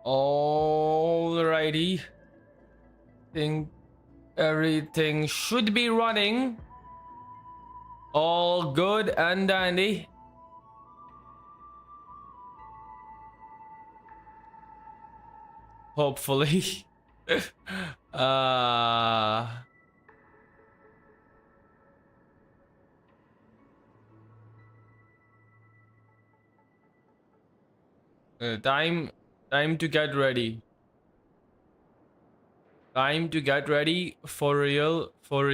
Alrighty. Think everything should be running. All good and dandy. Hopefully. uh time to get ready. Time to get ready for real, for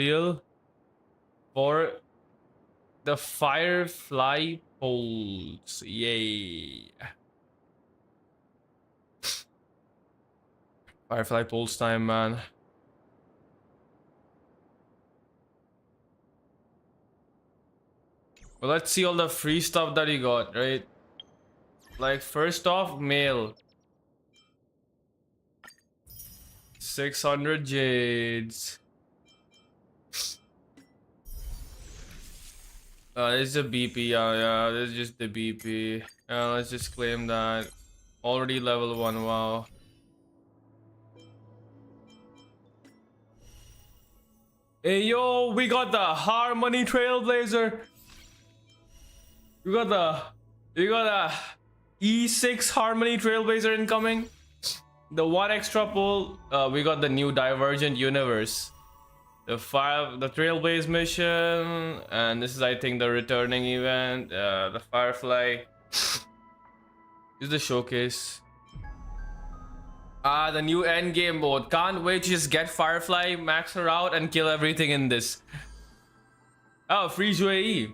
the Firefly polls. Yay. Firefly polls time, man. Well, let's see all the free stuff that he got, right? Like, first off, mail. 600 jades. This is a BP. Yeah, this is just the BP. Let's just claim that. Already level 1, wow. Hey, yo, we got the Harmony Trailblazer. We got the E6 Harmony Trailblazer incoming. The one extra pull, we got the new Divergent Universe. The Trailblaze mission, and this is, I think, the returning event. The Firefly. This is the showcase. The new endgame mode. Can't wait to just get Firefly, max her out, and kill everything in this. Oh, free UAE.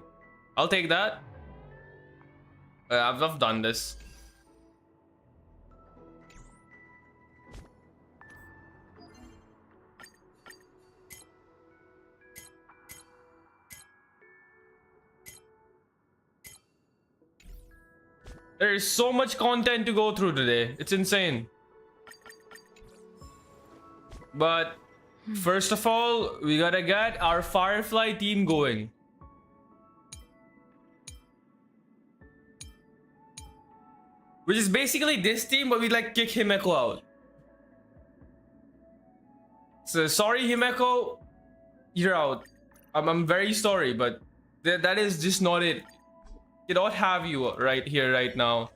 I'll take that. I've done this. There is so much content to go through today. It's insane. But first of all, we gotta get our Firefly team going. Which is basically this team, but we like kick Himeko out. So sorry, Himeko, you're out. I'm very sorry, but that is just not it. Cannot have you right here, right now.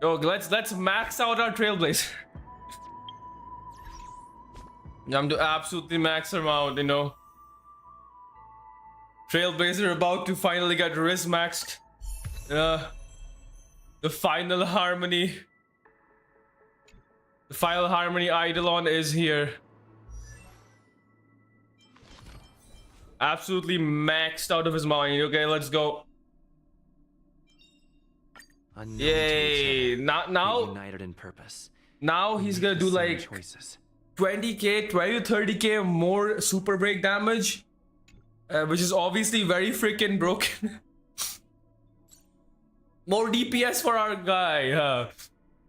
Yo, let's max out our Trailblazer. I'm to absolutely max them out, you know. Trailblazer about to finally get wrist maxed. The final harmony. The final harmony Eidolon is here. Absolutely maxed out of his mind. Okay, let's go. Yay! Now united in purpose. Now he's gonna do like 20k, 20 to 30k more super break damage, which is obviously very freaking broken. More DPS for our guy.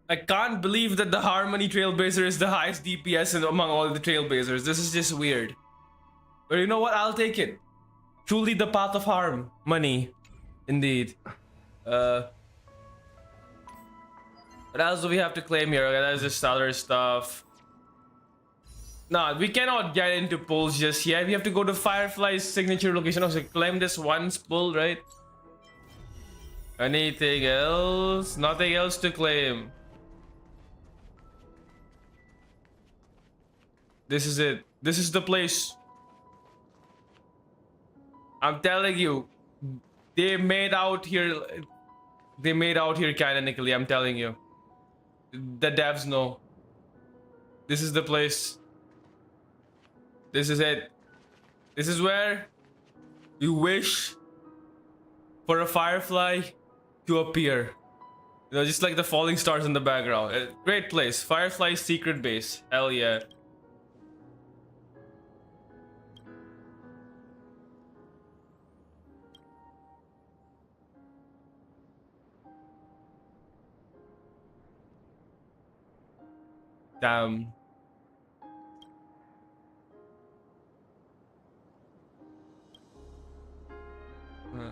I can't believe that the Harmony Trailblazer is the highest DPS among all the Trailblazers. This is just weird. But you know what? I'll take it. Truly the path of harm. Money. Indeed. What else do we have to claim here? Okay, that's just other stuff. Nah, we cannot get into pulls just yet. We have to go to Firefly's signature location. Also, claim this once pull, right? Anything else? Nothing else to claim. This is it. This is the place. I'm telling you, they made out here. They made out here canonically. I'm telling you. The devs know. This is the place. This is it. This is where you wish for a Firefly to appear. You know, just like the falling stars in the background. Great place. Firefly's secret base. Hell yeah. Damn. Uh.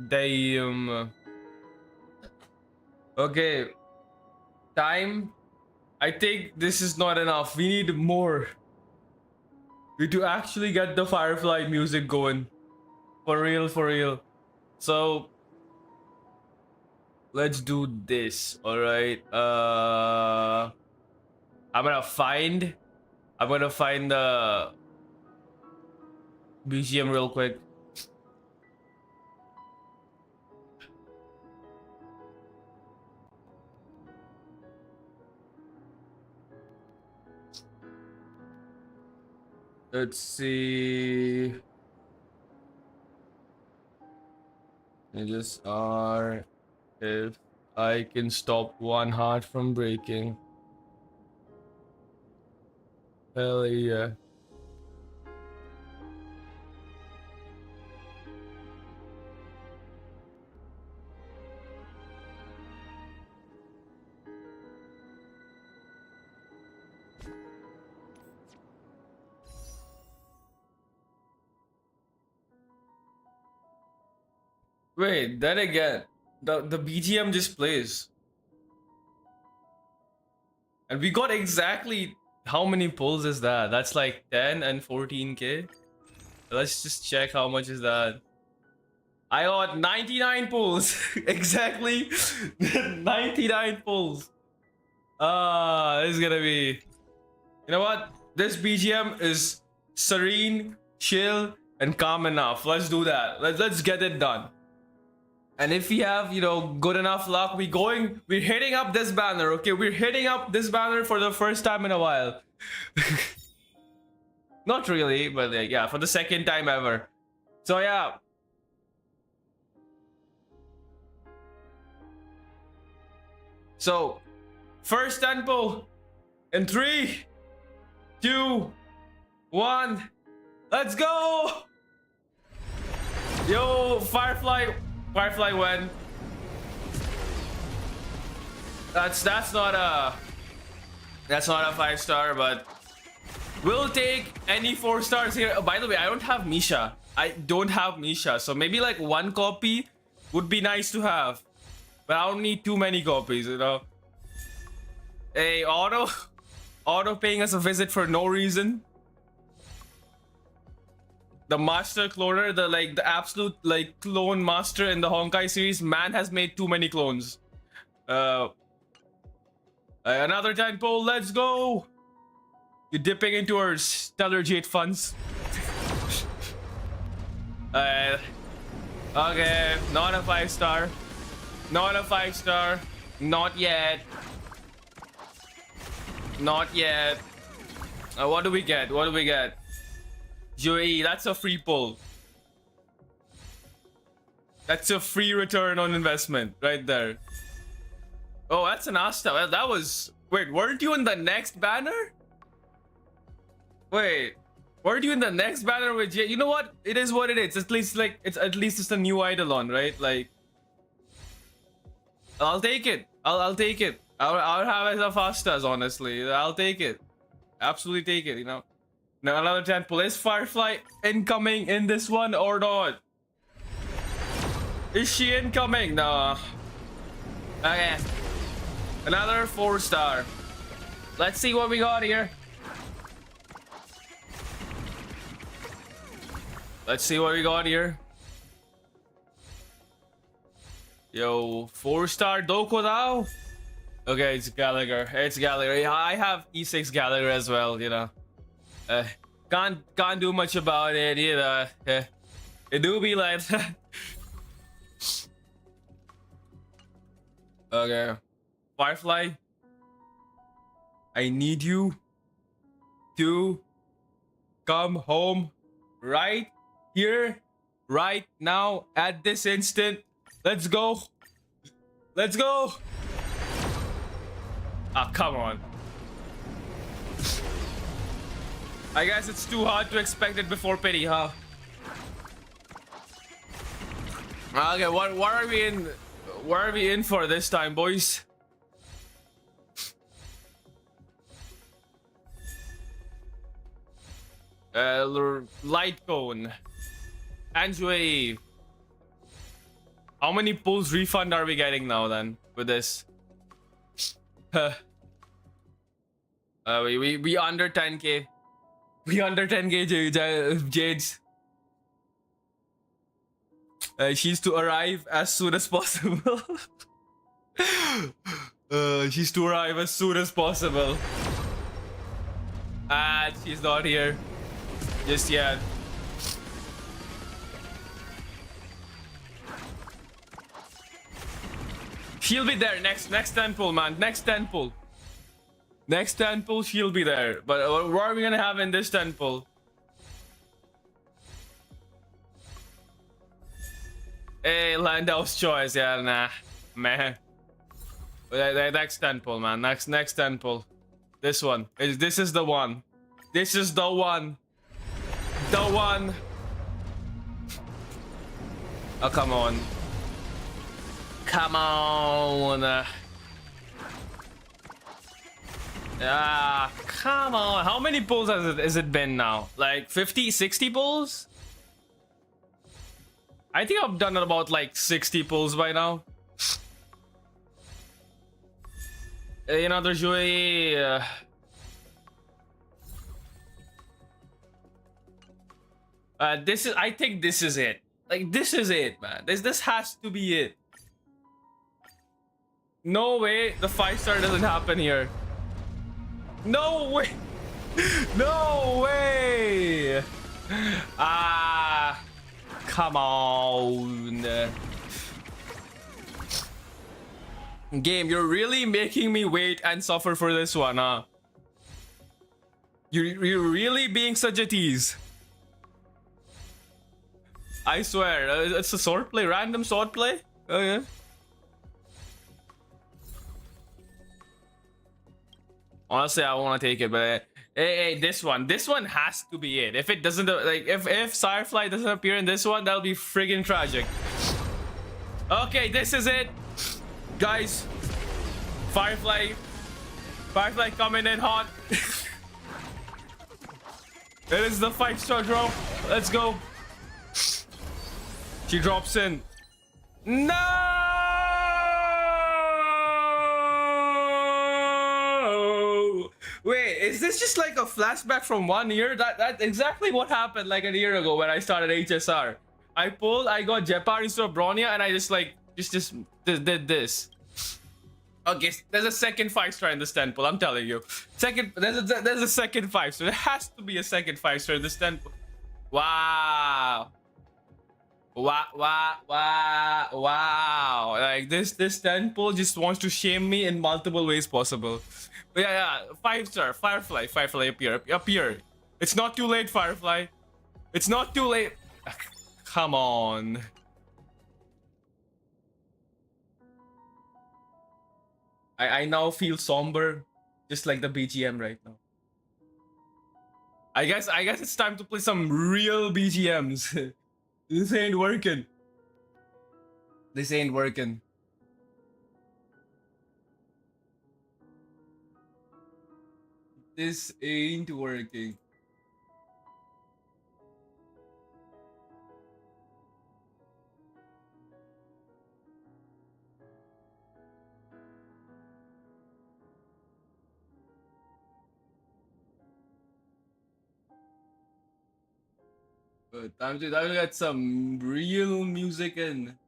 Damn. Okay. Time. I think this is not enough. We need more. We need to actually get the Firefly music going. For real, for real. So let's do this. Alright. I'm gonna find the BGM real quick. Let's see. I just are if I can stop one heart from breaking. Hell yeah. Wait, then again, the BGM just plays. And we got exactly how many pulls is that? That's like 10 and 14k. Let's just check how much is that. I got 99 pulls. Exactly 99 pulls. This is gonna be. You know what? This BGM is serene, chill, and calm enough. Let's do that. Let's get it done. And if we have, you know, good enough luck, we're hitting up this banner, okay? We're hitting up this banner for the first time in a while. Not really, but yeah, for the second time ever. So yeah. So, first tempo in 3, 2, 1. Let's go! Yo, Firefly went. That's not a 5-star, but we'll take any 4 stars here. Oh, by the way, I don't have Misha. So maybe like 1 copy would be nice to have, but I don't need too many copies, you know. Hey, auto paying us a visit for no reason. The master cloner, the absolute like clone master in the Honkai series, man has made too many clones. Another 10 pull, let's go. You're dipping into our stellar jade funds. Okay, not a 5-star. Not a 5-star. Not yet. Not yet. What do we get? UAE, that's a free pull. That's a free return on investment right there. Oh, that's an Asta. Well, that was... Wait, weren't you in the next banner? Wait, weren't you in the next banner with... You know what? It is what it is. At least it's a new Eidolon, right? Like... I'll take it. I'll take it. I'll have it as a Fastas, honestly. I'll take it. Absolutely take it, you know. Now another 10 pull. Is Firefly incoming in this one or not? Is she incoming? No. Okay. Another 4-star. Let's see what we got here. Yo, 4-star Doko now? Okay, it's Gallagher. Yeah, I have E6 Gallagher as well, you know. Can't do much about it either. It do be like that. Okay, Firefly, I need you to come home right here, right now, at this instant. Let's go. Ah, come on. I guess it's too hard to expect it before pity, huh? Okay, what are we in? What are we in for this time, boys? Light cone, Anjue, How many pulls refund are we getting now then with this? We under 10k. We under 10k Jades. She's to arrive as soon as possible. She's to arrive as soon as possible. And she's not here just yet. She'll be there next 10 pull, man. Next 10 pull. Next 10 pull, she'll be there. But what are we gonna have in this 10 pull? Hey, Landau's choice. Yeah, nah. Man. Next 10 pull, man. Next 10 pull. This one. This is the one. This is the one. The one. Oh, come on. Come on. Come on. How many pulls has it been now? Like 50, 60 pulls? I think I've done about like 60 pulls by now. You know, there's usually this is, I think this is it. Like, this is it, man. This has to be it. No way the 5-star doesn't happen here. No way. No way. Come on. Game, you're really making me wait and suffer for this one, huh? You're really being such a tease. I swear, it's a sword play, random sword play. Oh yeah. Honestly, I want to take it, but hey, this one has to be it. If it doesn't, like, if ZeiRei doesn't appear in this one, that'll be friggin' tragic. Okay, this is it, guys. Firefly coming in hot. It is the 5-star drop. Let's go. She drops in. No! Wait, is this just like a flashback from 1 year? That's exactly what happened like a year ago when I started HSR. I got Jepar instead of Bronya, and I just did this. Okay, there's a second 5-star in this 10 pull, I'm telling you. There's a second 5-star. There has to be a second 5-star in this 10 pull. Wow. Wow. Like, this 10 pull just wants to shame me in multiple ways possible. But yeah, 5-star, Firefly, appear. It's not too late, Firefly. It's not too late. Come on. I now feel somber, just like the BGM right now. I guess it's time to play some real BGMs. This ain't working. This ain't working. This ain't working. But time to get some real music in.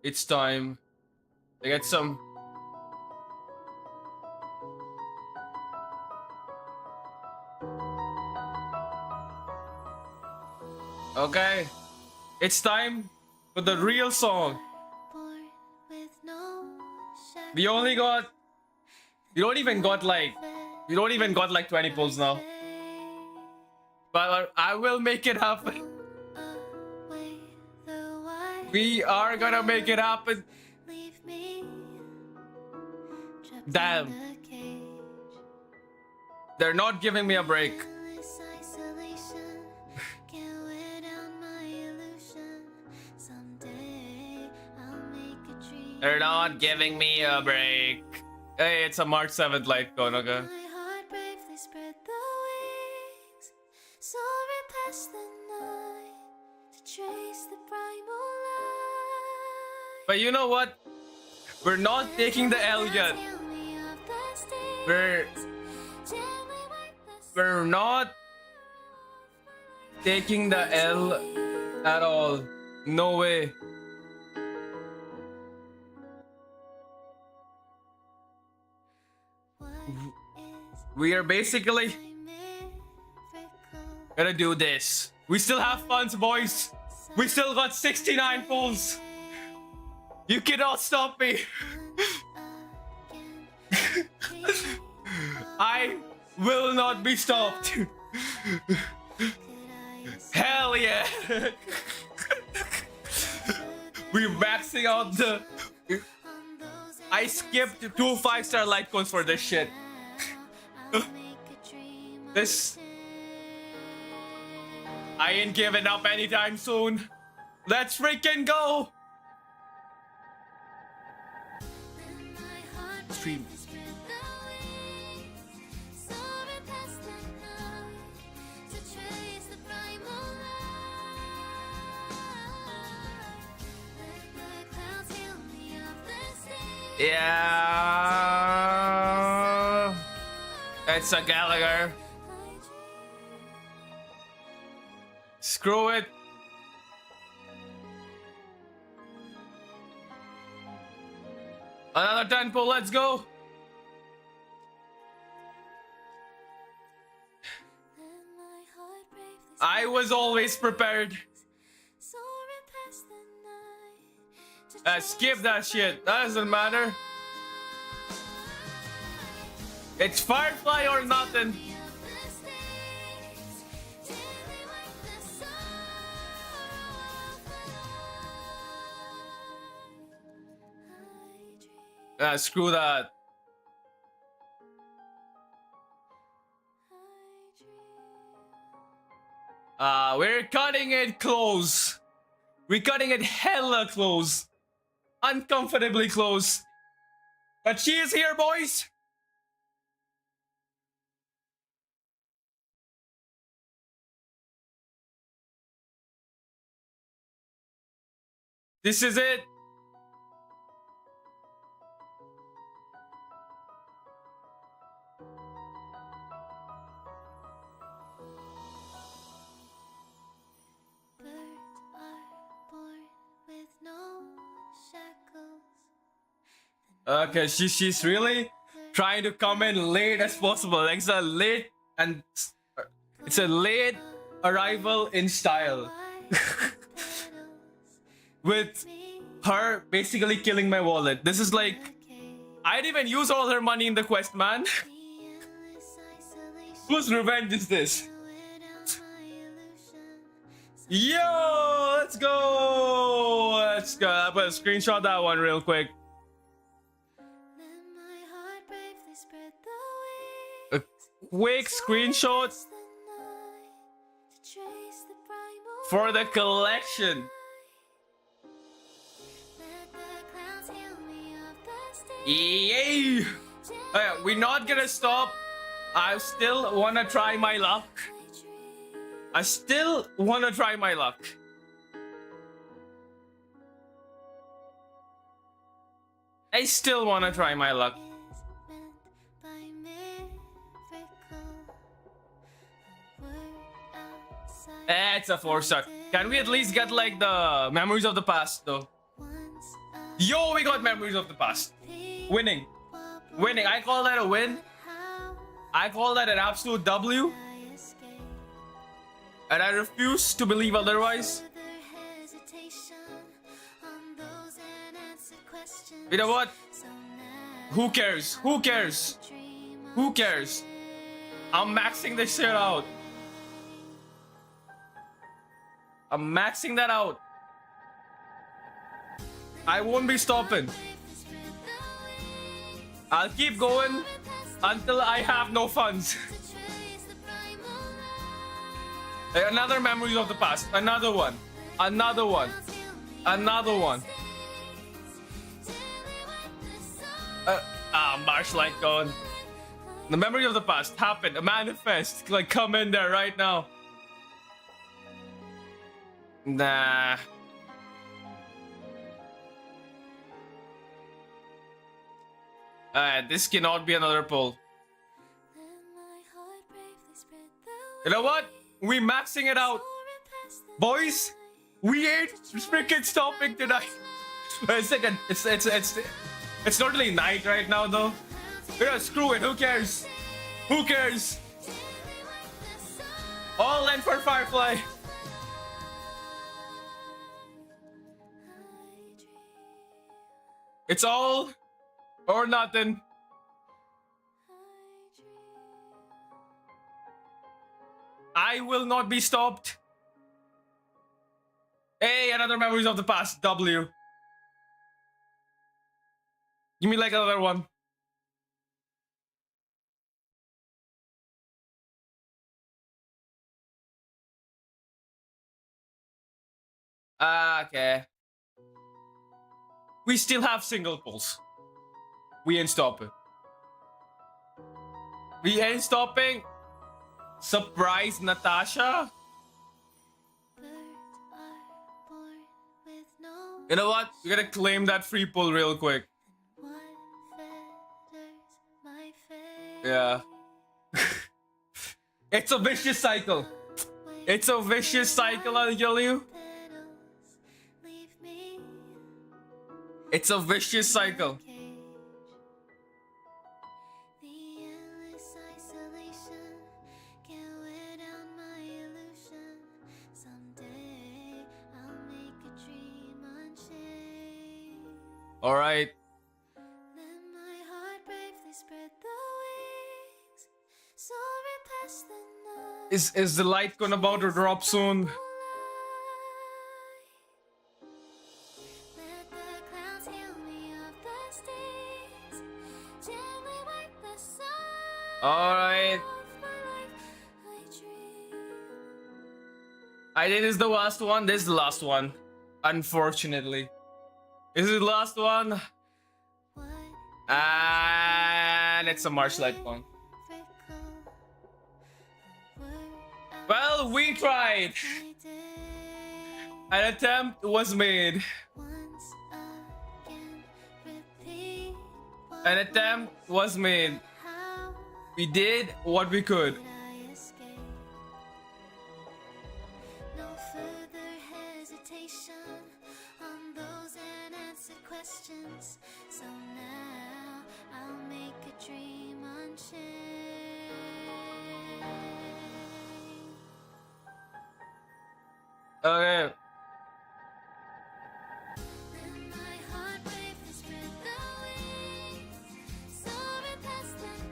It's time to get some. Okay, it's time for the real song. We don't even got like We don't even got like 20 pulls now. But I will make it happen. We are gonna make it happen. Damn. They're not giving me a break. They're not giving me a break. Hey, it's a March 7th light cone, okay? But you know what? We're not taking the L yet. We're not taking the L at all. No way. We are basically gonna do this. We still have funds, boys. We still got 69 pulls. You cannot stop me. I will not be stopped. Hell yeah. We're maxing out the... I skipped 2 5-star light cones for this shit. This... I ain't giving up anytime soon. Let's freaking go. Stream. Yeah, it's a Gallagher. Screw it. Another 10 pull, let's go. I was always prepared. Skip that shit. That doesn't matter. It's Firefly or nothing. Screw that. We're cutting it close. We're cutting it hella close. Uncomfortably close. But she is here, boys. This is it. Okay, she's really trying to come in late as possible. Like it's a late arrival in style. With her basically killing my wallet. This is like, I didn't even use all her money in the quest, man. Whose revenge is this? Yo, let's go. Let's go. I'm gonna screenshot that one real quick. A quick screenshot for the collection. Yay! We're not gonna stop. I still wanna try my luck. I still wanna try my luck. I still wanna try my luck. It's a 4-star. Can we at least get like the memories of the past though? Yo, we got memories of the past. Winning. Winning. I call that a win. I call that an absolute W. And I refuse to believe otherwise. You know what? Who cares? Who cares? Who cares? I'm maxing this shit out. I'm maxing that out. I won't be stopping. I'll keep going until I have no funds. Another memories of the past. Another one. Another one. Another one. Marshlight gone. The memory of the past. Happen. A manifest. Like, come in there right now. Nah. This cannot be another pull. You know what? We maxing it out. Boys, we ain't freaking stopping tonight. Wait a second. It's not really night right now though. Yeah, screw it. Who cares? Who cares? All in for Firefly. It's all or nothing. I will not be stopped. Hey, another memories of the past. W. Give me like another one. Okay. We still have single pulls. We ain't stopping. We ain't stopping. Surprise, Natasha. You know what? We're gonna claim that free pull real quick. Yeah. It's a vicious cycle. It's a vicious cycle, I'll tell you. It's a vicious cycle. All right. Is the light gonna about to drop soon? All right. I think this is the last one. This is the last one. Unfortunately. Is it the last one? And it's a Marshlight one. Well, we tried. An attempt was made. An attempt was made. We did what we could. So now I'll make a dream unchained. Okay.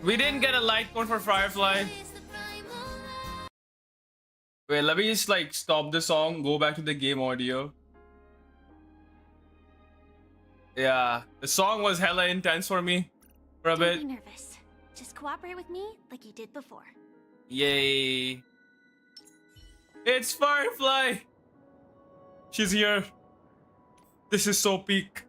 We didn't get a light cone for Firefly. Wait, let me just like stop the song, go back to the game audio. Yeah, the song was hella intense for me for a bit. Don't be nervous. Just cooperate with me like you did before. Yay. It's Firefly. She's here. This is so peak.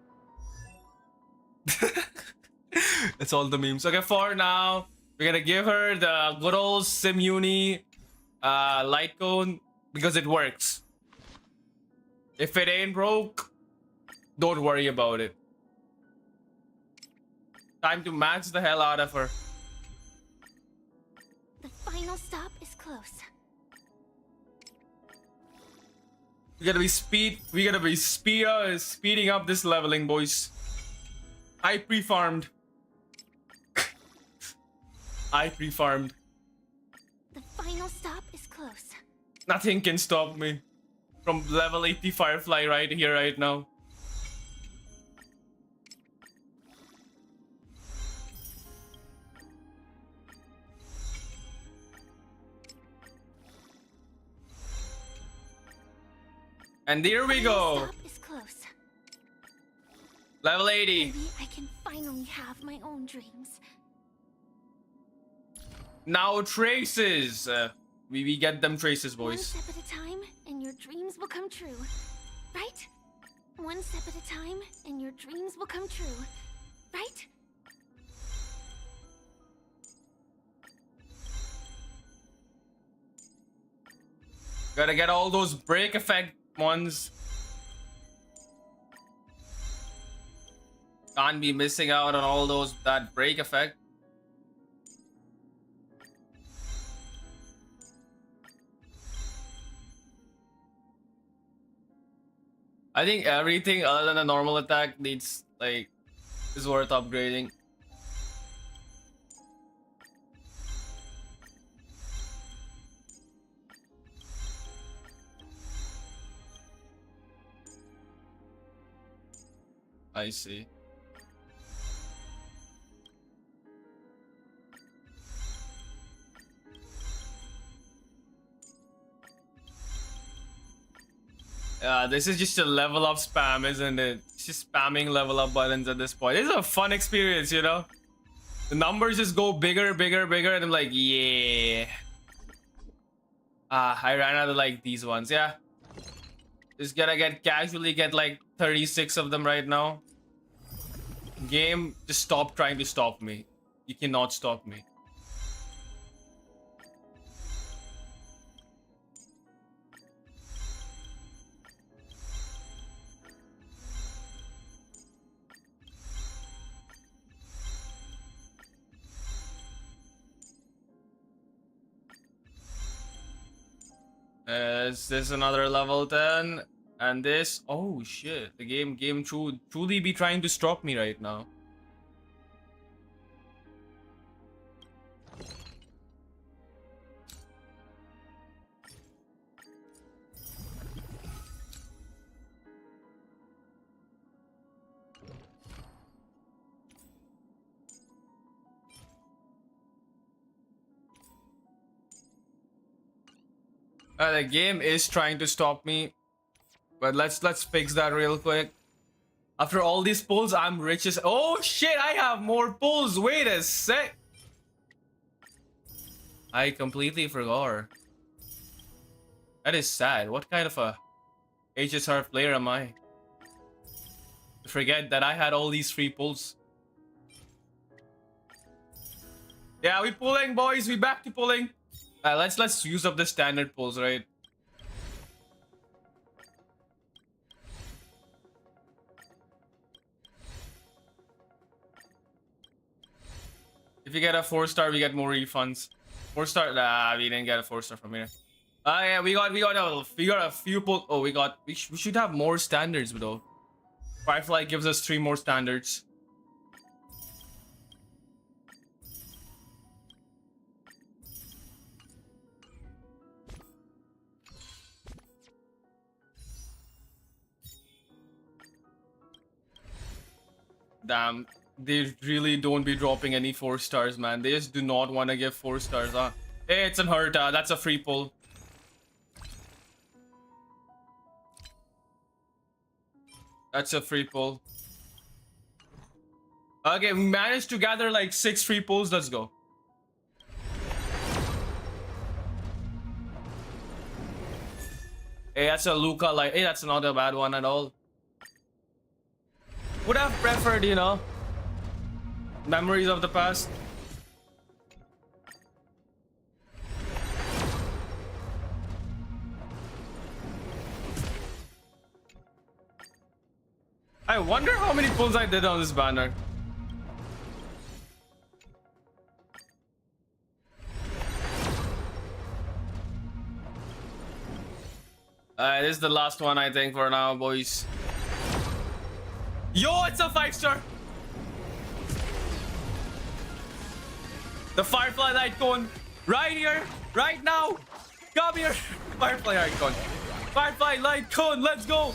That's all the memes. Okay, for now, we're gonna give her the good old Simuni light cone because it works. If it ain't broke, don't worry about it. Time to max the hell out of her. The final stop is close. We gotta be speeding up this leveling, boys. I pre-farmed. I pre-farmed. The final stop is close. Nothing can stop me from level 80 Firefly right here, right now. And there we Final go. stop is close. Level 80. Maybe I can finally have my own dreams. Now traces. We get them traces, One boys. step at a time, and your dreams will come true. Right? One step at a time, and your dreams will come true. Right? Gotta get all those break effect ones. Can't be missing out on all those, that break effect. I think everything other than a normal attack needs, like, is worth upgrading. I see. This is just a level up spam, isn't it? It's just spamming level up buttons at this point. It's a fun experience, you know? The numbers just go bigger, bigger, bigger, and I'm like, yeah. I ran out of like these ones, yeah. Just gotta casually get like 36 of them right now. Game, just stop trying to stop me. You cannot stop me. Is this another level 10? And this, oh shit, the game truly be trying to stop me right now. The game is trying to stop me, but let's fix that real quick. After all these pulls, I'm rich as— oh shit, I have more pulls. Wait a sec. I completely forgot. That is sad. What kind of a HSR player am I? To forget that I had all these free pulls. Yeah, we pulling, boys. We back to pulling. Let's use up the standard pulls, right? If you get a 4-star, we get more refunds. 4-star, nah, we didn't get a 4-star from here. Yeah, we got a few pulls. Oh, we should have more standards though. Firefly gives us 3 more standards. Damn, they really don't be dropping any 4 stars, man. They just do not want to give 4 stars, huh? Hey, it's an hurt. That's a free pull. That's a free pull. Okay, we managed to gather like 6 free pulls. Let's go. Hey, that's a Luca. Like, hey, that's not a bad one at all. Would have preferred, you know, memories of the past. I wonder how many pulls I did on this banner. This is the last one, I think, for now, boys. Yo, it's a 5-star. The Firefly light cone, right here, right now. Come here, Firefly light cone. Firefly light cone, let's go.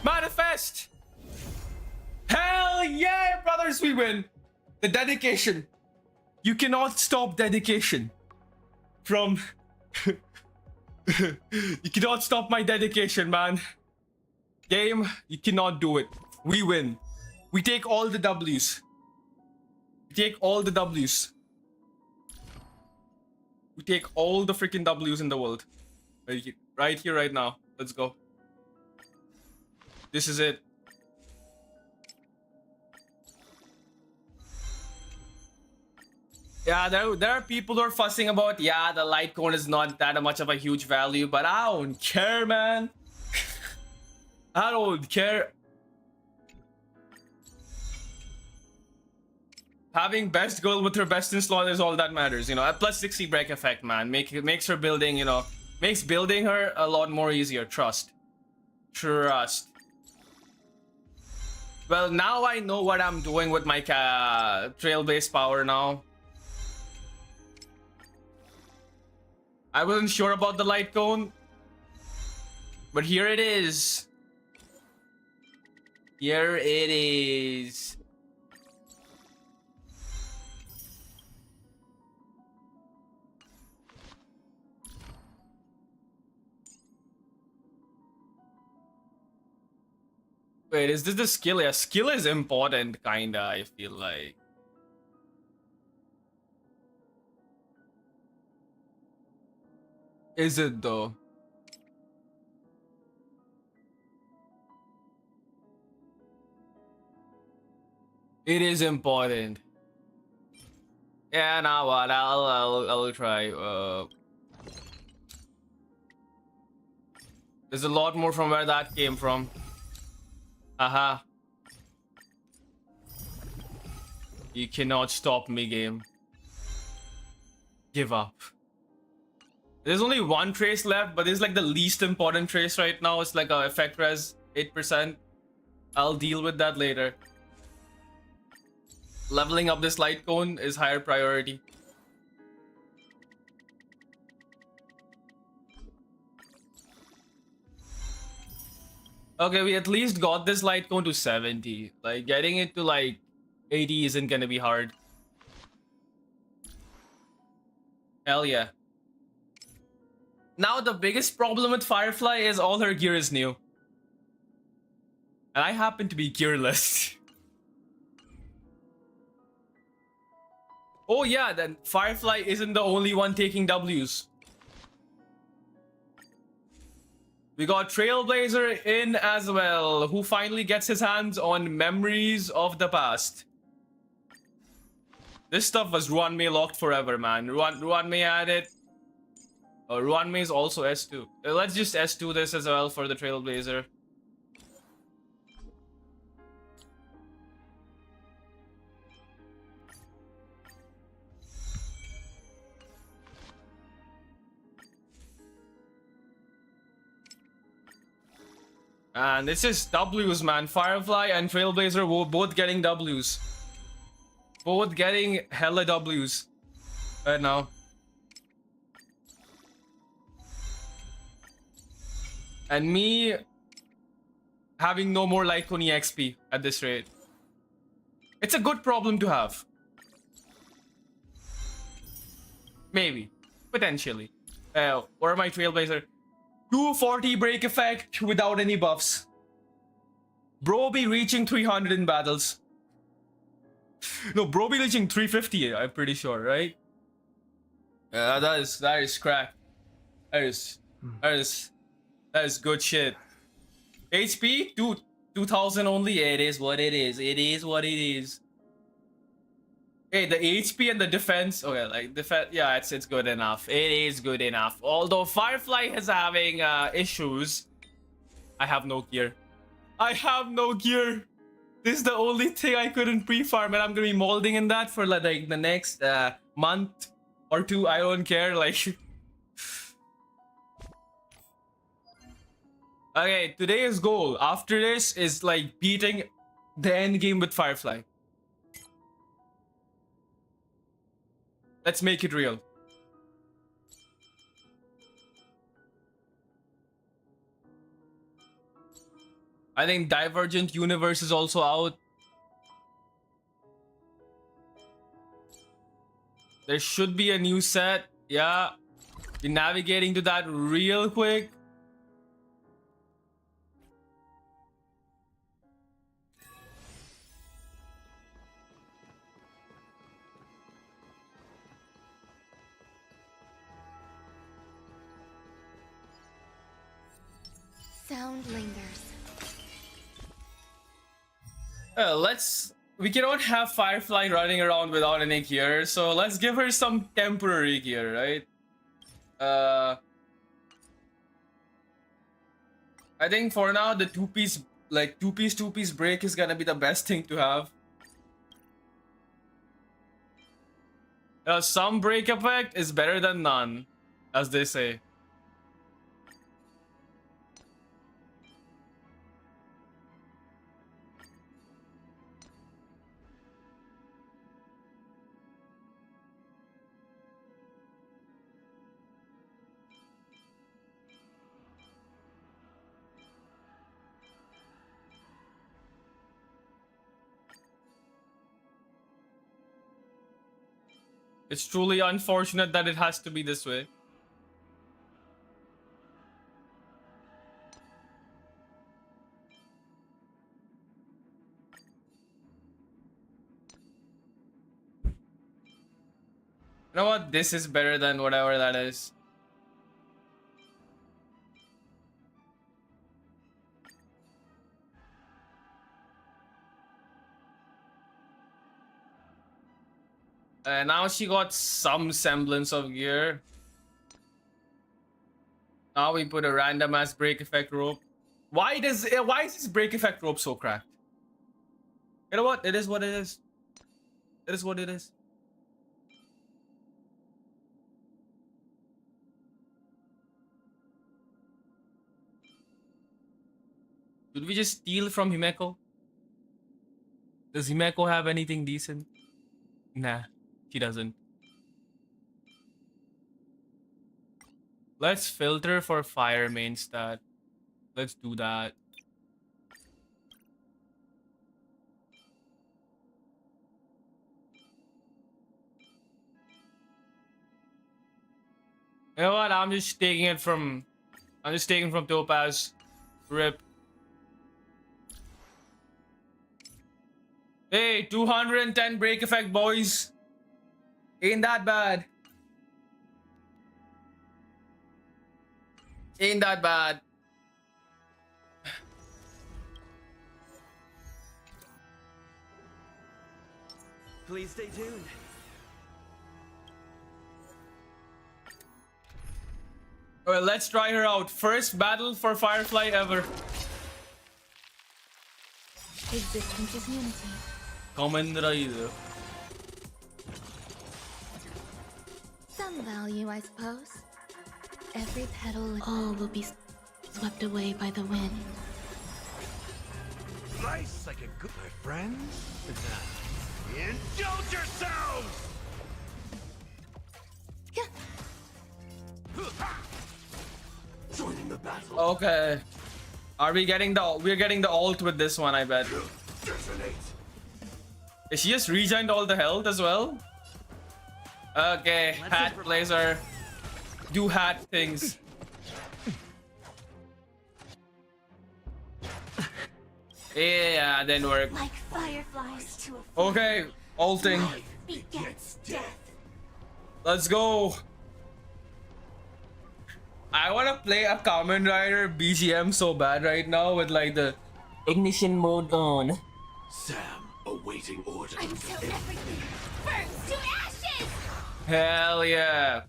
Manifest. Hell yeah, brothers, we win. The dedication. You cannot stop dedication from You cannot stop my dedication, man. Game, you cannot do it. We win. We take all the W's. We take all the W's. We take all the freaking W's in the world. Right here, right now. Let's go. This is it. Yeah, there are people who are fussing about, yeah, the light cone is not that much of a huge value, but I don't care, man. I don't care. Having best girl with her best in slot is all that matters, you know. A plus 60 break effect, man. Makes her building, you know, makes building her a lot more easier. Trust. Well, now I know what I'm doing with my trail-based power now. I wasn't sure about the light cone, but here it is. Here it is. Wait, is this the skill? Yeah, skill is important, kinda, I feel like. Is it though? It is important. Yeah, now what? I'll try. There's a lot more from where that came from. Aha. You cannot stop me, game. Give up. There's only one trace left, but it's like the least important trace right now. It's like a effect res 8%. I'll deal with that later. Leveling up this light cone is higher priority. Okay, we at least got this light cone to 70. Like, getting it to like 80 isn't gonna be hard. Hell yeah. Now the biggest problem with Firefly is all her gear is new. And I happen to be gearless. Oh yeah, then Firefly isn't the only one taking W's. We got Trailblazer in as well, who finally gets his hands on memories of the past. This stuff was Ruanmei locked forever, man. Ruanmei had it. Ruanmei is also S2. Let's just S2 this as well for the Trailblazer. And it's just W's, man. Firefly and Trailblazer were both getting W's. Both getting hella W's right now. And me having no more Lycone XP at this rate. It's a good problem to have. Maybe. Potentially. Or am I Trailblazer? 240 break effect without any buffs. Bro be reaching 300 in battles. No, bro be reaching 350, I'm pretty sure, right? That is crack. That is good shit. HP? 2000 only? It is what it is. It is what it is. Okay, the HP and the defense. Okay, like defense. Yeah, it's good enough. It is good enough. Although Firefly is having issues. I have no gear. I have no gear. This is the only thing I couldn't pre-farm, and I'm gonna be molding in that for like the next month or two. I don't care. Like. Okay, today's goal after this is like beating the end game with Firefly. Let's make it real. I think Divergent Universe is also out. There should be a new set. Yeah. We're navigating to that real quick. Sound lingers. We cannot have Firefly running around without any gear, so let's give her some temporary gear, right? I think for now the two-piece break is gonna be the best thing to have. Some break effect is better than none, as they say. It's truly unfortunate that it has to be this way. You know what? This is better than whatever that is. Now she got some semblance of gear. Now we put a random ass break effect rope. Why is this break effect rope so cracked? You know what? It is what it is. It is what it is. Should we just steal from Himeko? Does Himeko have anything decent? Nah, she doesn't. Let's filter for fire main stat. Let's do that. You know what? I'm just taking from Topaz. RIP. Hey, 210 break effect, boys. Ain't that bad. Ain't that bad. Please stay tuned. Well, let's try her out. First battle for Firefly ever. Existence is unity. Kamen Rider. Some value, I suppose. Every petal, all will be swept away by the wind. Nice like a good friends. Indulge yourselves! Joining the battle. Okay. We're getting the ult with this one, I bet. Is she just rejoined all the health as well? Okay, hat blazer. Do hat things. Yeah, didn't work. Like fireflies to a Okay, ulting. begets death. Let's go. I wanna play a Kamen Rider BGM so bad right now with like the ignition mode on. Sam, awaiting orders. Until everything burns to ashes! Hell yeah.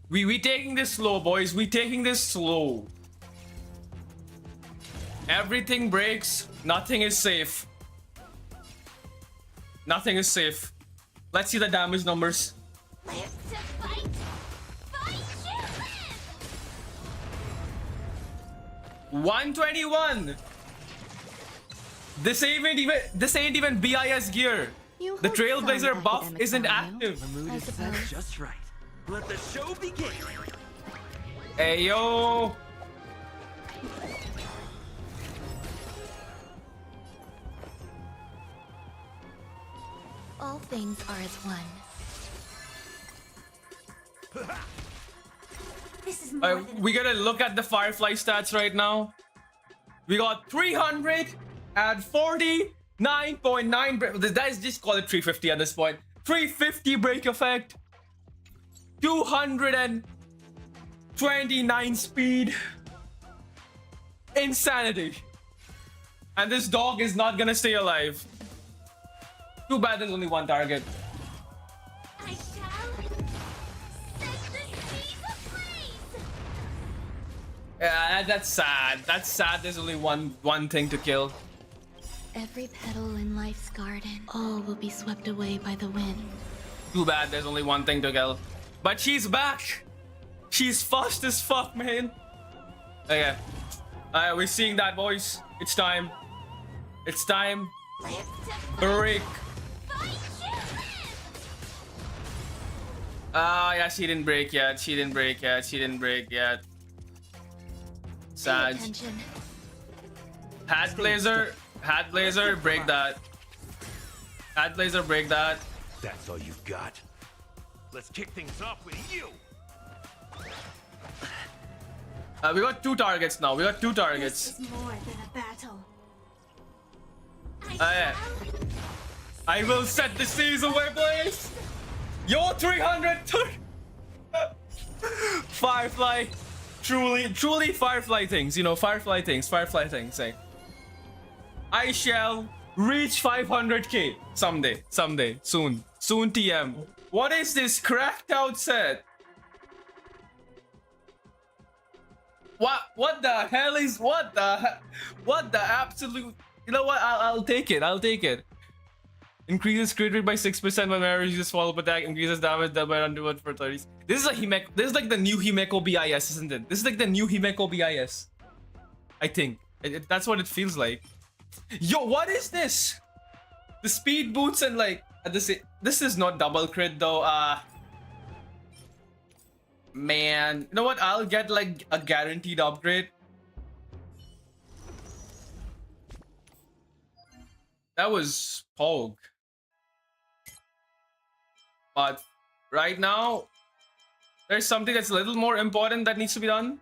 We taking this slow, boys. We taking this slow. Everything breaks. Nothing is safe. Nothing is safe. Let's see the damage numbers. Live to fight! Fight to live! 121. This ain't even BIS gear. You The hold Trailblazer some buff academic isn't value. active. The mood I is set suppose. just right. Let the show begin. Hey yo. All things are as one. is more than We gotta look at the Firefly stats right now. We got 349.9 break. Guys, just call it 350 at this point. 350 break effect. 229 speed. Insanity. And this dog is not gonna stay alive. Too bad there's only one target. I shall set the seas ablaze. Yeah, that's sad. That's sad. There's only one thing to kill. Every petal in life's garden, all will be swept away by the wind. Too bad there's only one thing to kill. But she's back. She's fast as fuck, man. Okay. We're seeing that, boys. It's time. It's time. Break. Yeah, she didn't break yet. She didn't break yet. She didn't break yet. Sad. Hat blazer. Hat blazer, break that. Hat blazer, break that. That's all you've got. Let's kick things off with you. We got two targets now. We got two targets. This is more than a battle. Yeah. I will set the seas away, boys. Yo, 300. Firefly. Truly Firefly things. You know, Firefly things. Firefly things. Say. I shall reach 500k someday. Someday. Soon. Soon TM. What is this cracked out set? What the hell is what the absolute? You know what? I'll take it. I'll take it. Increases crit rate by 6% when whenever uses follow-up attack. Increases damage done by under for 30. This is like This is like the new Himeko BIS, isn't it? This is like the new Himeko BIS. I think that's what it feels like. Yo, what is this? The speed boots and like this is not double crit though. Man, you know what? I'll get like a guaranteed upgrade. That was Pog. But right now, there's something that's a little more important that needs to be done.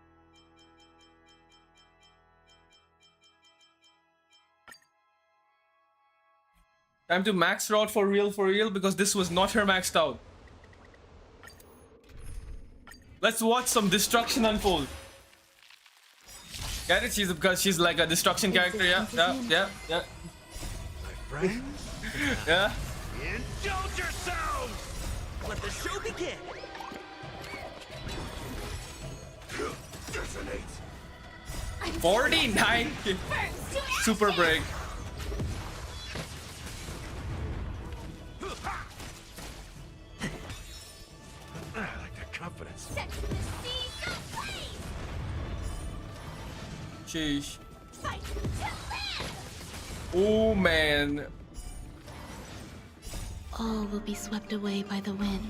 Time to max her out for real, because this was not her maxed out. Let's watch some destruction unfold. Get it? Because she's like a destruction character. Yeah. My friends, Yeah. indulge yourselves. Let the show begin. Detonate. 49 super break. I like that confidence. Set the seas ablaze. Sheesh. Fight to live. Oh man. All will be swept away by the wind.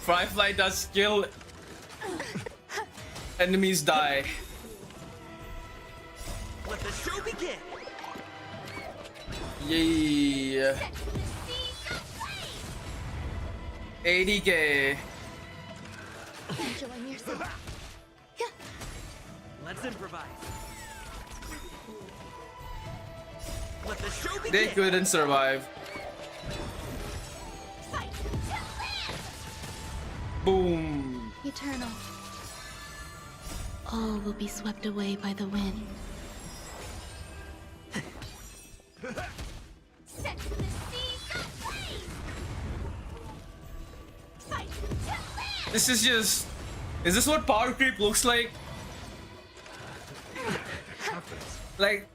Firefly does kill. Enemies die. Let the show begin. Yeah. Set the seas ablaze. 80k. Enjoying yourself. Let's improvise. Let the show begin. They couldn't survive. Fight to live. Boom. Eternal. All will be swept away by the wind. Set the seas ablaze. Fight to live. This is just. Is this what power creep looks like? Like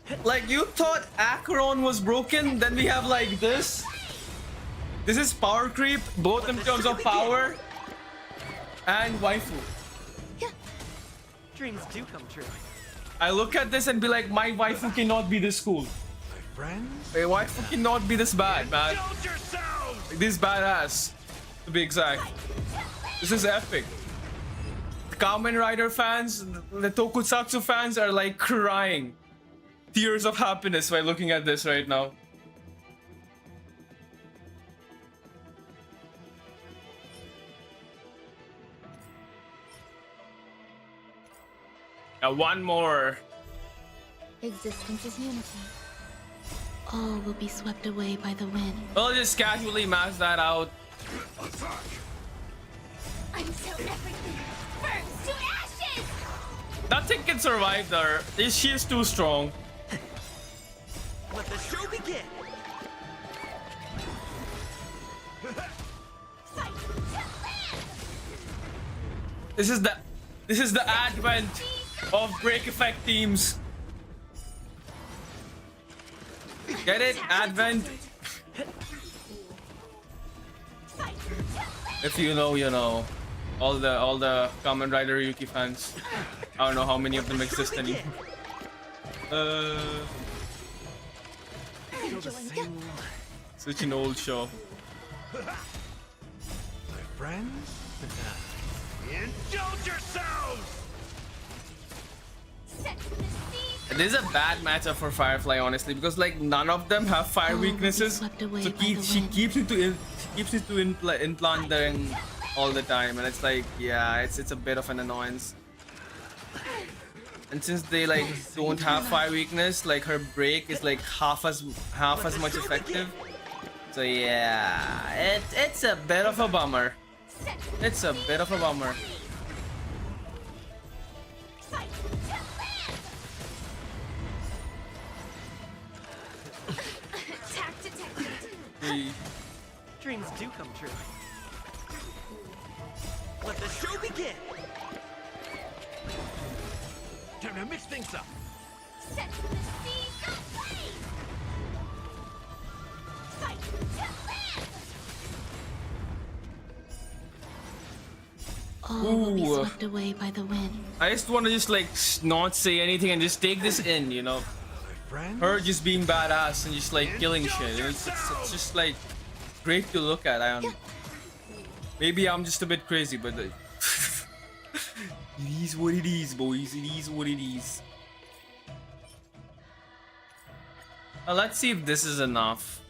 you thought Acheron was broken, then we have like this. This is power creep, both in terms of power and waifu. Dreams do come true. I look at this and be like, my waifu cannot be this cool. My friends, My waifu cannot be this bad, man. indulge yourselves. This badass, to be exact. This is epic. The Kamen Rider fans, the Tokusatsu fans are like crying. Tears of happiness by looking at this right now. One more. Existence is unity. All will be swept away by the wind. We'll just casually mash that out. Until everything burns to ashes! Nothing can survive her. She is too strong. Let the show begin. Fight to live! This is the advent of break effect teams. Get it? Advent. If you know, you know. All the Kamen Rider Yuki fans. I don't know how many of them exist anymore. Such an old show. My friends, indulge yourselves! Set the seas! This is a bad matchup for Firefly, honestly, because like none of them have fire weaknesses. So she keeps it to implant them all the time, and it's like, yeah, it's a bit of an annoyance. And since they like don't have fire weakness, like her break is like half as much effective. So yeah, it's a bit of a bummer. It's a bit of a bummer. Fight to live! Attack detected. Dreams do come true. Let the show begin. Time to mix things up. Set the seas ablaze! Fight to live! All will be swept away by the wind. I just want to just like not say anything and just take this in, you know. Friends? Her just being badass and just like killing shit. It's just like great to look at. Maybe I'm just a bit crazy, but it is what it is, boys. It is what it is. Let's see if this is enough.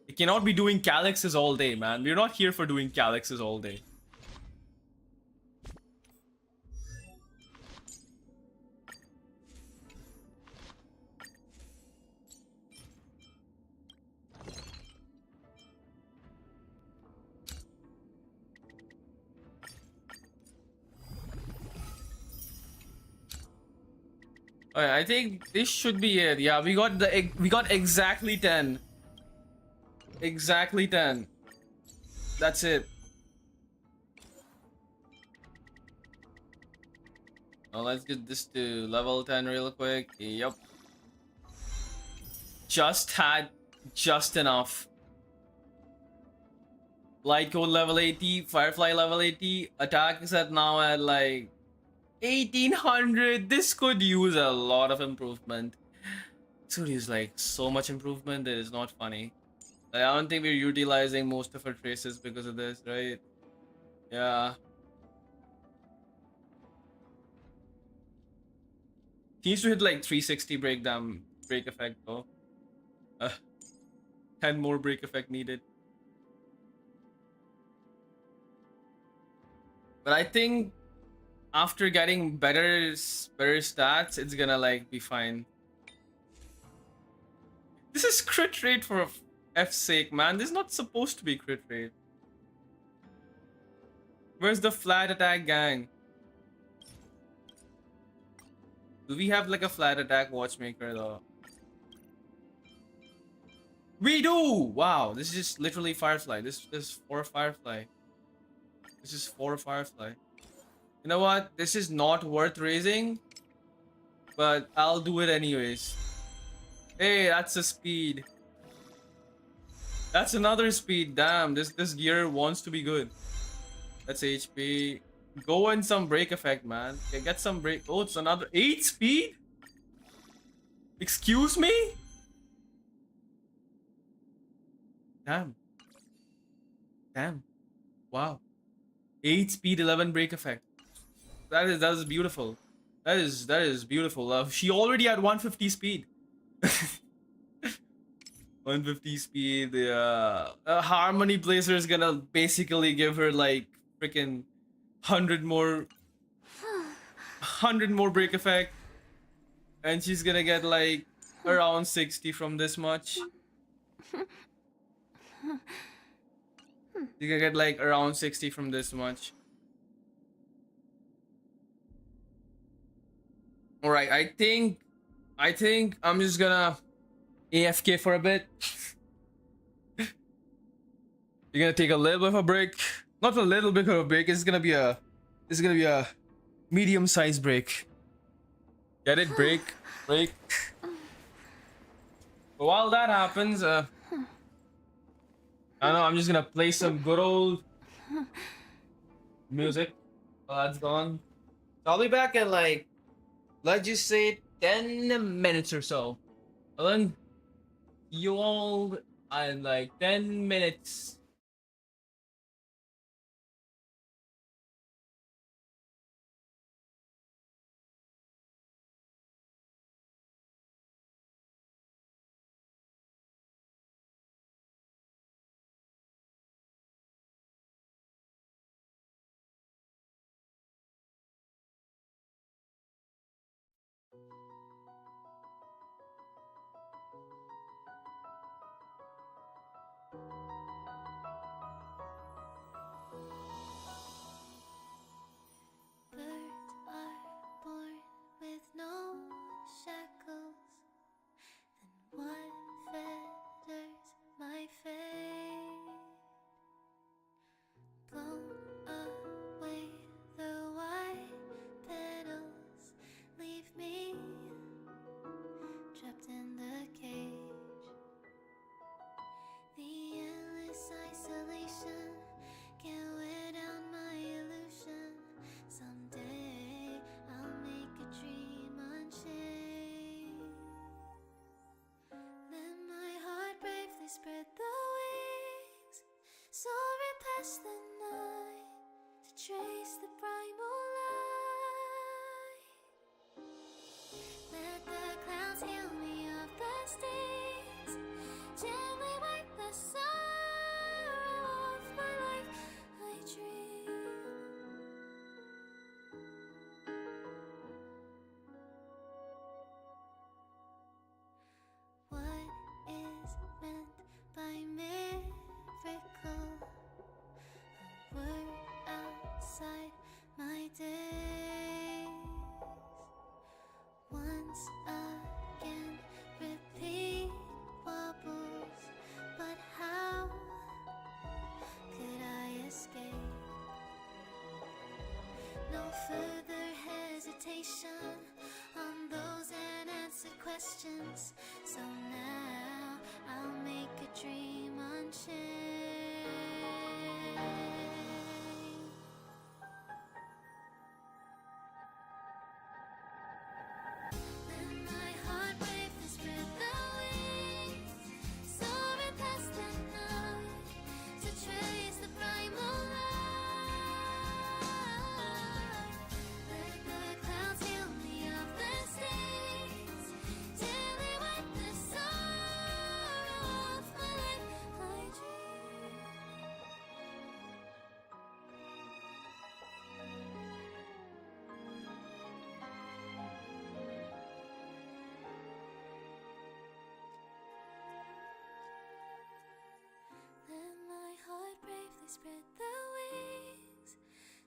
You cannot be doing calyxes all day, man. We're not here for doing calyxes all day. Alright, I think this should be it. Yeah, we got exactly 10. Exactly 10. That's it. Well, let's get this to level 10 real quick. Yep. Just enough. Light code level 80, Firefly level 80, attack is at now at like 1800. This could use a lot of improvement. This could use like so much improvement that is not funny. Like, I don't think we're utilizing most of our traces because of this, right? Yeah. She needs to hit like 360 break effect though. 10 more break effect needed. But I think after getting better stats, it's gonna like be fine. This is crit rate for F's sake, man. This is not supposed to be crit rate. Where's the flat attack gang? Do we have like a flat attack watchmaker though? We do! Wow, this is just literally Firefly. This is for Firefly. This is for Firefly. You know what? This is not worth raising, but I'll do it anyways. Hey, that's a speed. That's another speed. Damn, this gear wants to be good. That's HP. Go in some break effect, man. Okay, get some break. Oh, it's another 8 speed? Excuse me? Damn. Damn. Wow. 8 speed, 11 break effect. That is beautiful. That is beautiful. She already had 150 speed. 150 speed. The Harmony Blazer is gonna basically give her like freaking 100 more, 100 more break effect, and she's gonna get like around 60 from this much. You can get like around 60 from this much. All right, I think I'm just gonna AFK for a bit. You're gonna take a little bit of a break. Not a little bit of a break. It's gonna be a medium-sized break. Get it? Break. But while that happens, I don't know. I'm just gonna play some good old music. While that's gone. So I'll be back in like, let's just say 10 minutes or so. And then you all in like 10 minutes. Birds are born with no shackles. Then what fetters my fate? Blown away, the white petals leave me trapped in the cage. The endless isolation can't wear down my illusion. Someday I'll make a dream unchained. Let my heart bravely spread the wings, soaring past the night to trace the primal light. Let the clouds heal me of the stings, gently wipe the sorrow off my life. I dream. What is meant by miracle? A word outside my days. Once again, repeat wobbles, but how could I escape? No further hesitation on those unanswered questions. So now I'll make a dream unchained. Let my heart bravely spread the wings, soaring past the night to trace the primal light. Let the clouds heal me of the stains, gently wipe the sorrow off my life. I dream. Let my heart bravely spread the wings,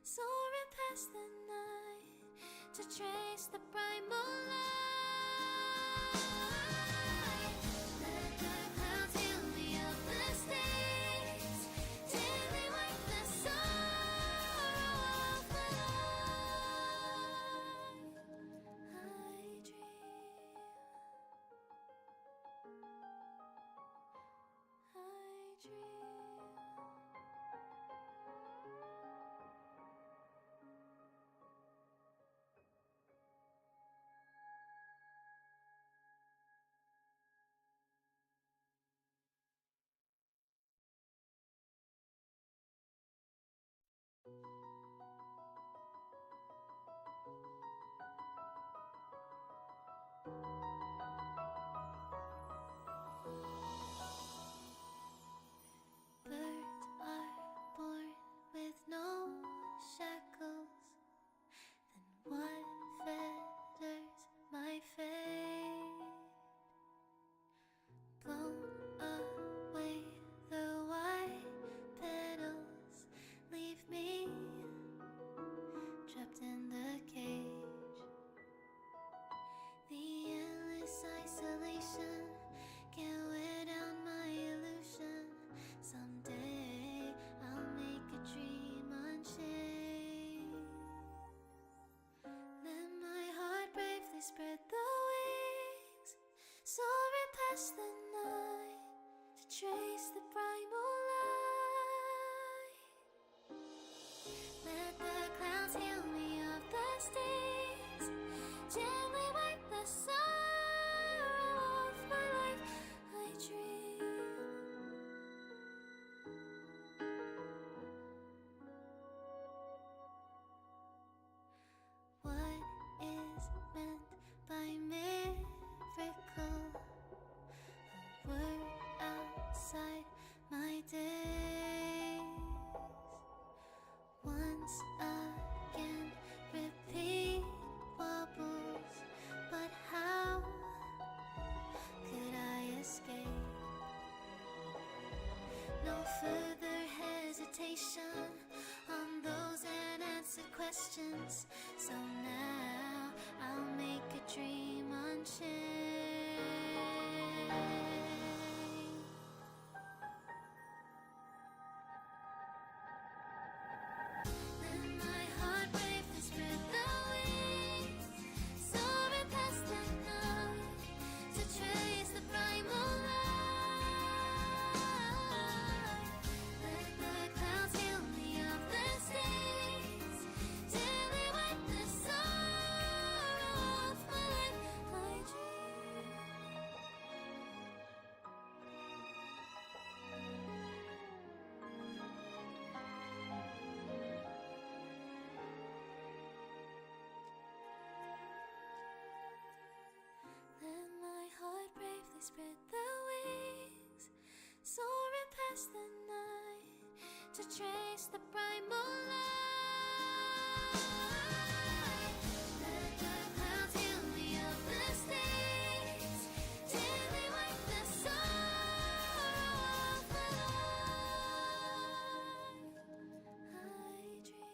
soaring past the night to trace the primal light. Let the clouds heal me of the stains, gently wipe the sorrow off my life. I dream. I dream. Birds are born with no shackles. spread the wings, soaring past the night to trace the primal light. Let the clouds heal me of the stings, gently wipe the sorrow off my life. I dream. What is meant by miracle? A word outside my days. Once again, repeat wobbles, but how could I escape? No further hesitation on those unanswered questions. So now I'll make a dream unchained. Let my heart bravely spread the wings, soaring past the night to trace the primal light. Let the clouds heal me of the stains, gently wipe the sorrow off my life. I dream. Let my heart bravely spread the wings, soaring past the night to trace the primal light. Let the clouds heal me of the stains, gently wipe the sorrow off my life. I dream.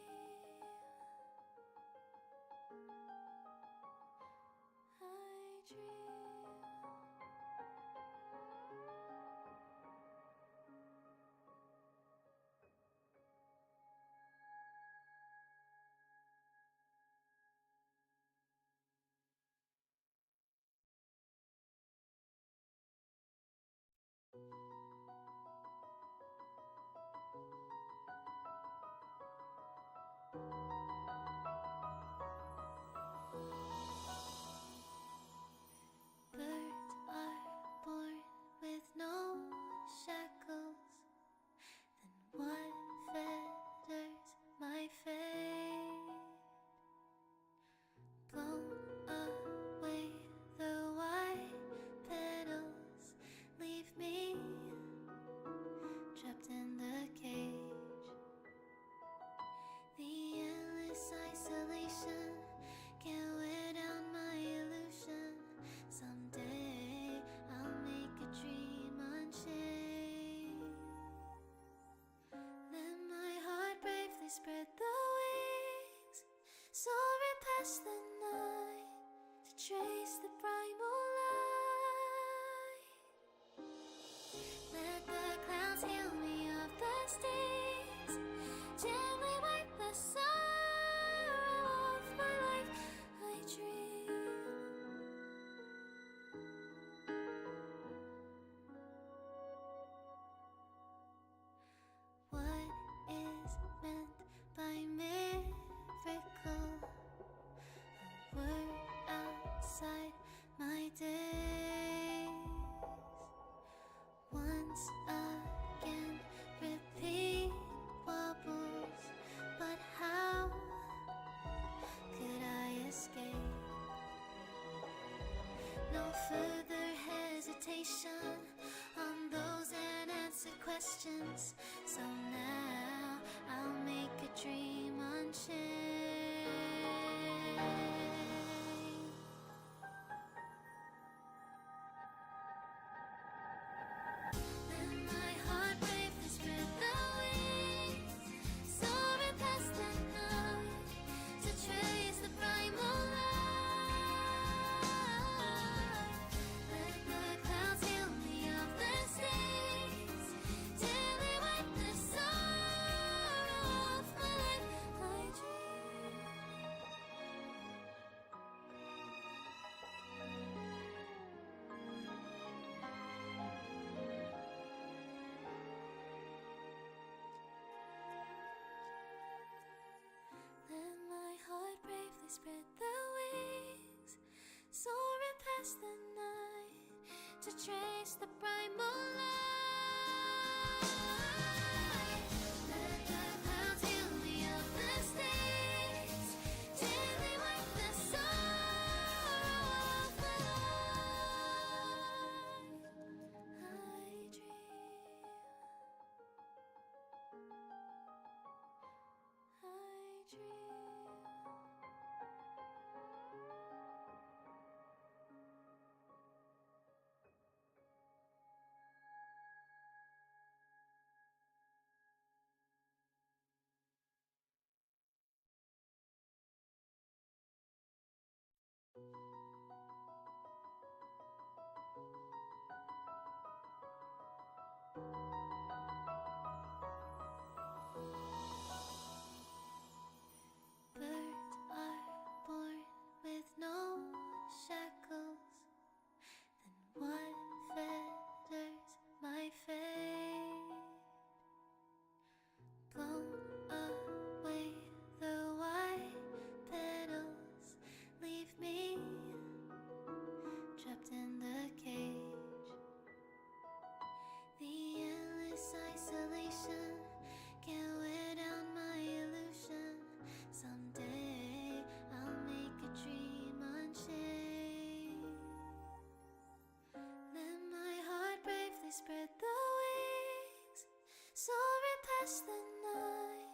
I dream. Birds are born with no shackles. Then what fetters my fate? Blown away the white petals, leave me trapped in the cage. The endless isolation can't wear down my illusion. Someday I'll make a dream unchained. Let my heart bravely spread the wings, soaring past the night to trace the primal light. Let the clouds heal me of the stings, gently wipe the sorrow off my life. I dream. What is meant by miracle? A word outside my days. Once again, repeat wobbles, but how could I escape? No further hesitation on those unanswered questions. So now I'll make a dream unchained. Let my heart bravely spread the wings, soaring past the night to trace the primal light. Let the clouds heal me of the stains, gently wipe the sorrow off my life. spread the wings, soaring past the night to trace the primal light. Let the clouds heal me of the stains, gently wipe the sorrow of my life. I dream. Birds are born with no shackles. Then what fetters my fate? Blown away the white petals, leave me trapped in the cage. The endless isolation can't wear down my illusion. Someday I'll make a dream unchained. Let my heart bravely spread the wings, soaring past the night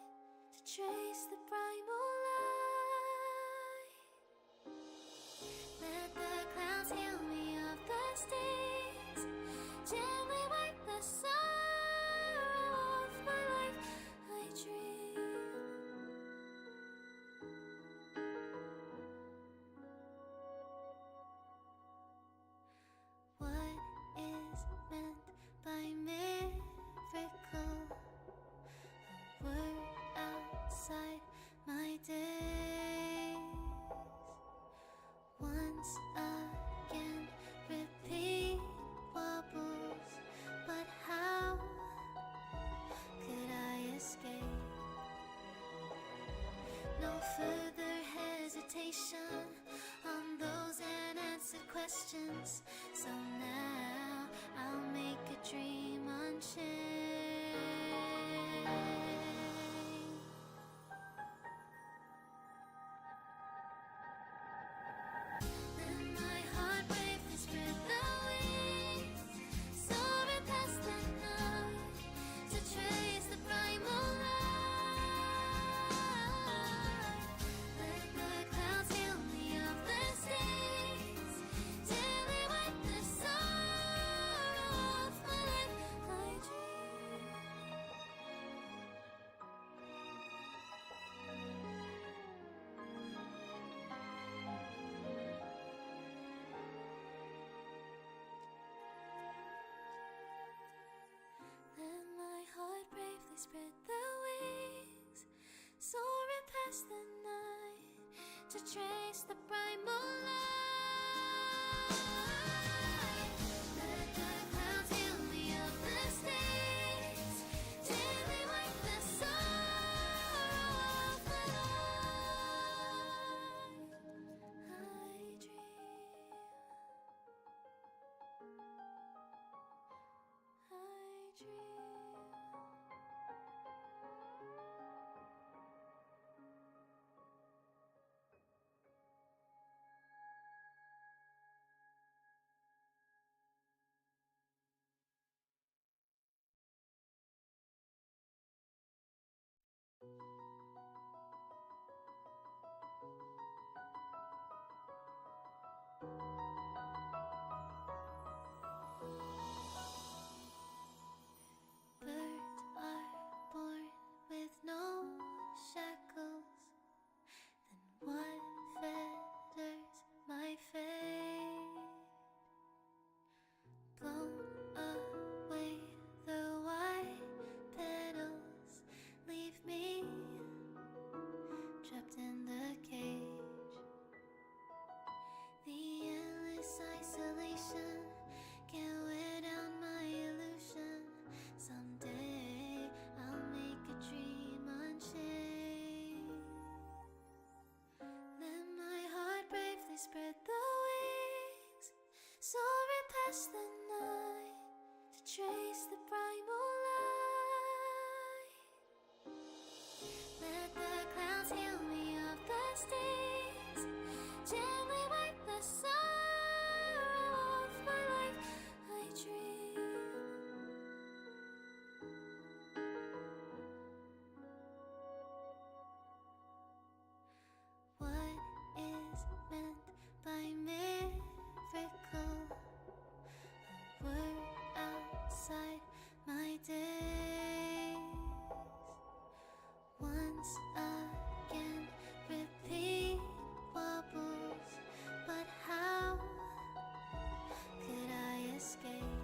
to trace the primal light. Let the clouds heal me of the stains, gently wipe the sorrow of my life. I dream. What is meant by miracle? A word outside my days. Once again, repeat wobbles, but how could I escape? No further hesitation on those unanswered questions. So now I'll make a dream unchained. Let my heart bravely spread the wings, soaring past the night to trace the primal light. Let the clouds heal me of the stains, gently wipe the sorrow of my life. I dream. Let my heart bravely spread the wings, soaring past the night to trace the primal light. Let the clouds heal me of the stains, gently wipe the sorrow of my life. I dream. I dream. Birds are born with no shackles. Then what fetters my fate? Blown away the white petals, leave me trapped in the cage. The past the night to trace the primal light. Let the clouds heal me of the stains, gently wipe the sorrow of my life. I dream. What is meant by miracle? A word outside my days. Once again, repeat wobbles, but how could I escape?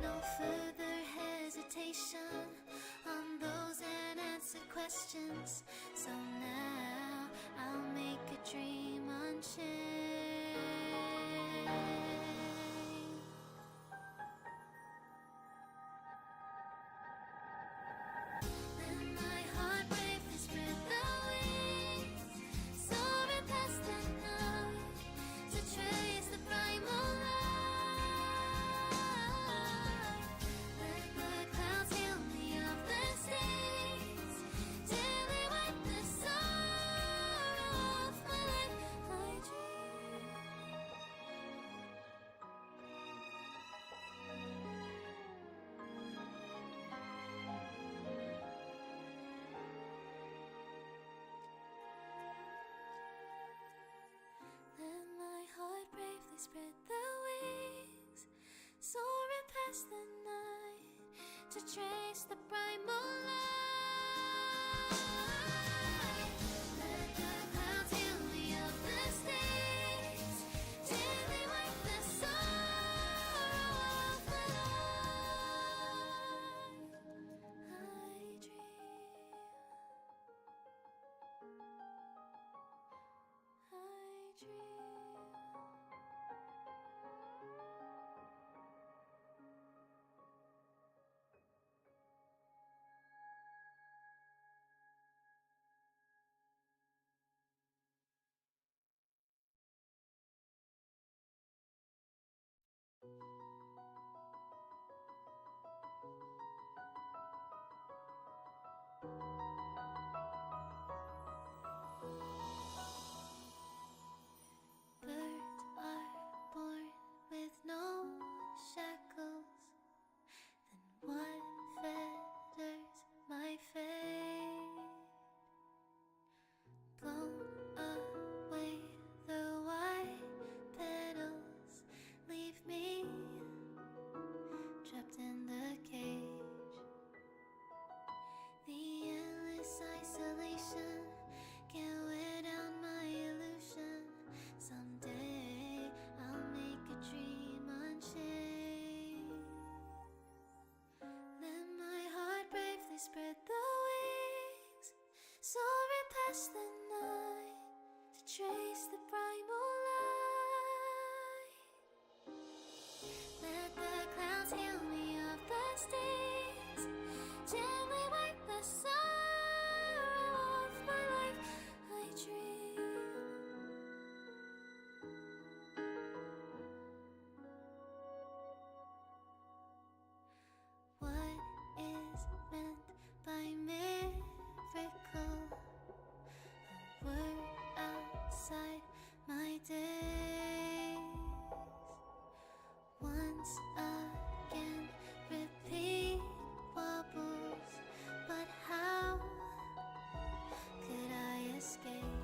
No further hesitation on those unanswered questions. So now I'll make a dream unchained. Then my heart bravely spread the wings, soaring past the night to trace the primal light. Let the clouds heal me of the stains, gently wipe the sorrow of my life. I dream. Let my heart bravely spread the wings, soaring past the night to trace the primal light. Let the clouds heal me of the stains, gently wipe the sorrow of my life. I dream. I dream. Birds are born with no shackles. Then what fetters my fate? Blown away the white petals, leave me trapped in the cage. The endless isolation can't wear down my illusion. Someday I'll make a dream unchained. Let my heart bravely spread the wings, soaring past the night to trace the primal light. Let the clouds heal me of the stains, gently wipe the sorrow of my life. I dream. What is meant by miracle? A word outside my days. Once again, repeat wobbles, but how could I escape?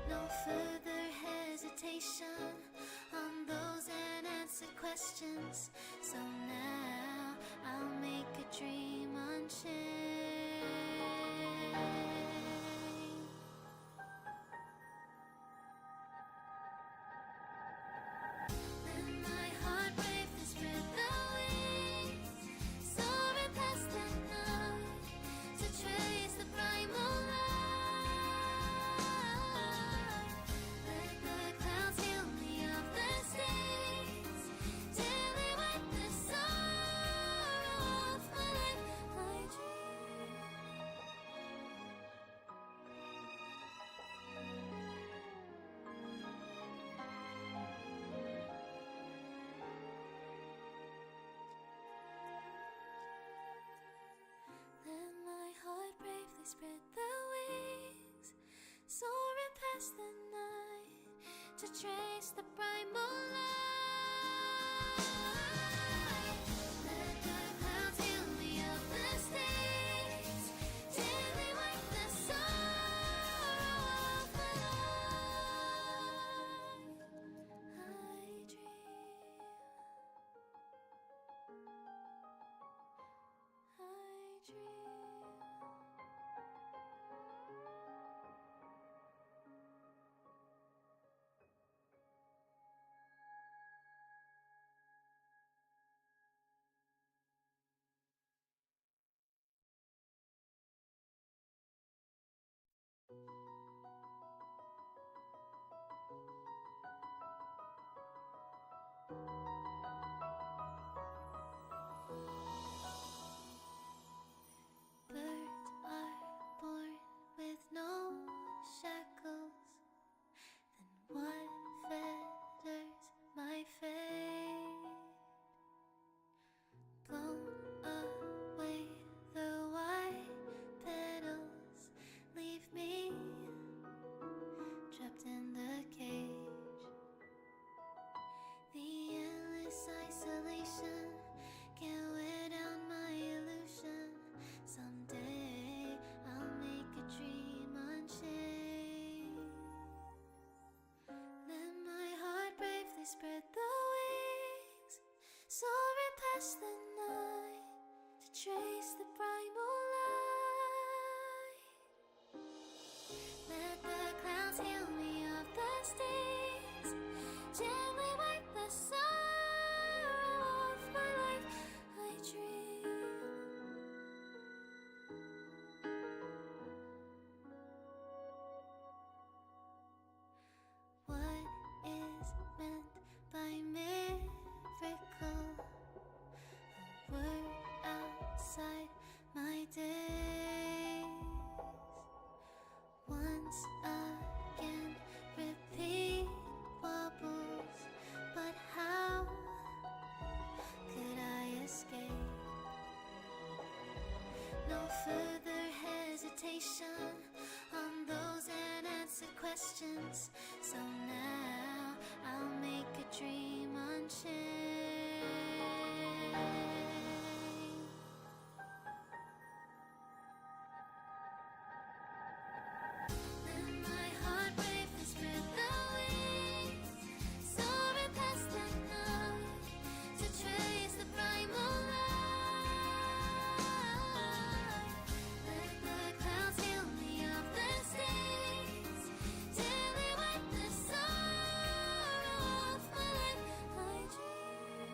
No further hesitation on those unanswered questions. So now I'll make a dream unchained. Then my heart bravely spread the wings, soaring past the night to trace the primal light. Let the clouds heal me of the stains, gently wipe the sorrow of my life. I dream. past the night to trace the primal light. Let the clouds heal me of the stains till they wipe the sorrow off my life. I dream. Birds are born with no shackles. Then what fetters my fate? Blown away the white petals, leave me trapped in the cage. The endless isolation can't wear down my illusion. Someday I'll make a dream unchained. Let my heart bravely spread the wings, soaring past the night to trace the primal light. Let the clouds heal me of the stains, gently wipe the sorrow off my life. I dream. What is meant by miracle? A word outside my days. Once again, repeat wobbles, but how could I escape? No further hesitation on those unanswered questions. So now I'll make a dream unchained. Let my heart bravely spread the wings, soaring past the night to trace the primal light. Let the clouds heal me of the stains till they wipe the sorrow off my life. I dream.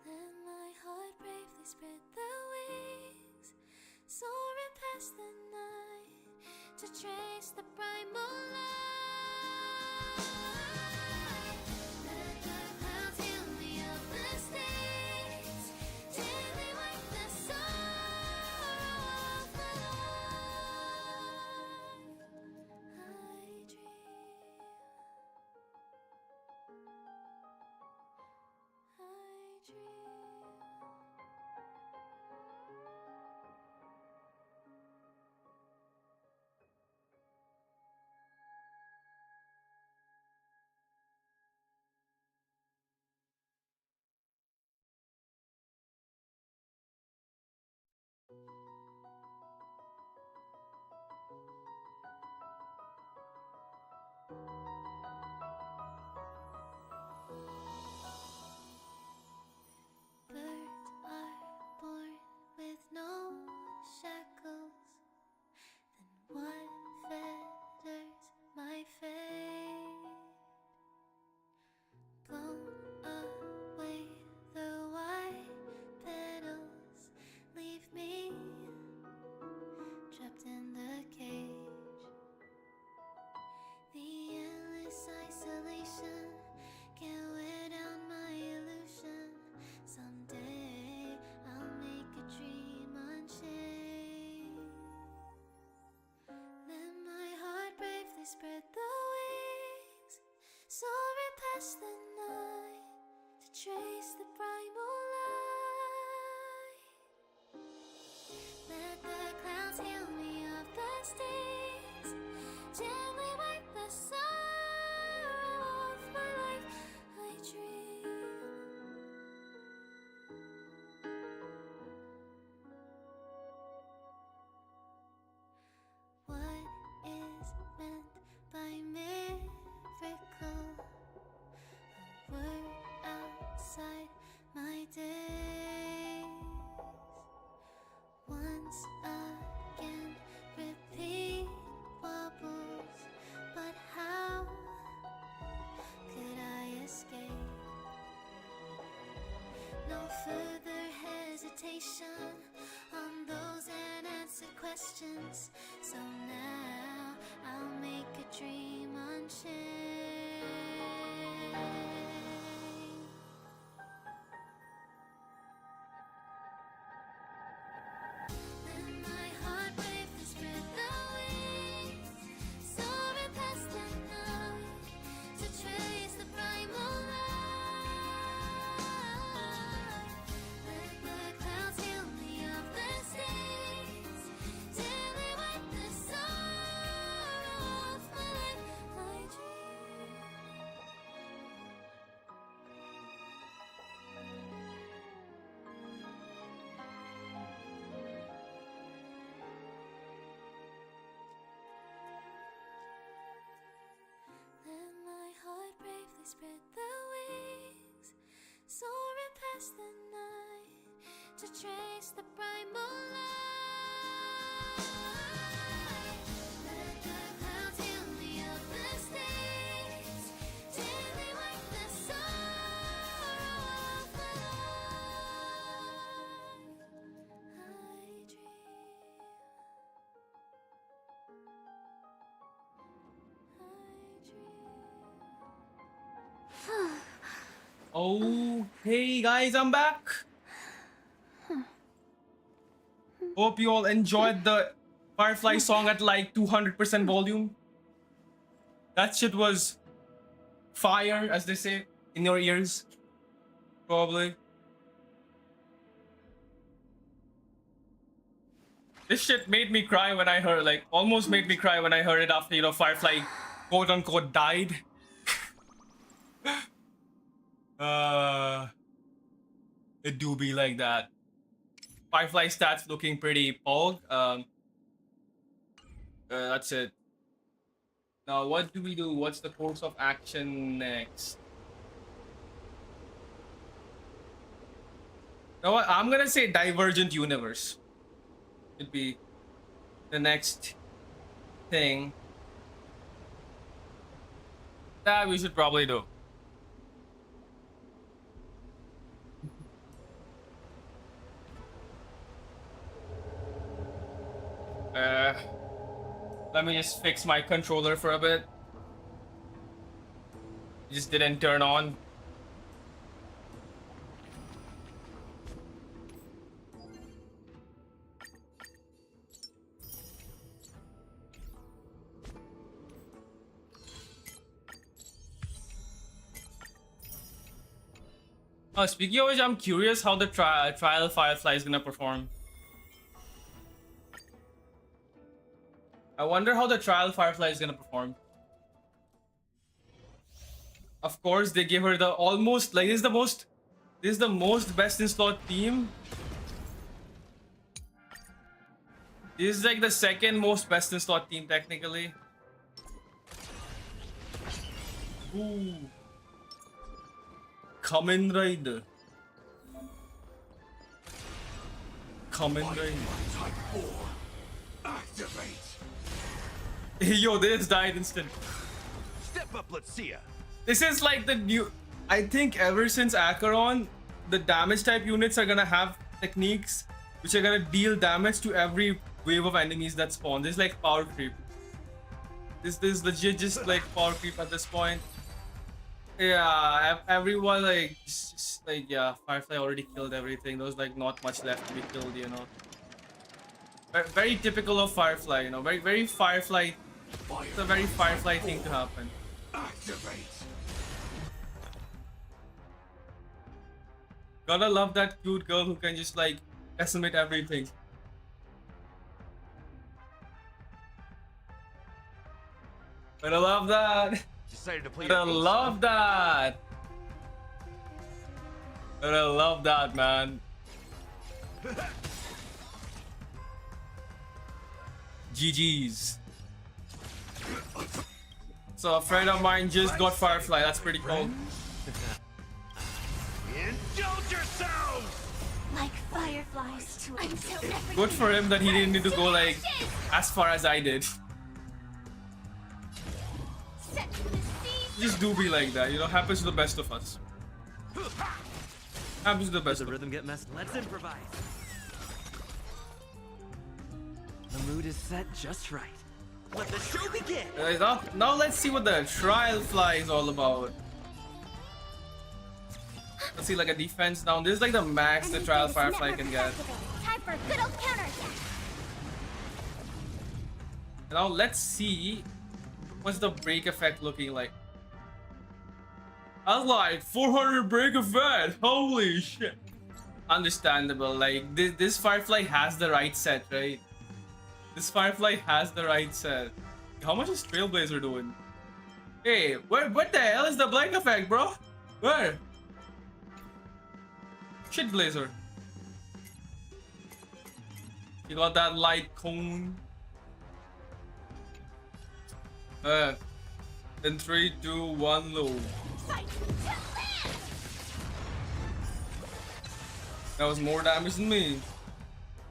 Let my heart bravely spread the wings, soaring past the night to trace the primal light. Let the clouds heal me of the stains till they wipe the sorrow off my life. I dream. I dream. past the night to trace the primal light. Let the clouds heal me of the stains. Gently wipe the sorrow off my life. I dream. What is meant by miracle? A word outside my days. Once again, repeat wobbles. But how could I escape? No further hesitation on those unanswered questions. So now I'll make a dream unchained. Then my heart bravely spread the wings, soaring past the night to trace the primal light. Let the clouds heal me of the stains, till they wipe the sorrow off my life. I dream. Let my heart bravely spread the wings, soaring past the night to trace the primal light. Let the clouds heal me of the stains, till they wipe the sorrow off my life. I dream. Oh, hey guys, I'm back. Hope you all enjoyed the Firefly song at like 200% volume. That shit was fire, as they say, in your ears. Probably. This shit made me cry when I heard, like, almost made me cry when I heard it after, you know, Firefly quote unquote died. It do be like that. Firefly stats looking pretty pog. That's it. Now, what do we do? What's the course of action next? Now, what? I'm gonna say Divergent Universe. Should be the next thing that we should probably do. Let me just fix my controller for a bit. It just didn't turn on. Speaking of which, I'm curious how the trial Firefly is gonna perform. I wonder how the trial Firefly is gonna perform. Of course, they gave her the almost like this is the most best in slot team. This is like the second most best in slot team technically. Ooh. Kamen Rider. Kamen Rider. Type 4. Activate. Yo, they just died instant. Step up, let's see ya. This is like the new. I think ever since Acheron, the damage type units are gonna have techniques which are gonna deal damage to every wave of enemies that spawn. This is like power creep. This is legit just like power creep at this point. Yeah, everyone like just like yeah, Firefly already killed everything. There's like not much left to be killed, you know. Very typical of Firefly, you know. Very Firefly. It's a very Firefly thing to happen. Activate. Gotta love that cute girl who can just like estimate everything. Gotta love that. Decided to play Gotta your ace, love that. Gotta love that, man. GG's. So a friend of mine just got Firefly. That's pretty cool. Indulge yourselves! Like fireflies until everything Good for him that he didn't need to go like as far as I did. set to the sea. Just do be like that, you know. Happens to the best of us. Happens to the best The of us. rhythm get messed. Let's improvise. The mood is set just right. Let the show begin. Now let's see what the trial fly is all about. Let's see, like a defense down. This is like the max the trial firefly can get. Time for a good old counterattack. Now let's see what's the break effect looking like. I was like 400 break effect. Holy shit. Understandable. Like this firefly has the right set, right? This firefly has the right set. How much is Trailblazer doing? Hey, what the hell is the blank effect, bro? Where? Shit, Blazer. You got that light cone. In 3, 2, 1, low. Fight to land. That was more damage than me.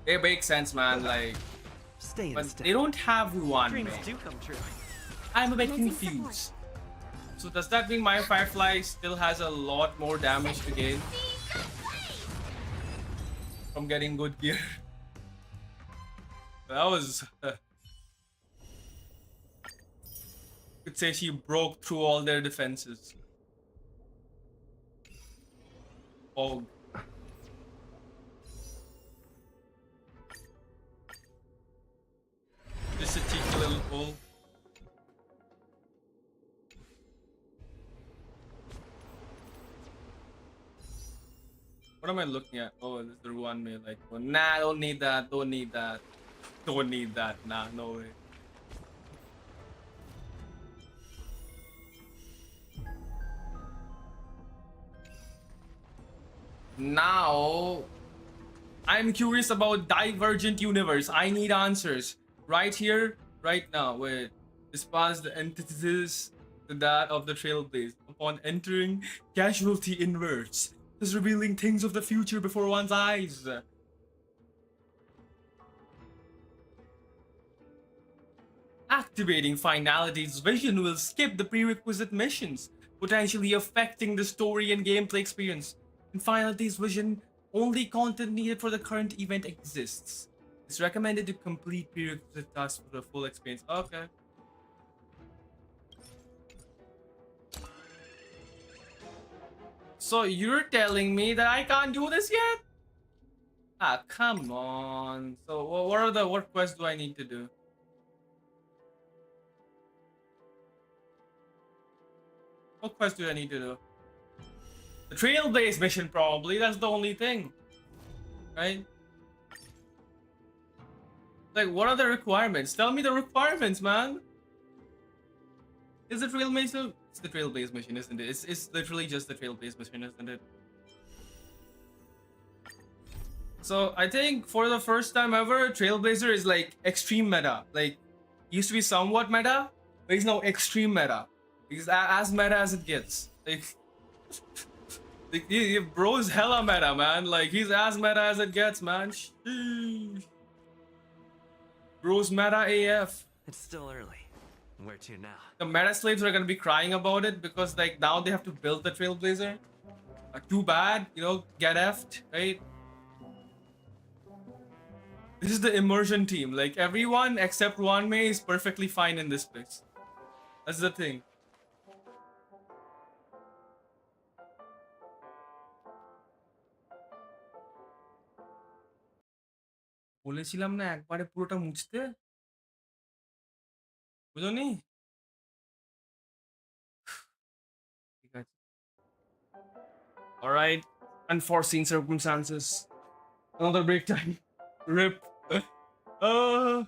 It makes sense, man. Like, Stay in but step. they don't have one, Dreams man. do come true. I'm a bit Commencing confused. So does that mean my Firefly still has a lot more damage to gain from getting good gear? That was... could say she broke through all their defenses. Oh. Just a cheeky little pull. What am I looking at? Oh, this is the one me like, oh, nah, don't need that, don't need that. Don't need that, nah, no way. Now, I'm curious about Divergent Universe. I need answers. Right here, right now. Wait. Dispose the antithesis to that of the Trailblaze. Upon entering, casualty inverts, thus revealing things of the future before one's eyes. Activating Finality's vision will skip the prerequisite missions, potentially affecting the story and gameplay experience. In Finality's vision, only content needed for the current event exists. It's recommended to complete prerequisite tasks for the full experience. Okay. So you're telling me that I can't do this yet? Ah, come on. So what quests do I need to do? What quest do I need to do? The Trailblaze mission, probably. That's the only thing. Right? Like, what are the requirements? Tell me the requirements, man. Is it Trailblaze? It's the Trailblaze mission, isn't it? It's literally just the Trailblaze mission, isn't it? So, I think for the first time ever, Trailblazer is like extreme meta. Like, used to be somewhat meta, but he's now extreme meta. He's as meta as it gets. Like, bro is hella meta, man. Like, he's as meta as it gets, man. Sheesh. Bro's meta AF. It's still early. Where to now? The meta slaves are gonna be crying about it because, like, now they have to build the Trailblazer. Too bad, you know, get effed, right? This is the immersion team. Like, everyone except Wanmei is perfectly fine in this place. That's the thing. বলেছিলাম না একবারে পুরোটা মুছতে বুঝোনি ঠিক আছে alright unforeseen circumstances. Another break time. Rip. Uh,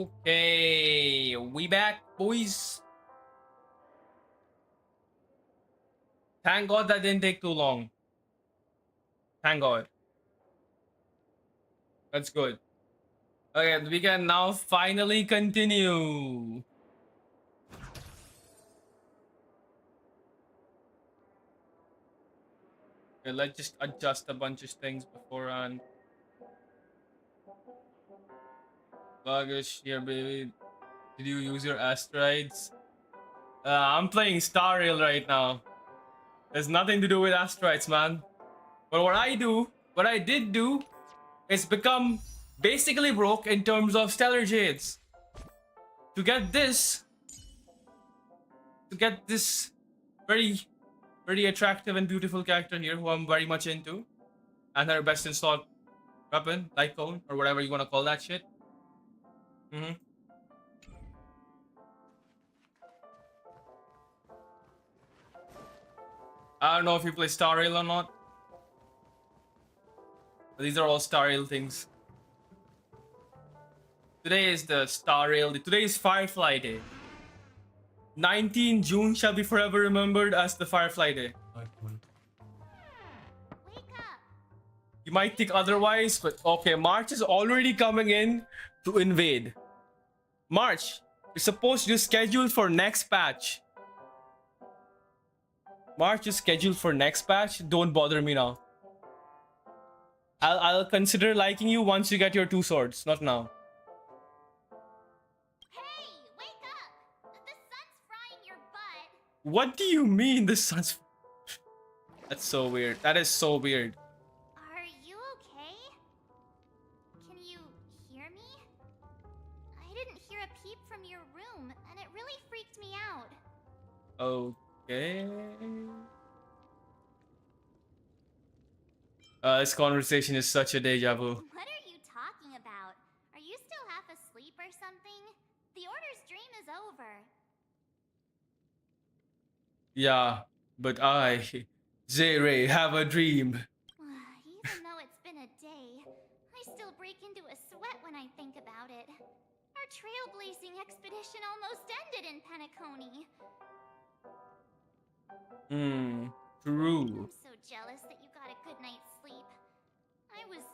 Okay, we back, boys. Thank God that didn't take too long. Thank God. That's good. Okay, we can now finally continue. Okay, let's just adjust a bunch of things beforehand. Luggage here, baby. Did you use your asteroids? I'm playing Star Rail right now. There's nothing to do with asteroids, man. But what I did do, is become basically broke in terms of stellar jades. To get this very, very attractive and beautiful character here, who I'm very much into, and her best installed weapon, light cone, or whatever you want to call that shit. I don't know if you play Star Rail or not. But these are all Star Rail things. Today is the Star Rail. Today is Firefly Day. 19 June shall be forever remembered as the Firefly Day. Wake up! You might think otherwise, but okay, March is already coming in to invade. March, you're supposed to schedule for next patch. March is scheduled for next patch. Don't bother me now. I'll consider liking you once you get your 2 swords, not now. Hey, wake up! The sun's frying your butt. What do you mean the sun's... That's so weird. That is so weird. Are you okay? Can you hear me? I didn't hear a peep from your room, and it really freaked me out. Okay. This conversation is such a deja vu. What are you talking about? Are you still half asleep or something? The Order's dream is over. Yeah, but I, ZeiRei, have a dream. Even though it's been a day, I still break into a sweat when I think about it. Our trailblazing expedition almost ended in Penacony. True. I'm so jealous that you got a good night's sleep. I was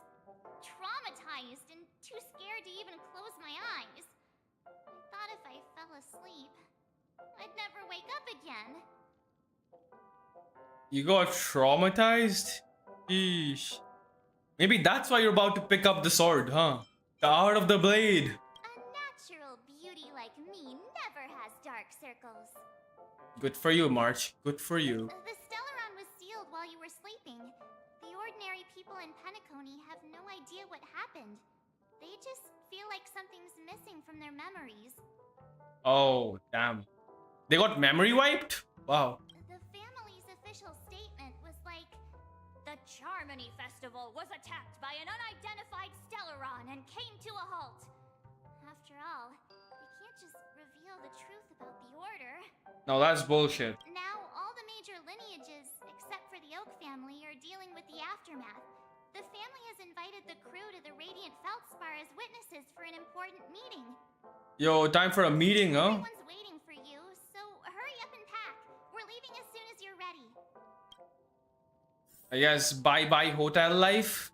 traumatized and too scared to even close my eyes. I thought if I fell asleep, I'd never wake up again. You got traumatized? Sheesh. Maybe that's why you're about to pick up the sword, huh? The art of the blade. A natural beauty like me never has dark circles. Good for you, March. Good for you. The Stellaron was sealed while you were sleeping. The ordinary people in Penacony have no idea what happened. They just feel like something's missing from their memories. Oh, damn. They got memory wiped? Wow. The family's official statement was like, the Charmony Festival was attacked by an unidentified Stellaron and came to a halt. After all, we can't just reveal the truth about the Order. No, that's bullshit. Now, all the major lineages, except for the Oak family, are dealing with the aftermath. The family has invited the crew to the Radiant Feldspar as witnesses for an important meeting. Yo, time for a meeting, huh? Everyone's waiting for you, so hurry up and pack. We're leaving as soon as you're ready. I guess bye-bye hotel life.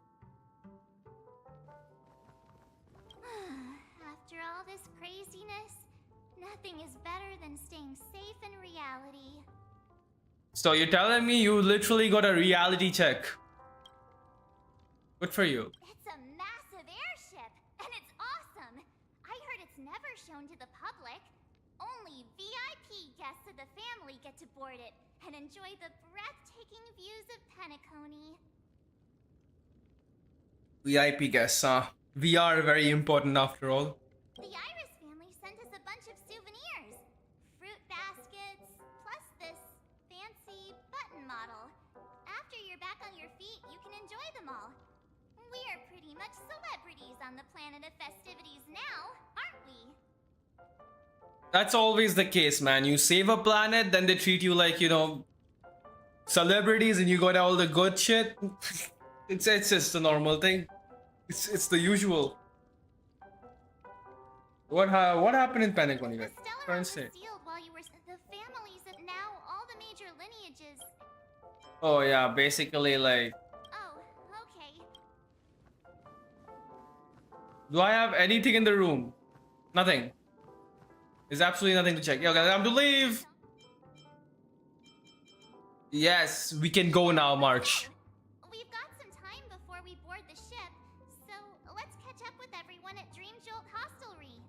After all this craziness, nothing is better than staying safe in reality. So you're telling me you literally got a reality check. Good for you. It's a massive airship, and it's awesome. I heard it's never shown to the public. Only VIP guests of the family get to board it and enjoy the breathtaking views of Penacony. VIP guests, huh? VR very important after all. The Iris family sent us a bunch of souvenirs. Fruit baskets, plus this fancy button model. After you're back on your feet, you can enjoy them all. We are pretty much celebrities on the planet of festivities now, aren't we? That's always the case, man. You save a planet, then they treat you like, you know, celebrities, and you got all the good shit. It's just a normal thing. It's the usual. What happened in Pentagon The even? stellar Try and was say. sealed while you were the families that now all the major lineages. Oh yeah, basically like, Oh, okay. do I have anything in the room? Nothing. There's absolutely nothing to check. Yeah, okay, time to leave. Yes, we can go now, March. We've got some time before we board the ship, so let's catch up with everyone at Dream Jolt Hostelry.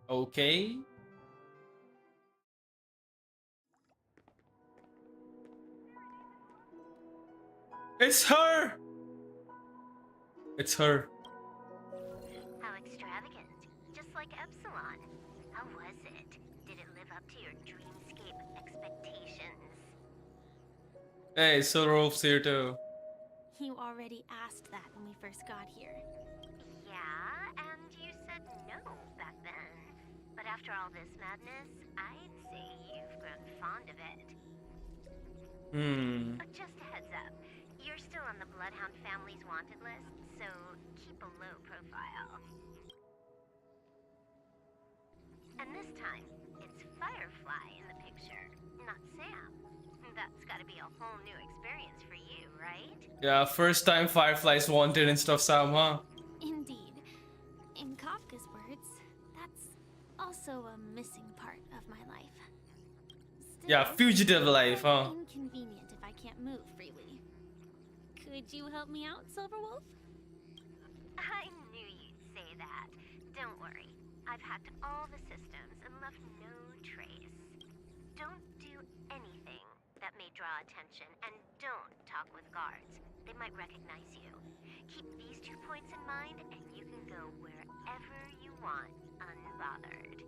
Okay. It's her. It's her. How extravagant. Just like Epsilon. How was it? Did it live up to your dreamscape expectations? Hey, Silver Wolf's here too. You already asked that when we first got here. Yeah, and you said no back then. But after all this madness, I'd say you've grown fond of it. But just a heads up, you're still on the Bloodhound family's wanted list, so keep a low profile. And this time, it's Firefly in the picture, not Sam. That's gotta be a whole new experience for you, right? Yeah, first time Firefly's wanted and stuff, Sam, huh? Indeed. In Kafka's words, that's also a missing part of my life. Still, Yeah, fugitive life, it's huh? inconvenient if I can't move freely. Could you help me out, Silverwolf? I knew you'd say that. Don't worry. I've hacked all the systems and left no trace. Don't do anything that may draw attention, and don't talk with guards. They might recognize you. Keep these 2 points in mind, and you can go wherever you want, unbothered.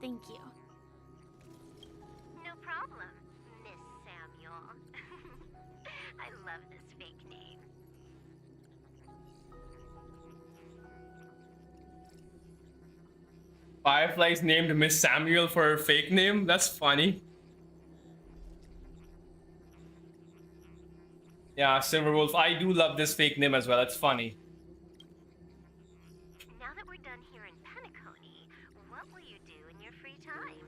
Thank you. No problem, Miss Samuel. I love this fake name. Firefly's named Miss Samuel for her fake name? That's funny. Yeah, Silverwolf, I do love this fake name as well. It's funny. Now that we're done here in Penacony, what will you do in your free time?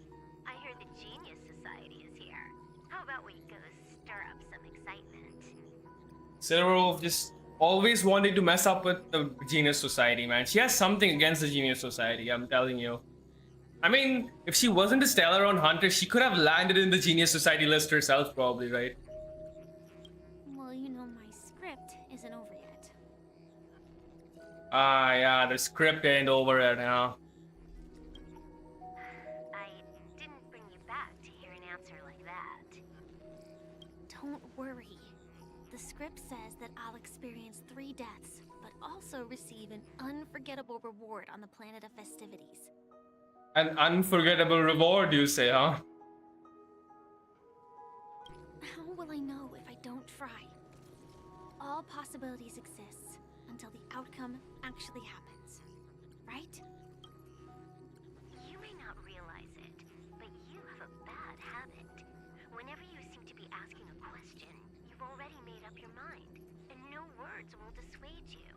I hear the Genius Society is here. How about we go stir up some excitement? Silverwolf just always wanted to mess up with the Genius Society, man. She has something against the Genius Society, I'm telling you. I mean, if she wasn't a Stellaron Hunter, she could have landed in the Genius Society list herself, probably, right? Well, you know my script isn't over yet. Ah, yeah, the script ain't over yet now. I didn't bring you back to hear an answer like that. Don't worry. The script says that I'll experience 3 deaths, but also receive an unforgettable reward on the planet of festivities. An unforgettable reward, you say, huh? How will I know if I don't try? All possibilities exist until the outcome actually happens, right? You may not realize it, but you have a bad habit. Whenever you seem to be asking a question, you've already made up your mind, and no words will dissuade you.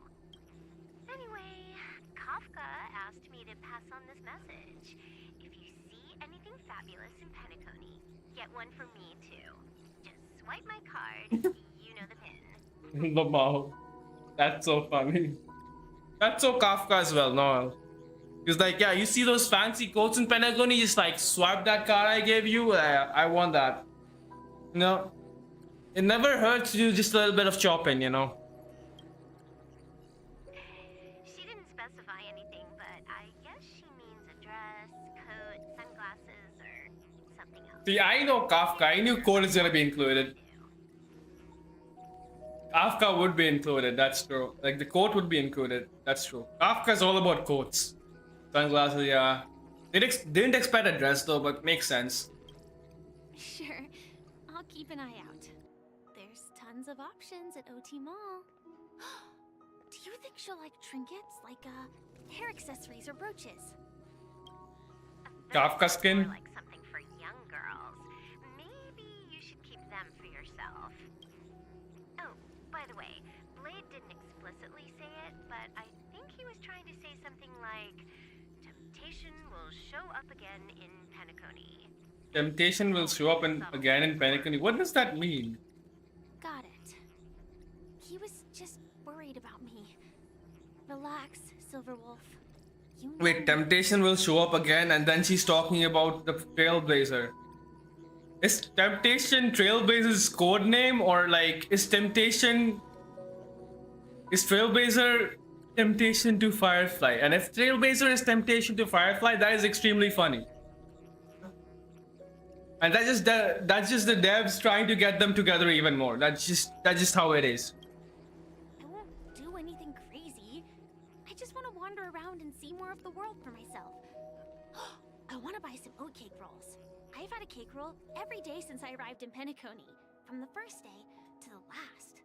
Anyway, Kafka asked me to pass on this message. If you see anything fabulous in Penacony, get one for me too. Just swipe my card, you know the pin. Wow. That's so funny. That's so Kafka as well, no? He's like, yeah, you see those fancy coats in Pentagon? You just like swipe that card I gave you. I want that. You know, it never hurts to do just a little bit of chopping, you know. She didn't specify anything, but I guess she means a dress, coat, sunglasses, or something else. See, I know Kafka. I knew code is gonna be included. Kafka would be included. That's true. Like the coat would be included. That's true. Kafka's all about coats. Sunglasses, yeah. Didn't expect a dress though, but makes sense. Sure, I'll keep an eye out. There's tons of options at OT Mall. Do you think she'll like trinkets, like hair accessories or brooches? Kafka skin. More like something for young girls. Maybe you should keep them for yourself. Oh, by the way, Blade didn't explicitly say it, but I think he was trying to say something like, temptation will show up again in Penacony. Temptation will show up again in Penacony. What does that mean? Got it. He was just worried about me. Relax, Silverwolf. You know Wait, me. temptation will show up again, and then she's talking about the Trailblazer. Is temptation Trailblazer's code name, or like is Trailblazer temptation to Firefly? And if Trailblazer is temptation to Firefly, that is extremely funny. And that's just the devs trying to get them together even more. That's just how it is. I won't do anything crazy. I just want to wander around and see more of the world for myself. I want to buy some oat cake rolls. I've had a cake roll every day since I arrived in Penacony, from the first day to the last.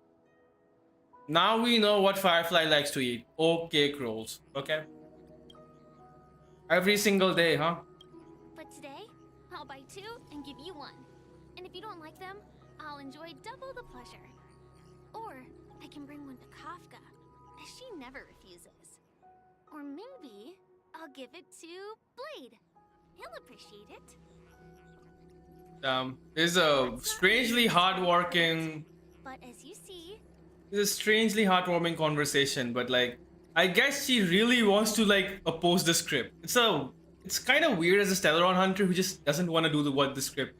Now we know what Firefly likes to eat. Oat cake rolls. Okay. Every single day, huh? But today, I'll buy 2 and give you 1. And if you don't like them, I'll enjoy double the pleasure. Or I can bring one to Kafka, as she never refuses. Or maybe I'll give it to Blade. He'll appreciate it. There's a strangely hardworking, But as you see, heartwarming conversation. But like, I guess she really wants to like oppose the script. It's kind of weird as a Stellaron hunter who just doesn't want to do what the script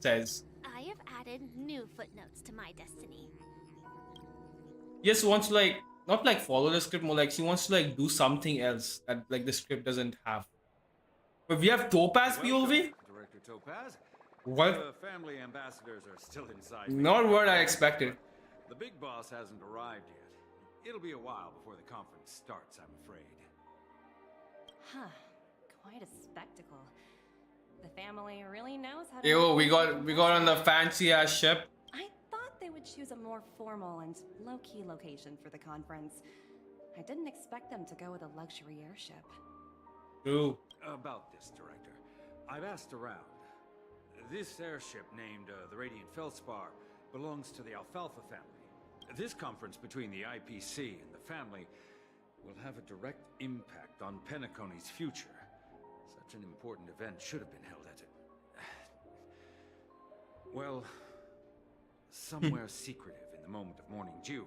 says. I have added new footnotes to my destiny. Just wants to like not like follow the script, more like she wants to like do something else that like the script doesn't have. But we have Topaz POV. Director Topaz. What? The family ambassadors are still inside. Not what I expected. The big boss hasn't arrived yet. It'll be a while before the conference starts, I'm afraid. Huh. Quite a spectacle. The family really knows how to... Yo, we got on the fancy ass ship. I thought they would choose a more formal and low-key location for the conference. I didn't expect them to go with a luxury airship. True. About this, Director, I've asked around. This airship, named the Radiant Feldspar, belongs to the Alfalfa family. This conference between the IPC and the family will have a direct impact on Penacony's future. Such an important event should have been held at it. Well, somewhere secretive in the moment of morning dew.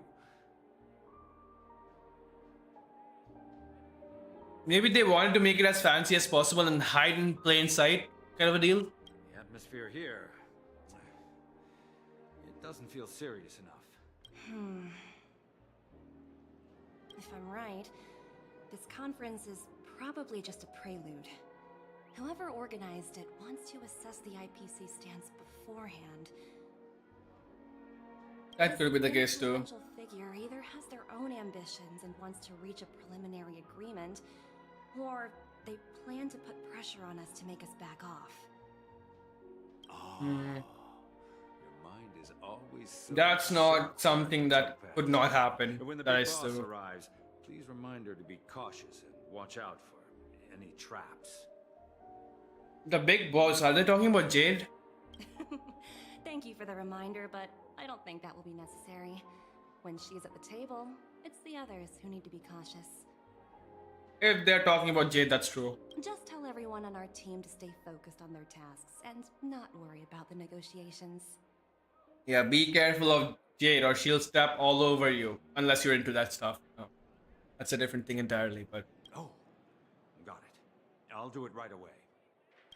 Maybe they wanted to make it as fancy as possible and hide in plain sight, kind of a deal. The atmosphere here, it doesn't feel serious enough. If I'm right, this conference is probably just a prelude. Whoever organized it wants to assess the IPC stance beforehand. That could be the case too. This influential figure either has their own ambitions and wants to reach a preliminary agreement, or they plan to put pressure on us to make us back off. Oh, your mind is always so That's sharp, not something that Topaz. could not happen. And when the That big is boss true. arrives, please remind her to be cautious and watch out for any traps. The big boss, are they talking about Jade? Thank you for the reminder, but I don't think that will be necessary. When she's at the table, it's the others who need to be cautious. If they're talking about Jade, that's true. Just tell everyone on our team to stay focused on their tasks and not worry about the negotiations. Yeah, be careful of Jade or she'll step all over you. Unless you're into that stuff. No. That's a different thing entirely, but... Oh, got it. I'll do it right away.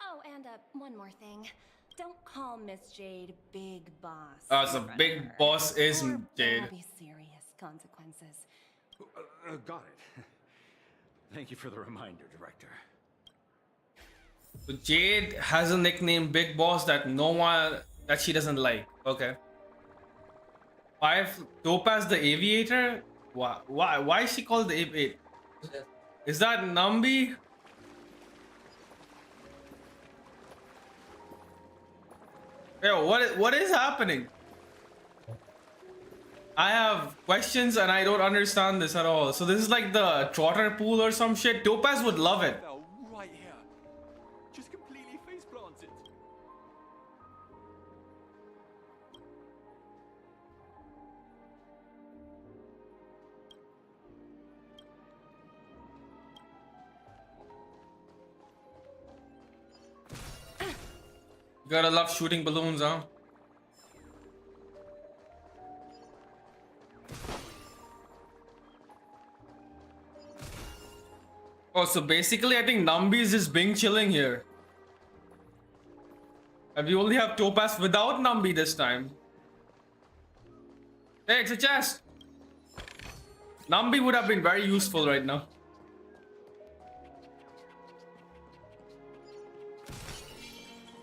Oh, and one more thing. Don't call Miss Jade Big Boss. So in front Big of her, Boss is or Jade. There'll be serious consequences. Got it. Thank you for the reminder, Director. So Jade has a nickname, Big Boss, that she doesn't like. Okay. Topaz the Aviator. Why is she called the Aviator? Is that Nambi? Yo, what is happening? I have questions and I don't understand this at all. So this is like the trotter pool or some shit. Topaz would love it. Fell right here. Just completely face planted. You gotta love shooting balloons, huh? Oh, so basically, I think Nambi is just being chilling here. And we only have Topaz without Nambi this time. Hey, it's a chest. Nambi would have been very useful right now.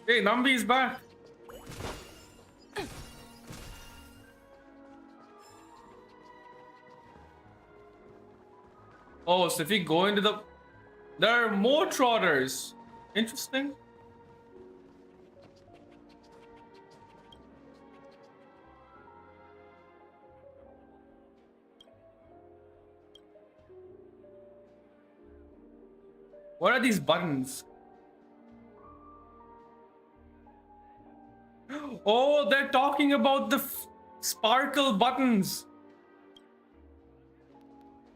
Hey, Nambi is back. Oh, so if we go into the... There are more trotters. Interesting. What are these buttons? Oh, they're talking about the sparkle buttons.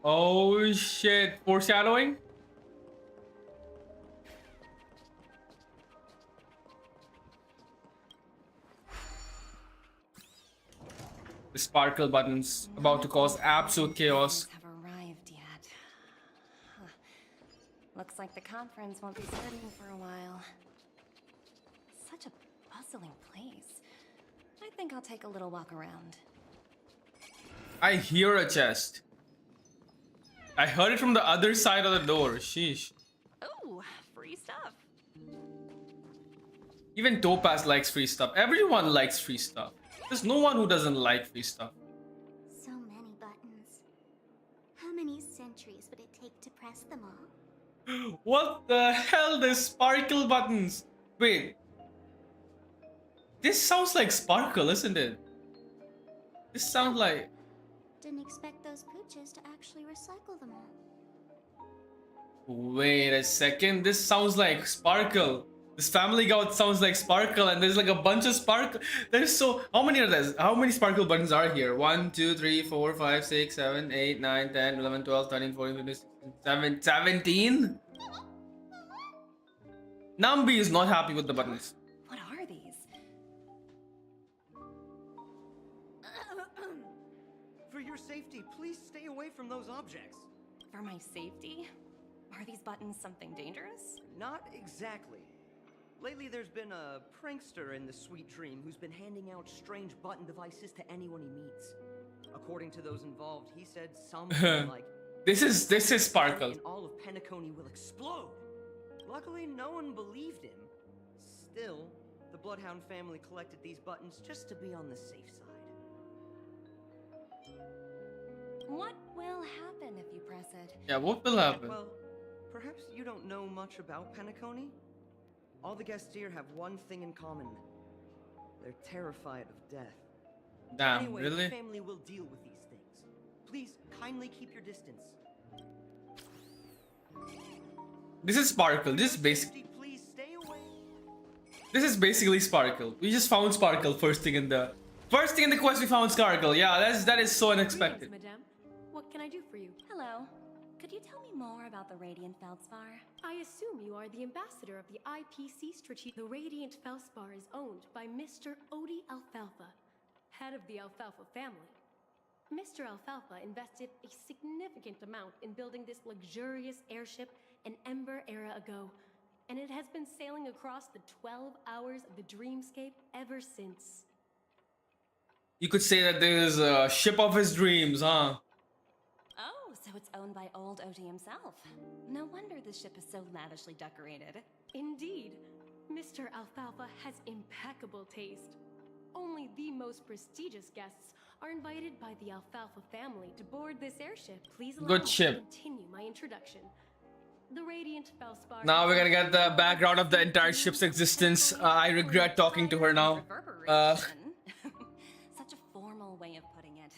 Oh shit, foreshadowing? The sparkle buttons about to cause absolute chaos. Have arrived yet. Huh. Looks like the conference won't be starting for a while. Such a bustling place. I think I'll take a little walk around. I hear a chest. I heard it from the other side of the door. Sheesh. Oh, free stuff. Even Topaz likes free stuff. Everyone likes free stuff. There's no one who doesn't like free stuff. So many buttons. How many centuries would it take to press them all? What the hell? There's sparkle buttons. Wait. This sounds like Sparkle, isn't it? This sounds like... Didn't expect those pooches to actually recycle them all. Wait a second. This sounds like Sparkle. This Family Guy sounds like Sparkle, and there's like a bunch of Sparkle. There's so... How many are there? How many Sparkle buttons are here? 1, 2, 3, 4, 5, 6, 7, 8, 9, 10, 11, 12, 13, 14, 15, 16, 17? Nambi is not happy with the buttons. What are these? For your safety, please stay away from those objects. For my safety? Are these buttons something dangerous? Not exactly. Lately, there's been a prankster in the Sweet Dream who's been handing out strange button devices to anyone he meets. According to those involved, he said something like, This is Sparkle. and all of Penacony will explode. Luckily, no one believed him. Still, the Bloodhound family collected these buttons just to be on the safe side. What will happen if you press it? Yeah, what will happen? Well, perhaps you don't know much about Penacony? All the guests here have one thing in common. They're terrified of death. Damn, Anyway, really? the family will deal with these things. Please, kindly keep your distance. This is Sparkle. This is Safety, please stay away. This is basically Sparkle. We just found Sparkle first thing in the quest. We found Sparkle. Yeah, that is so unexpected. Greetings, madame. What can I do for you? Hello. Could you tell me more about the Radiant Feldspar? I assume you are the ambassador of the IPC strategy. The Radiant Felspar is owned by Mr. Odie Alfalfa, head of the Alfalfa family. Mr. Alfalfa invested a significant amount in building this luxurious airship an Ember era ago, and it has been sailing across the 12 hours of the dreamscape ever since. You could say that there is a ship of his dreams, huh? Oh, So it's owned by old Odie himself. No wonder the ship is so lavishly decorated. Indeed, Mr. Alfalfa has impeccable taste. Only the most prestigious guests are invited by the Alfalfa family to board this airship. Please allow Good me ship. to continue my introduction. The Radiant Felspar. Now we're gonna get the background of the entire ship's existence. I regret talking to her now. Reverberation. Such a formal way of putting it.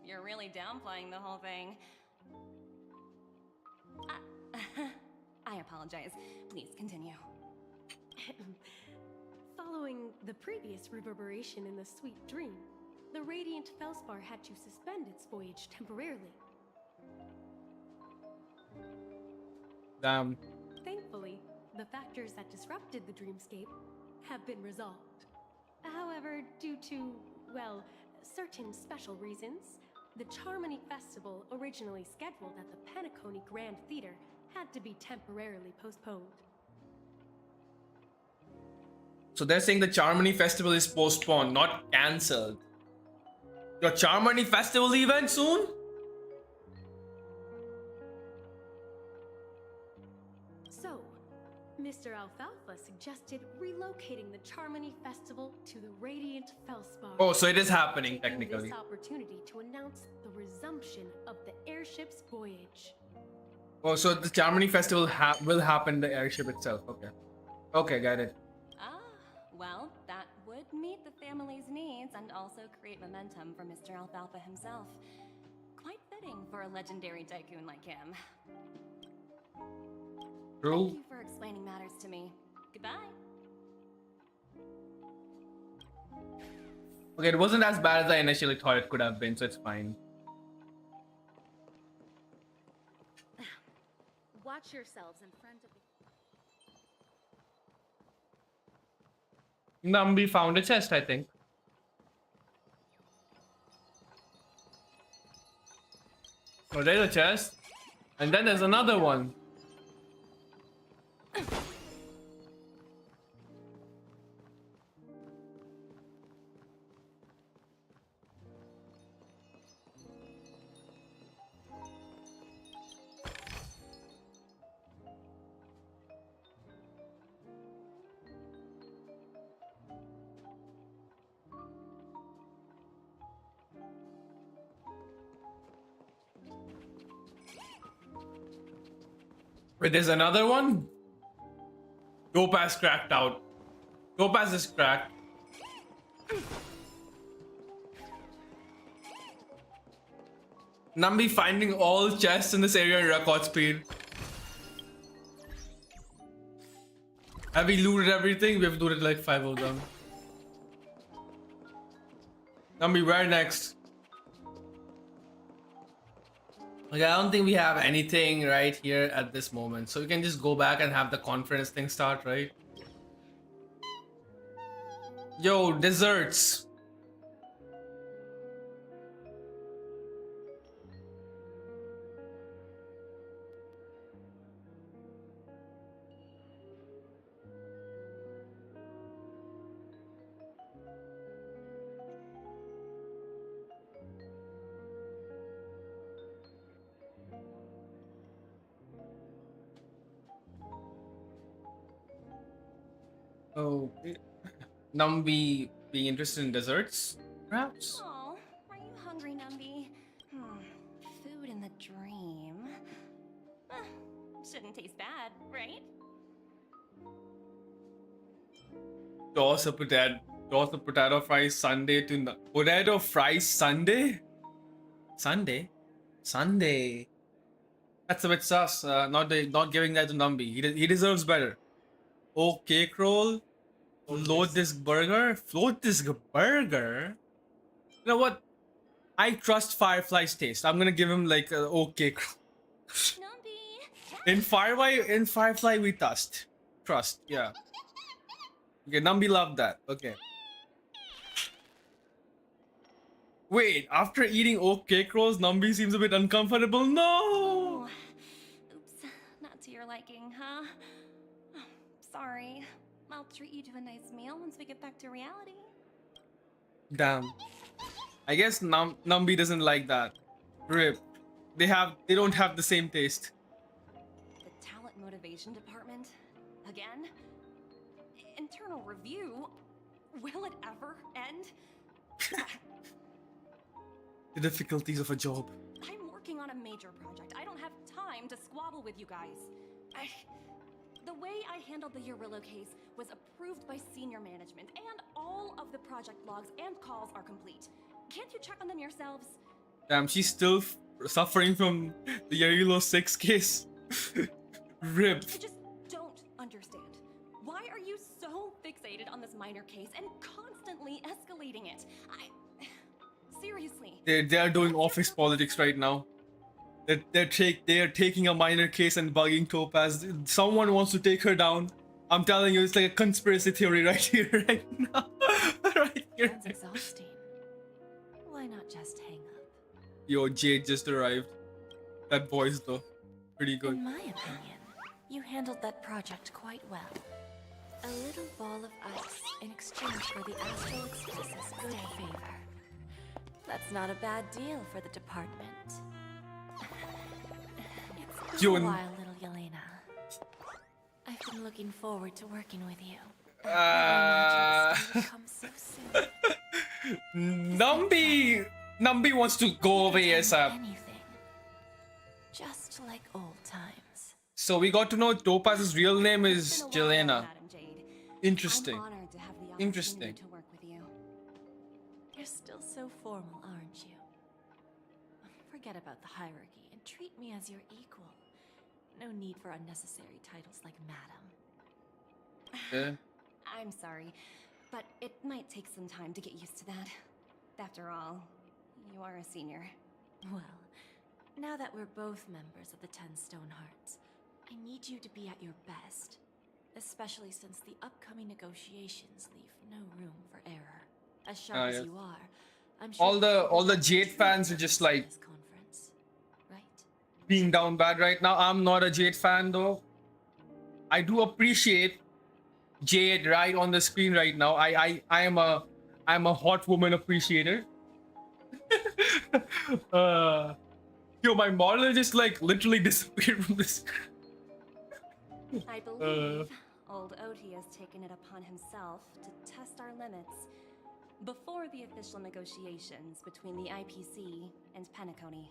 You're really downplaying the whole thing. I apologize. Please continue. Following the previous reverberation in the Sweet Dream, the Radiant Felspar had to suspend its voyage temporarily. Damn. Thankfully, the factors that disrupted the dreamscape have been resolved. However, due to, well, certain special reasons, the Charmony Festival, originally scheduled at the Penacony Grand Theater, had to be temporarily postponed. So they're saying the Charmony Festival is postponed, not cancelled. Your Charmony Festival event soon? So, Mr. Alfalfa suggested relocating the Charmony Festival to the Radiant Felspar. Oh, so it is happening taking technically. This opportunity to announce the resumption of the airship's voyage. Oh, so the Charmony Festival will happen in the airship itself. Okay. Okay, got it. Ah, well, that would meet the family's needs and also create momentum for Mr. Alfalfa himself. Quite fitting for a legendary tycoon like him. True. Thank you for explaining matters to me. Goodbye. Okay, it wasn't as bad as I initially thought it could have been, so it's fine. Watch yourselves in front of the... Nambi found a chest, I think. Oh, there's a chest. And then there's another one. Wait, there's another one? Topaz cracked out. Topaz is cracked. Nambi finding all chests in this area in record speed. Have we looted everything? We've looted like 5 of them. Nambi, where next? Okay, I don't think we have anything right here at this moment. So we can just go back and have the conference thing start, right? Yo, desserts. Oh, Nambi being interested in desserts, perhaps? Oh, are you hungry, Numby? Food in the dream. Shouldn't taste bad, right? Toss a potato fries Sunday to potato fries Sunday? Sunday. That's a bit sus. Not giving that to Nambi. He deserves better. Oh, cake roll. Float this burger. You know what? I trust Firefly's taste. I'm gonna give him like an okay. In Firefly we trust. Yeah. Okay, Nambi loved that. Okay. Wait, after eating oak cake rolls, Nambi seems a bit uncomfortable. No. Oh, oops, not to your liking, huh? Sorry. I'll treat you to a nice meal once we get back to reality. Damn. I guess Nambi doesn't like that. RIP. They don't have the same taste. The talent motivation department? Again? Internal review? Will it ever end? The difficulties of a job. I'm working on a major project. I don't have time to squabble with you guys. The way I handled the Urillo case was approved by senior management, and all of the project logs and calls are complete. Can't you check on them yourselves? Damn, she's still suffering from the Yarilo 6 case. Rip. I just don't understand. Why are you so fixated on this minor case and constantly escalating it? Seriously. They are doing office politics right now. They are taking a minor case and bugging Topaz. Someone wants to take her down. I'm telling you, it's like a conspiracy theory right here, right now. Right here. Sounds exhausting. Why not just hang up? Yo, Jade just arrived. That voice though, pretty good. In my opinion, you handled that project quite well. A little ball of ice in exchange for the Astral Express's good favor. That's not a bad deal for the department. It's been a while, little Yelena. I've been looking forward to working with you. I never imagined this day would come so soon. Numbi wants to go away ASAP. Anything. Just like old times. So we got to know Topaz's real name is It's been a while, Jelena. Madam Jade. Interesting. I'm honored to have the opportunity Interesting. to work with you. You're still so formal, aren't you? Forget about the hierarchy and treat me as your equal. No need for unnecessary titles like madam. Yeah. I'm sorry, but it might take some time to get used to that. After all, you are a senior. Well, now that we're both members of the 10 Stone Hearts, I need you to be at your best. Especially since the upcoming negotiations leave no room for error. As sharp as yes. you are, I'm sure All the Jade fans are just like this conference, right? being down bad right now. I'm not a Jade fan though. I do appreciate Jade right on the screen right now. I am a hot woman appreciator. Yo, my model just like literally disappeared from this. I believe old Oti has taken it upon himself to test our limits before the official negotiations between the IPC and Penacony.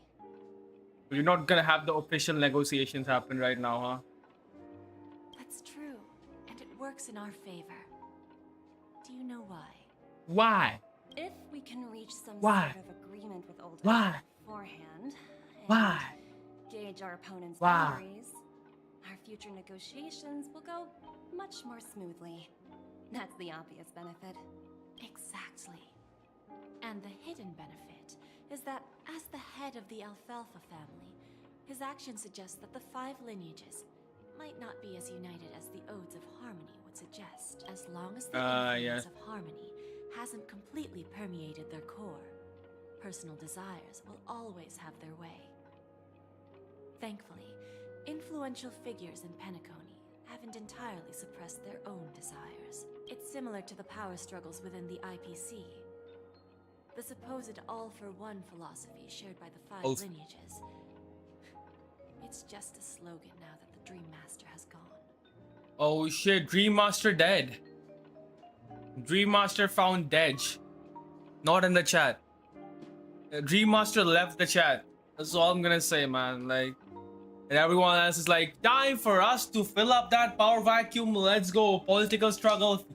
You're not gonna have the official negotiations happen right now, huh? That's true, and it works in our favor. Do you know why? Why? If we can reach some Why? sort of agreement with old Why? Oti beforehand, and Why? gauge our opponent's Why? boundaries, our future negotiations will go much more smoothly. That's the obvious benefit. Exactly. And the hidden benefit is that as the head of the Alfalfa family, his actions suggest that the 5 lineages might not be as united as the Odes of Harmony would suggest, as long as the influence yes. of harmony hasn't completely permeated their core. Personal desires will always have their way. Thankfully, influential figures in Penacony haven't entirely suppressed their own desires. It's similar to the power struggles within the IPC. The supposed all-for-one philosophy shared by the 5 All- lineages. It's just a slogan now that the Dream Master has gone. Oh shit, Dream Master dead. Dream Master found dead. Not in the chat. Dream Master left the chat. That's all I'm gonna say, man. Like, and everyone else is like, time for us to fill up that power vacuum. Let's go. Political struggle.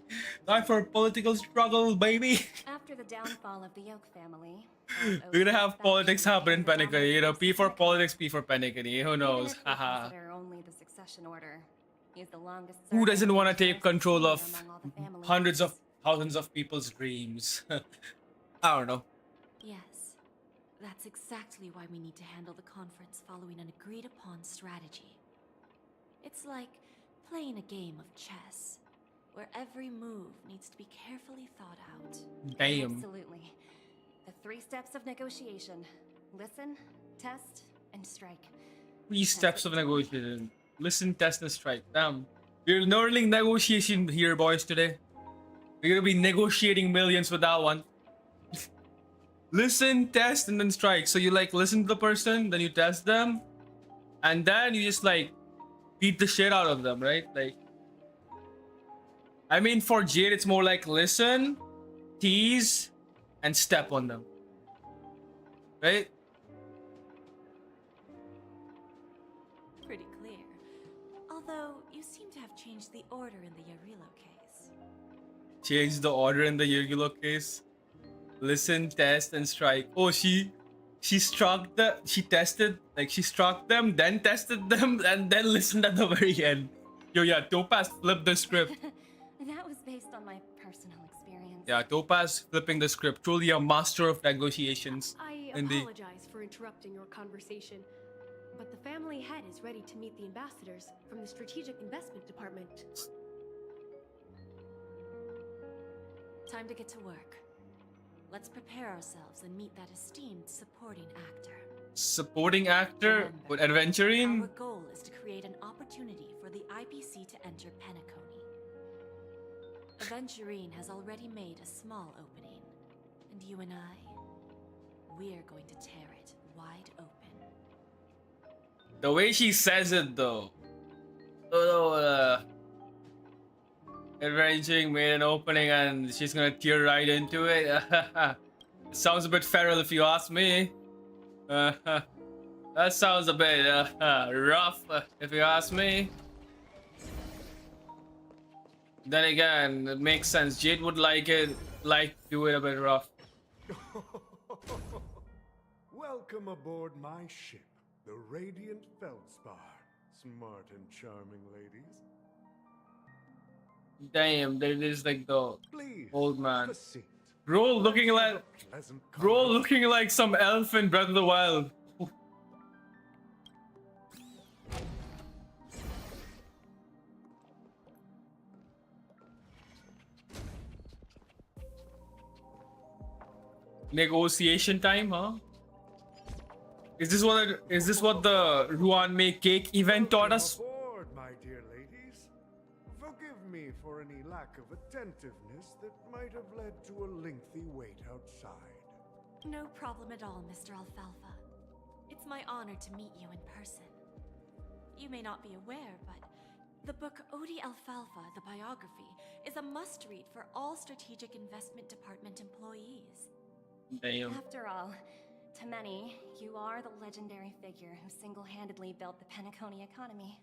Time for political struggle, baby. After the downfall of the Yoke family, We're gonna have politics happen in Penacony. You know, P for politics, P for Penacony. Who knows? Haha. only the succession order. He's the longest Who doesn't want to take control of among all the families. hundreds of thousands of people's dreams? I don't know. Yes, that's exactly why we need to handle the conference following an agreed upon strategy. It's like playing a game of chess, where every move needs to be carefully thought out. Damn. Absolutely. The 3 steps of negotiation: listen, test, and strike. 3 steps of negotiation. Listen, test, and strike. Damn. We're learning negotiation here, boys, today. We're gonna be negotiating millions with that one. Listen, test, and then strike. So you like listen to the person, then you test them, and then you just like beat the shit out of them, right? Like, I mean, for Jade, it's more like listen, tease, and step on them, right? Pretty clear. Although, you seem to have changed the order in the Yarilo case. Change the order in the Yu-Gi-Oh case. Listen, test, and strike. Oh, she tested, like she struck them, then tested them, and then listened at the very end. Yo, yeah, Topaz flipped the script. That was based on my personal experience. Yeah, Topaz flipping the script. Truly a master of negotiations. I Indeed. apologize for interrupting your conversation, but the family head is ready to meet the ambassadors from the Strategic Investment Department. Time to get to work. Let's prepare ourselves and meet that esteemed supporting actor. Supporting actor with adventuring. Our goal is to create an opportunity for the IPC to enter Penacony. Aventurine has already made a small opening, and you and I, we're going to tear it wide open. The way she says it though. Adventuring made an opening and she's gonna tear right into it. It sounds a bit feral if you ask me. That sounds a bit rough if you ask me. Then again, it makes sense. Jade would like to do it a bit rough. Welcome aboard my ship, the Radiant Feldspar. Smart and charming ladies. Damn, there is like the Please, old man. have a seat. Bro looking like some elf in Breath of the Wild. Negotiation time, huh? Is this what the Ruan cake event taught us? Welcome aboard, my dear ladies. Forgive me for any lack of attentiveness that might have led to a lengthy wait outside. No problem at all, Mr. Alfalfa. It's my honor to meet you in person. You may not be aware, but the book Odie Alfalfa, the biography, is a must-read for all Strategic Investment Department employees. Damn. After all, to many, you are the legendary figure who single-handedly built the Penacony economy.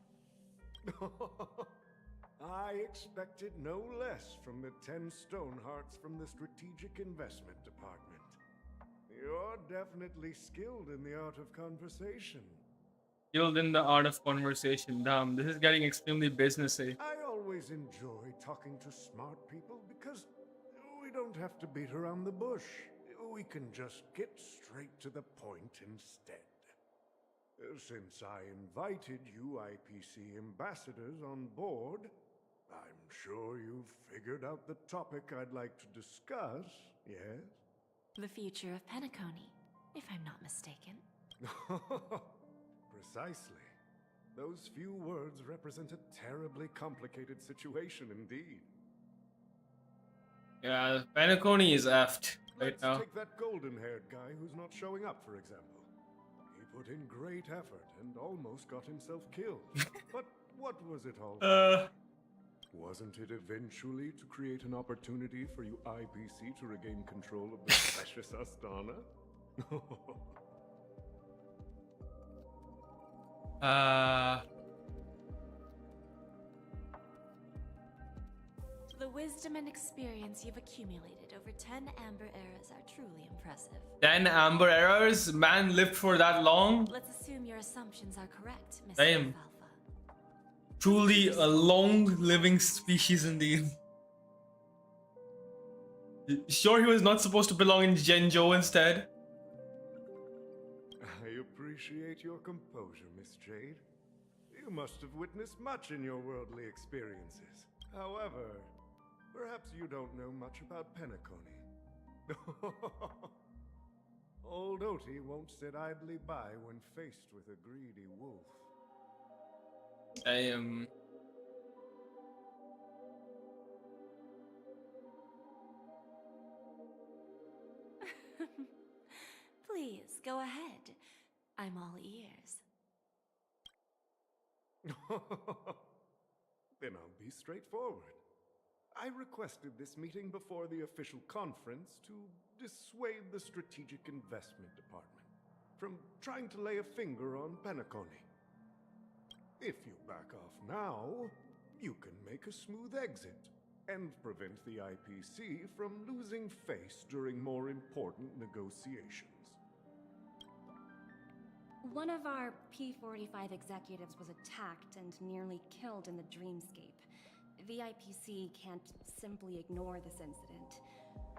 I expected no less from the 10 Stonehearts from the Strategic Investment Department. You're definitely skilled in the art of conversation. Skilled in the art of conversation. Damn, this is getting extremely businessy. I always enjoy talking to smart people because we don't have to beat around the bush. We can just get straight to the point instead. Since I invited you IPC ambassadors on board, I'm sure you've figured out the topic I'd like to discuss, yes? The future of Penacony, if I'm not mistaken. Precisely. Those few words represent a terribly complicated situation indeed. Yeah, Penacony is effed right Let's now. take that golden-haired guy who's not showing up, for example. He put in great effort and almost got himself killed. But what was it all about? Wasn't it eventually to create an opportunity for you IPC to regain control of the precious Astana? The wisdom and experience you've accumulated over 10 Amber Eras are truly impressive. 10 Amber Errors? Man lived for that long? Let's assume your assumptions are correct, Mr. Damn. Alfalfa. Truly a long-living species indeed. Sure he was not supposed to belong in Genjo instead? I appreciate your composure, Miss Jade. You must have witnessed much in your worldly experiences. However, perhaps you don't know much about Penacony. Old Oti won't sit idly by when faced with a greedy wolf. I am... Then I'll be straightforward. I requested this meeting before the official conference to dissuade the Strategic Investment Department from trying to lay a finger on Penacony. If you back off now, you can make a smooth exit and prevent the IPC from losing face during more important negotiations. One of our P45 executives was attacked and nearly killed in the dreamscape. The IPC can't simply ignore this incident.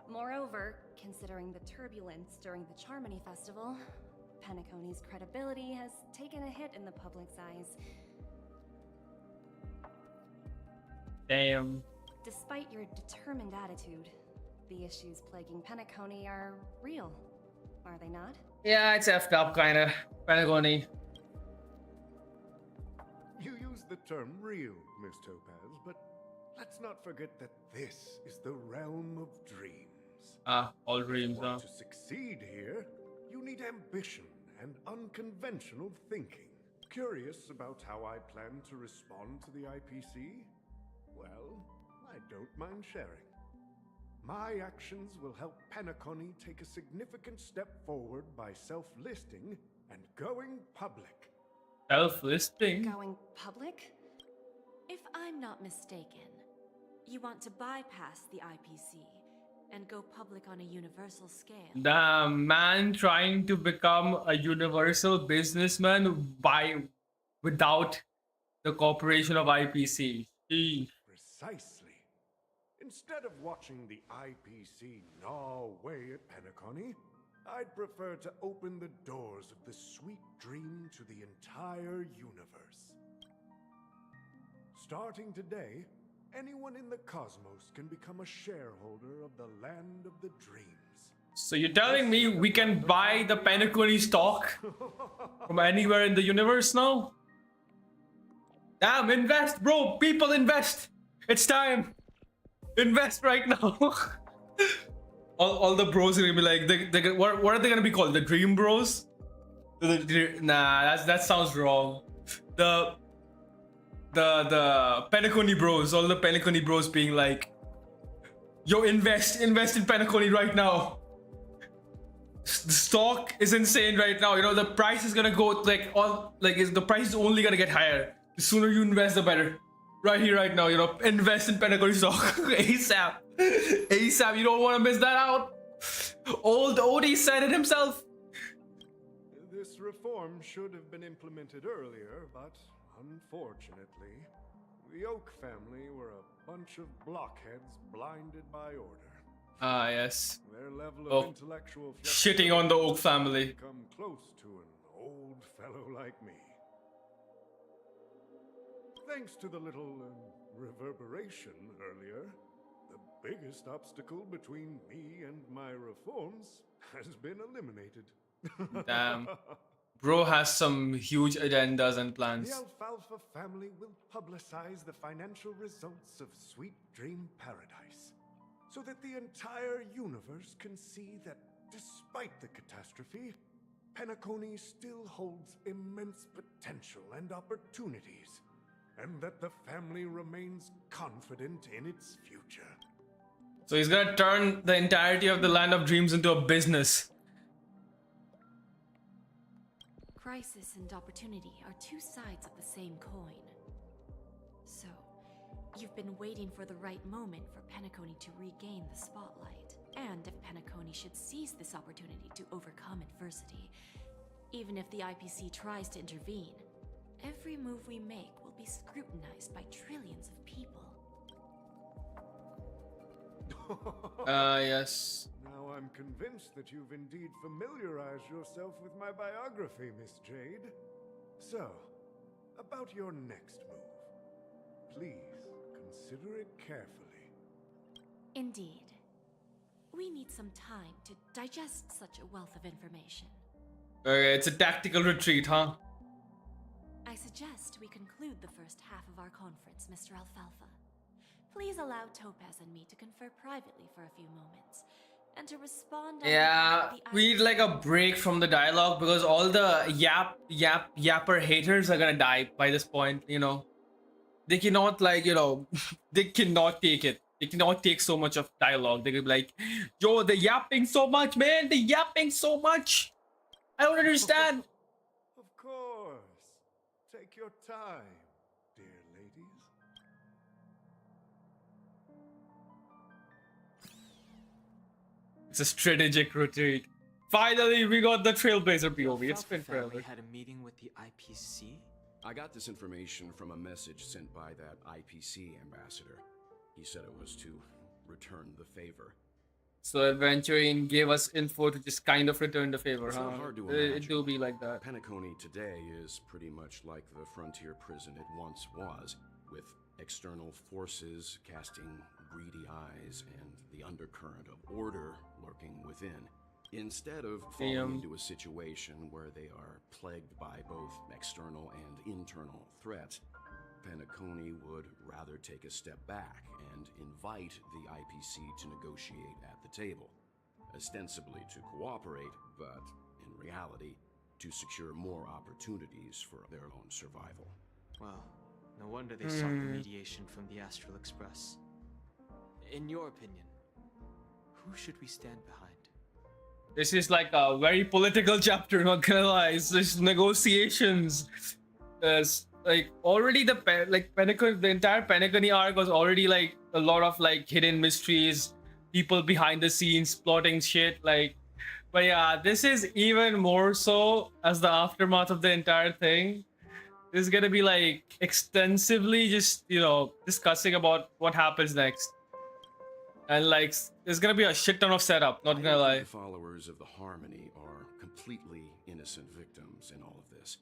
Moreover, considering the turbulence during the Charmony Festival, Penacony's credibility has taken a hit in the public's eyes. Damn. Despite your determined attitude, the issues plaguing Penacony are real, are they not? Yeah, it's effed up, kinda. Penacony. You use the term real, Miss Topaz, but let's not forget that this is the realm of dreams. All dreams, If you want to succeed here, you need ambition and unconventional thinking. Curious about how I plan to respond to the IPC? Well, I don't mind sharing. My actions will help Penacony take a significant step forward by self-listing and going public. Self-listing? Going public? If I'm not mistaken, you want to bypass the IPC and go public on a universal scale. The man trying to become a universal businessman without the corporation of IPC. Precisely. Instead of watching the IPC gnaw away at Penacony, I'd prefer to open the doors of the sweet dream to the entire universe. Starting today, anyone in the cosmos can become a shareholder of the land of the dreams. So you're telling me we can buy the Penacony stock from anywhere in the universe now? Damn, invest, bro! People invest! It's time! Invest right now! all the bros are gonna be like, what are they gonna be called? The Dream Bros? Nah, that sounds wrong. The Penacony Bros, all the Penacony Bros being like, yo, invest in Penacony right now. The stock is insane right now. You know, the price is gonna go the price is only gonna get higher. The sooner you invest, the better. Right here, right now, you know, invest in Penacony stock. ASAP. ASAP, you don't want to miss that out. Old Odie said it himself. This reform should have been implemented earlier, but unfortunately, the Oak family were a bunch of blockheads blinded by order. Ah, yes. Their level of intellectual shitting on the Oak family. Come close to an old fellow like me. Thanks to the little reverberation earlier, the biggest obstacle between me and my reforms has been eliminated. Damn. Bro has some huge agendas and plans. The Alfalfa family will publicize the financial results of Sweet Dream Paradise, so that the entire universe can see that despite the catastrophe, Penacony still holds immense potential and opportunities, and that the family remains confident in its future. So he's gonna turn the entirety of the Land of Dreams into a business. Crisis and opportunity are two sides of the same coin. So, you've been waiting for the right moment for Penacony to regain the spotlight. And if Penacony should seize this opportunity to overcome adversity, even if the IPC tries to intervene, every move we make will be scrutinized by trillions of people. Yes. Now I'm convinced that you've indeed familiarized yourself with my biography, Miss Jade. So, about your next move. Please consider it carefully. Indeed. We need some time to digest such a wealth of information. Okay, it's a tactical retreat, huh? I suggest we conclude the first half of our conference, Mr. Alfalfa. 'Alfalfa. 'Please allow Topaz and me to confer privately for a few moments. and to respond on Yeah, behalf of the we need like a IPC. break from the dialogue because all the yapper haters are gonna die by this point, you know. They cannot like, you know, they cannot take it. They cannot take so much of dialogue. They could be like, yo, they're yapping so much, man. They're yapping so much. I don't understand. Of course. Take your time, dear ladies. It's a strategic retreat. Finally, we got the Trailblazer POV. It's Alfalfa been family forever. had a meeting with the IPC? I got this information from a message sent by that IPC ambassador. He said it was to return the favor. So Adventuring gave us info to just kind of return the favor, It's huh? not hard to It imagine. do be like that. Penacony today is pretty much like the frontier prison it once was, with external forces casting greedy eyes and the undercurrent of order lurking within. Instead of falling Damn. into a situation where they are plagued by both external and internal threats, Penacony would rather take a step back and invite the IPC to negotiate at the table, ostensibly to cooperate, but in reality, to secure more opportunities for their own survival. Well, no wonder they sought the mediation from the Astral Express. In your opinion, who should we stand behind? This is like a very political chapter, not gonna lie. It's just negotiations. Like already the the entire Penacony arc was already like a lot of like hidden mysteries, people behind the scenes plotting shit. Like, but yeah, this is even more so as the aftermath of the entire thing. This is gonna be like extensively just, you know, discussing about what happens next. And like, there's gonna be a shit ton of setup, not I gonna don't lie. think the followers of the Harmony are completely innocent victims in all of this.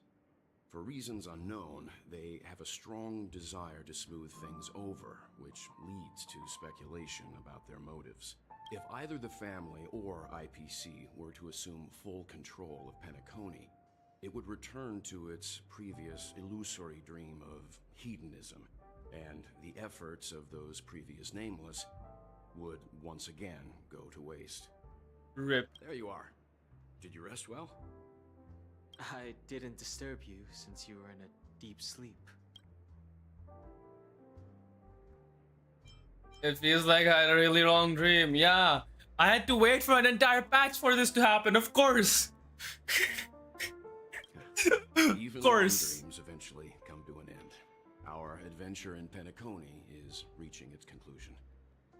For reasons unknown, they have a strong desire to smooth things over, which leads to speculation about their motives. If either the family or IPC were to assume full control of Penacony, it would return to its previous illusory dream of hedonism, and the efforts of those previous nameless would once again go to waste. Rip. There you are. Did you rest well? I didn't disturb you since you were in a deep sleep. It feels like I had a really long dream. Yeah, I had to wait for an entire patch for this to happen. Of course. Even Of course. long dreams eventually come to an end. Our adventure in Penacony is reaching its conclusion.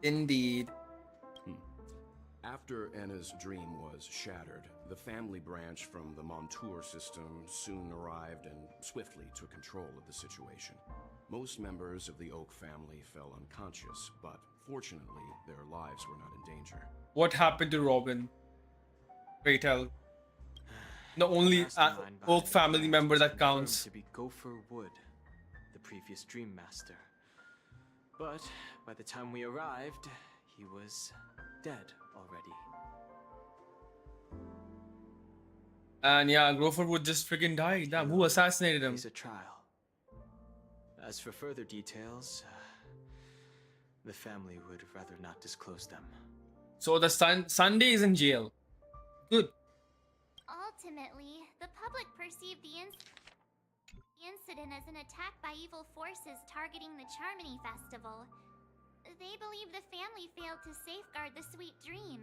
Indeed. After Anna's dream was shattered, the family branch from the Montour system soon arrived and swiftly took control of the situation. Most members of the Oak family fell unconscious, but fortunately, their lives were not in danger. What happened to Robin? Pray tell. The only Mastermind Oak behind family the member plans that was confirmed counts. to be Gopher Wood, the previous Dream Master. But by the time we arrived, he was dead already. And yeah, Grover would just freaking die. Damn, who assassinated him? Face a trial. As for further details, the family would rather not disclose them. So the Sunday is in jail. Good. Ultimately, the public perceived the incident as an attack by evil forces targeting the Charmony Festival. They believe the family failed to safeguard the sweet dream,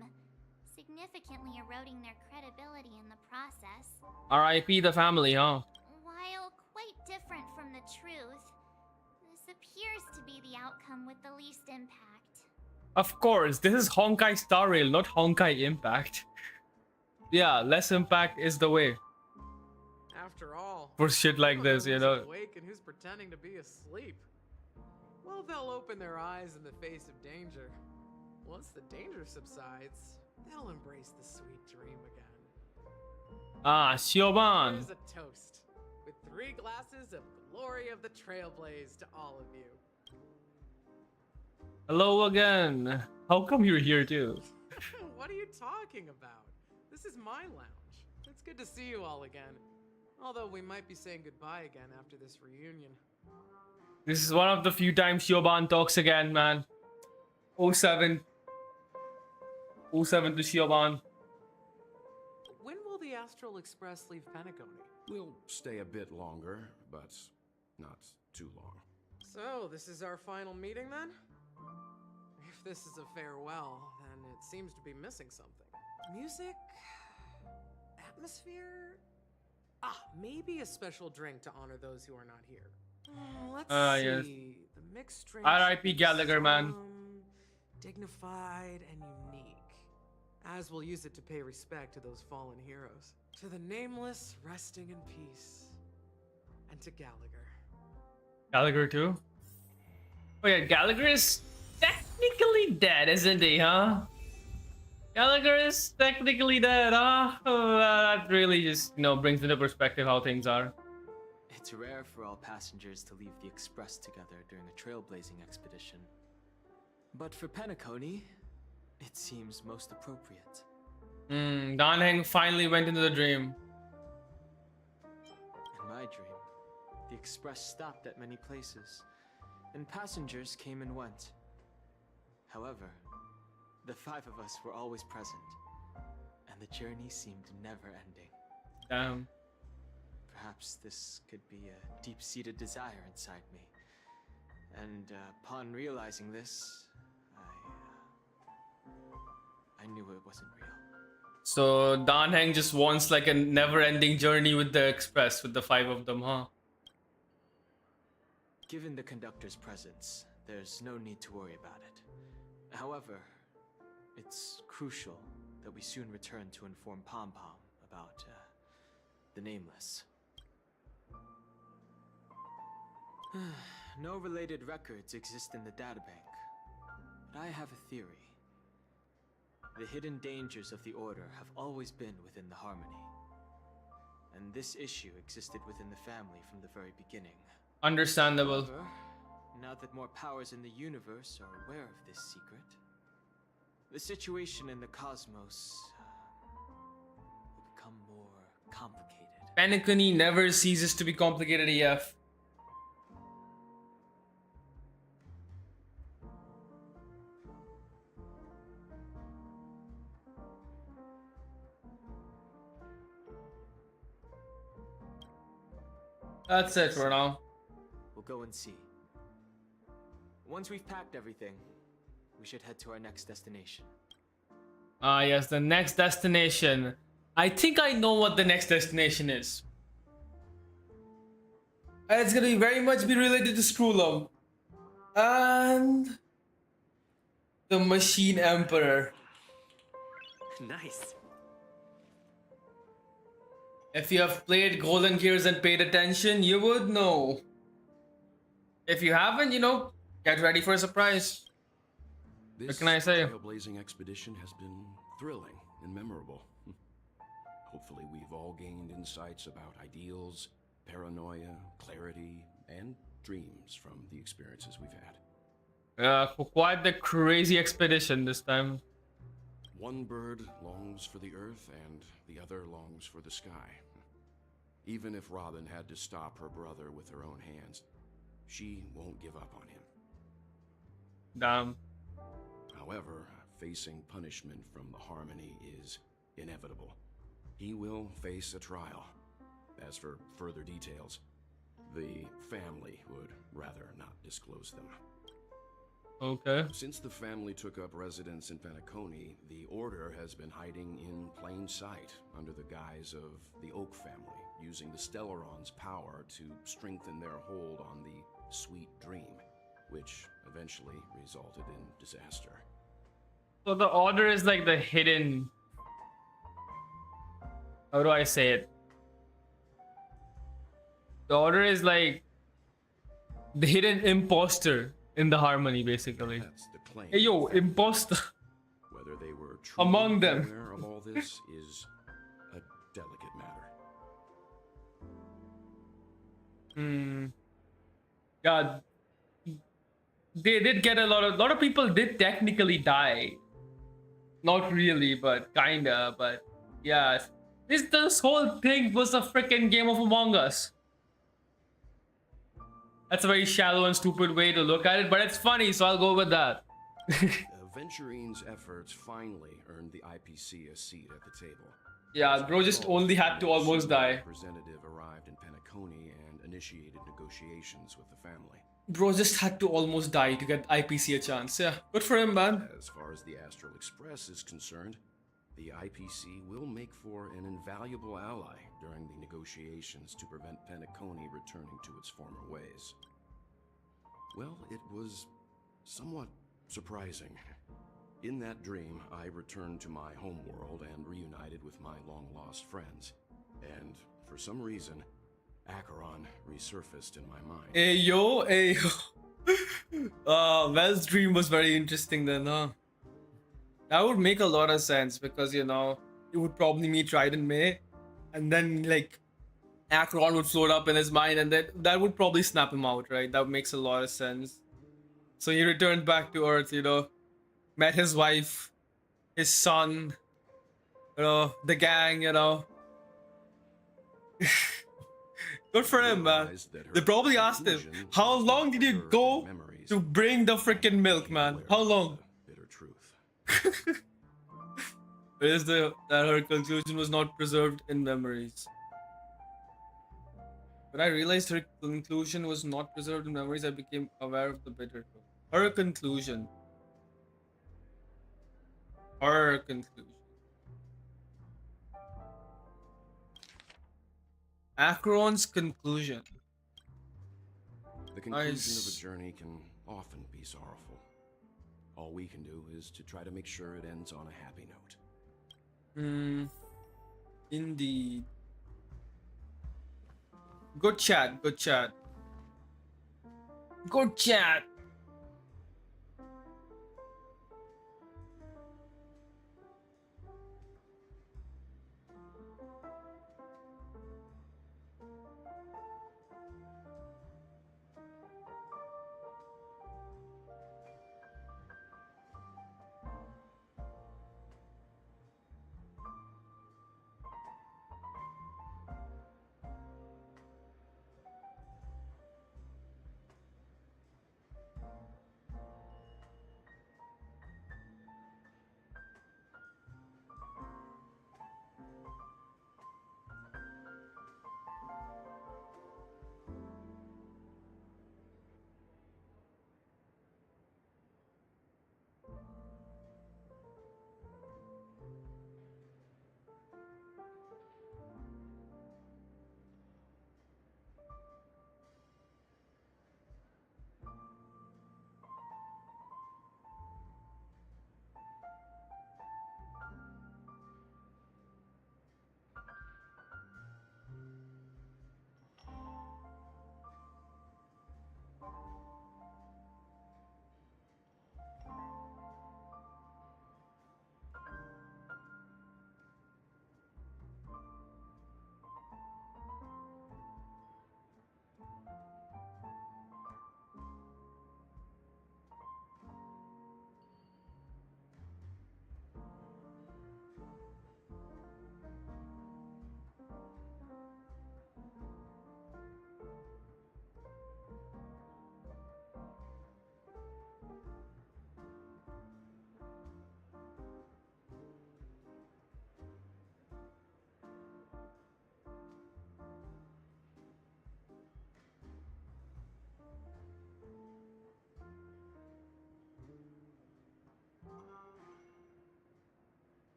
significantly eroding their credibility in the process. R.I.P. the family, huh? While quite different from the truth, this appears to be the outcome with the least impact. Of course, this is Honkai Star Rail, not Honkai Impact. Yeah, less impact is the way. After all, For shit like we don't this, you who's know. awake and who's pretending to be asleep. Well, they'll open their eyes in the face of danger. Once the danger subsides, they'll embrace the sweet dream again. Ah, Sioban. Here's a toast, with 3 glasses of glory of the Trailblaze to all of you. Hello again. How come you're here too? What are you talking about? This is my lounge. It's good to see you all again. Although we might be saying goodbye again after this reunion. This is one of the few times Sioban talks again, man. 07 07 to Siobhan. When will the Astral Express leave Penacony? We'll stay a bit longer, but not too long. So, this is our final meeting then? If this is a farewell, then it seems to be missing something. Music? Atmosphere? Ah, maybe a special drink to honor those who are not here. Let's Yes. see. The mixed drink. R.I.P. Gallagher, man. Dignified and unique. As we'll use it to pay respect to those fallen heroes. To the nameless, resting in peace. And to Gallagher. Gallagher too? Oh yeah, Gallagher is technically dead, isn't he, huh? Gallagher is technically dead, huh? Oh, that really just, brings into perspective how things are. It's rare for all passengers to leave the Express together during a trailblazing expedition. But for Penacony, it seems most appropriate. Dan Heng finally went into the dream. In my dream, the Express stopped at many places, and passengers came and went. However, the 5 of us were always present, and the journey seemed never ending. Damn. Perhaps this could be a deep-seated desire inside me. And upon realizing this, I knew it wasn't real. So Dan Heng just wants like a never-ending journey with the Express, with the 5 of them, huh? Given the conductor's presence, there's no need to worry about it. However, it's crucial that we soon return to inform Pom Pom about the Nameless. No related records exist in the databank, but I have a theory. The hidden dangers of the Order have always been within the Harmony, and this issue existed within the family from the very beginning. Understandable. However, now that more powers in the universe are aware of this secret, the situation in the cosmos will become more complicated. Penacony never ceases to be complicated, EF. That's it for now. We'll go and see. Once we've packed everything, we should head to our next destination. Yes, the next destination. I think I know what the next destination is. It's gonna be very much be related to Screwlum. And the Machine Emperor. Nice. If you have played Golden Gears and paid attention, you would know. If you haven't, get ready for a surprise. What can I say? This trailblazing expedition has been thrilling and memorable. Hopefully we've all gained insights about ideals, paranoia, clarity, and dreams from the experiences we've had. Quite the crazy expedition this time. One bird longs for the earth and the other longs for the sky. Even if Robin had to stop her brother with her own hands, she won't give up on him. Damn. However, facing punishment from the Harmony is inevitable. He will face a trial. As for further details, the family would rather not disclose them. Okay. Since the family took up residence in Penacony, the Order has been hiding in plain sight under the guise of the Oak family, using the Stellaron's power to strengthen their hold on the Sweet Dream, which eventually resulted in disaster. So the Order is like the hidden... How do I say it? The Order is like the hidden imposter in the Harmony, basically. That's the claim. Hey yo, imposter. Whether they were truly Among them. aware of all this is a delicate matter. God, they did get a lot of people did technically die. Not really, but kinda. But yeah, this whole thing was a freaking game of Among Us. That's a very shallow and stupid way to look at it, but it's funny, so I'll go with that. A Aventurine's efforts finally earned the IPC a seat at the table. Yeah, bro just only had to almost die. Representative arrived in Penacony and initiated negotiations with the family. Bro just had to almost die to get IPC a chance. Yeah, good for him, man. As far as the Astral Express is concerned, the IPC will make for an invaluable ally during the negotiations to prevent Penacony returning to its former ways. Well, it was somewhat surprising. In that dream, I returned to my homeworld and reunited with my long-lost friends. And for some reason, Acheron resurfaced in my mind. Hey yo, hey yo. Wells' dream was very interesting then, huh? That would make a lot of sense because, you know, he would probably meet Raiden May and then, like, Acheron would float up in his mind and that would probably snap him out, right? That makes a lot of sense. So he returned back to Earth, you know, met his wife, his son, you know, the gang, you know. Good for him, man. They probably asked him, how long did you go to bring the freaking milk, man? How long? Bitter truth. Is that her conclusion was not preserved in memories. When I realized her conclusion was not preserved in memories, I became aware of the bitter truth. Her conclusion. Her conclusion. Acheron's conclusion. The conclusion of a journey can often be sorrowful. All we can do is to try to make sure it ends on a happy note. Indeed. Good chat, good chat. Good chat.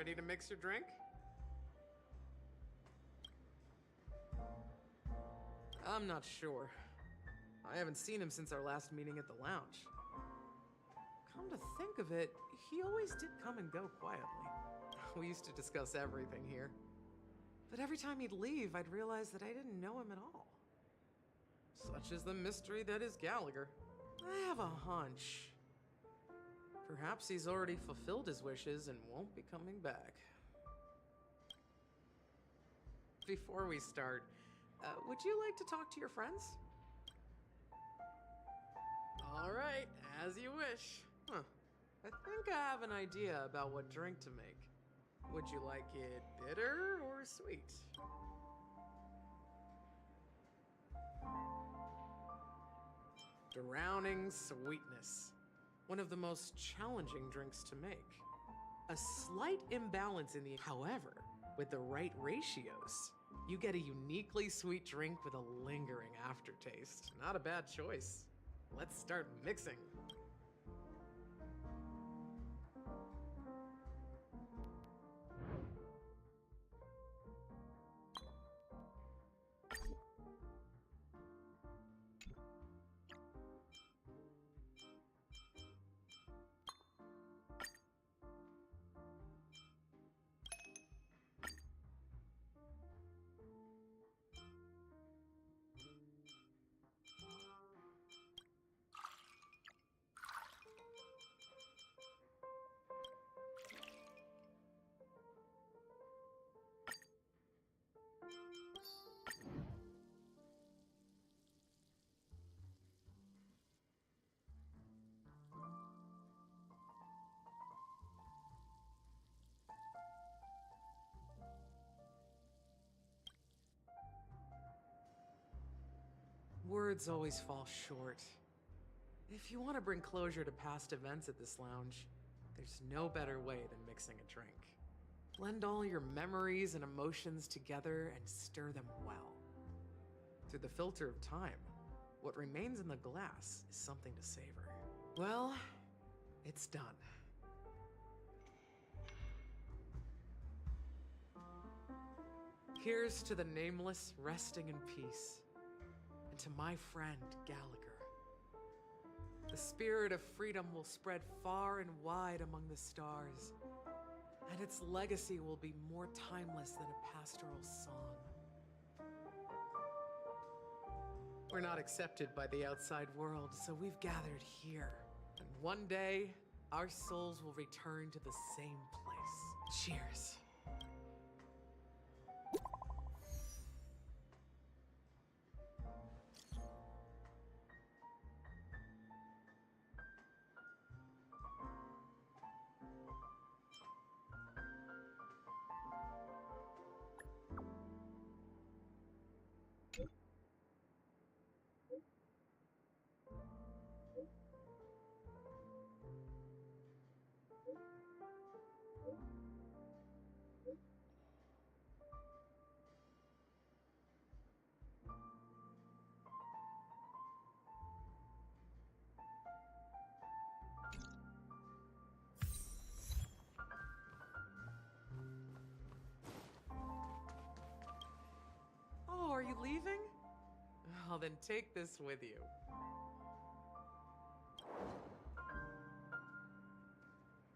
Ready to mix your drink? I'm not sure. I haven't seen him since our last meeting at the lounge. Come to think of it, he always did come and go quietly. We used to discuss everything here. But every time he'd leave, I'd realize that I didn't know him at all. Such is the mystery that is Gallagher. I have a hunch. Perhaps he's already fulfilled his wishes and won't be coming back. Before we start, would you like to talk to your friends? All right, as you wish. Huh. I think I have an idea about what drink to make. Would you like it bitter or sweet? Drowning sweetness. One of the most challenging drinks to make. A slight imbalance in the... However, with the right ratios, you get a uniquely sweet drink with a lingering aftertaste. Not a bad choice. Let's start mixing. Words always fall short. If you want to bring closure to past events at this lounge, there's no better way than mixing a drink. Blend all your memories and emotions together and stir them well. Through the filter of time, what remains in the glass is something to savor. Well, it's done. Here's to the nameless resting in peace. And to my friend, Gallagher. The spirit of freedom will spread far and wide among the stars, and its legacy will be more timeless than a pastoral song. We're not accepted by the outside world, so we've gathered here. And one day, our souls will return to the same place. Cheers. Oh, are you leaving? Well, then take this with you.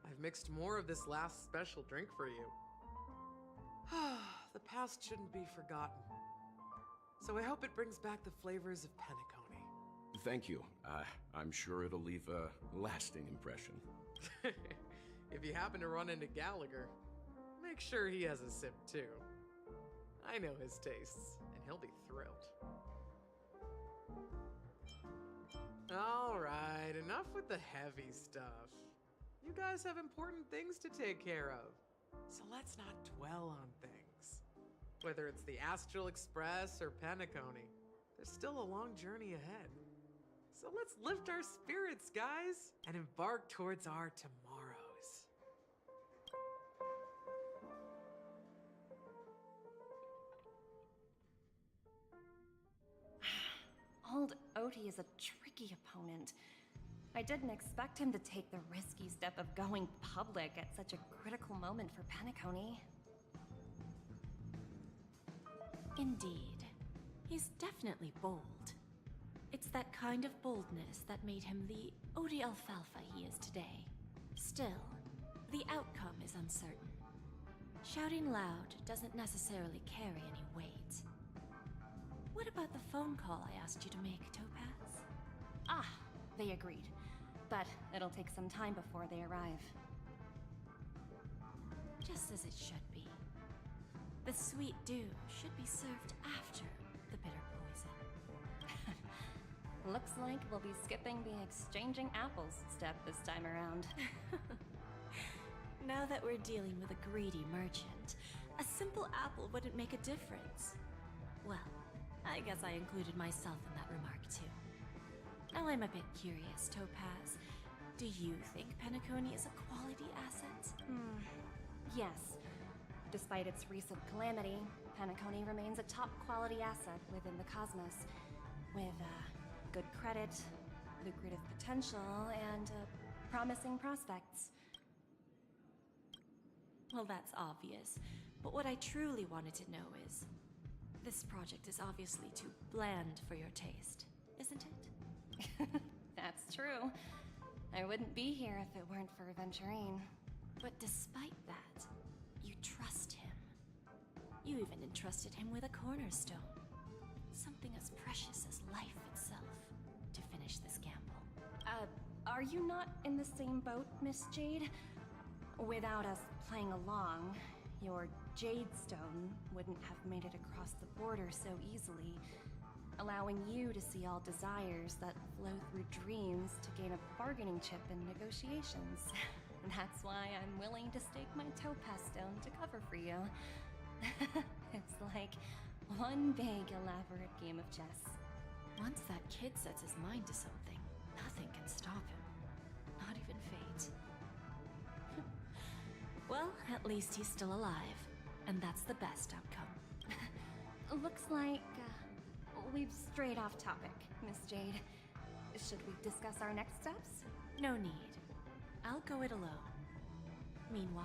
I've mixed more of this last special drink for you. The past shouldn't be forgotten. So I hope it brings back the flavors of Penacony. Thank you. I'm sure it'll leave a lasting impression. If you happen to run into Gallagher, make sure he has a sip too. I know his tastes, and he'll be thrilled. Alright, enough with the heavy stuff. You guys have important things to take care of, so let's not dwell on things. Whether it's the Astral Express or Penacony, there's still a long journey ahead. So let's lift our spirits, guys, and embark towards our tomorrows. Old Odie is a tricky opponent, I didn't expect him to take the risky step of going public at such a critical moment for Penacony. Indeed. He's definitely bold. It's that kind of boldness that made him the Odie Alfalfa he is today. Still, the outcome is uncertain. Shouting loud doesn't necessarily carry any weight. What about the phone call I asked you to make, Topaz? Ah, they agreed. But it'll take some time before they arrive. Just as it should be. The sweet dew should be served after the bitter poison. Looks like we'll be skipping the exchanging apples step this time around. Now that we're dealing with a greedy merchant, a simple apple wouldn't make a difference. Well, I guess I included myself in that remark too. Now I'm a bit curious, Topaz. Do you think Penacony is a quality asset? Yes. Despite its recent calamity, Penacony remains a top quality asset within the cosmos, with good credit, lucrative potential, and promising prospects. Well, that's obvious. But what I truly wanted to know is, this project is obviously too bland for your taste, isn't it? That's true. I wouldn't be here if it weren't for Venturine. But despite that, you trust him. You even entrusted him with a cornerstone. Something as precious as life itself, to finish this gamble. Are you not in the same boat, Miss Jade? Without us playing along, your Jade Stone wouldn't have made it across the border so easily, allowing you to see all desires that flow through dreams to gain a bargaining chip in negotiations. That's why I'm willing to stake my Topaz Stone to cover for you. It's like one big elaborate game of chess. Once that kid sets his mind to something, nothing can stop him. Not even fate. Well, at least he's still alive, and that's the best outcome. Looks like we've strayed off topic, Miss Jade. Should we discuss our next steps? No need. I'll go it alone. Meanwhile,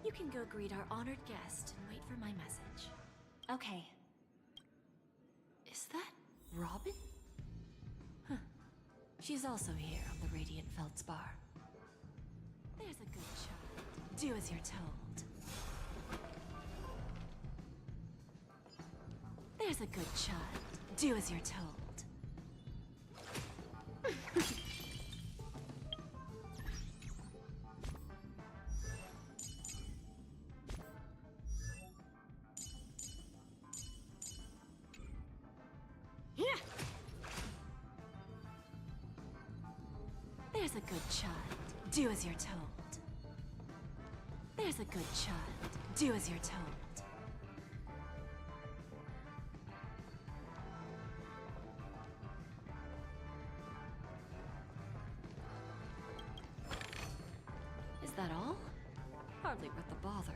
you can go greet our honored guest and wait for my message. Okay. Is that Robin? Huh. She's also here on the Radiant Feldspar. There's a good child. Do as you're told. There's a good child. Do as you're told. There's a good child. Do as you're told. There's a good child. Do as you're told. Is that all? Hardly worth the bother.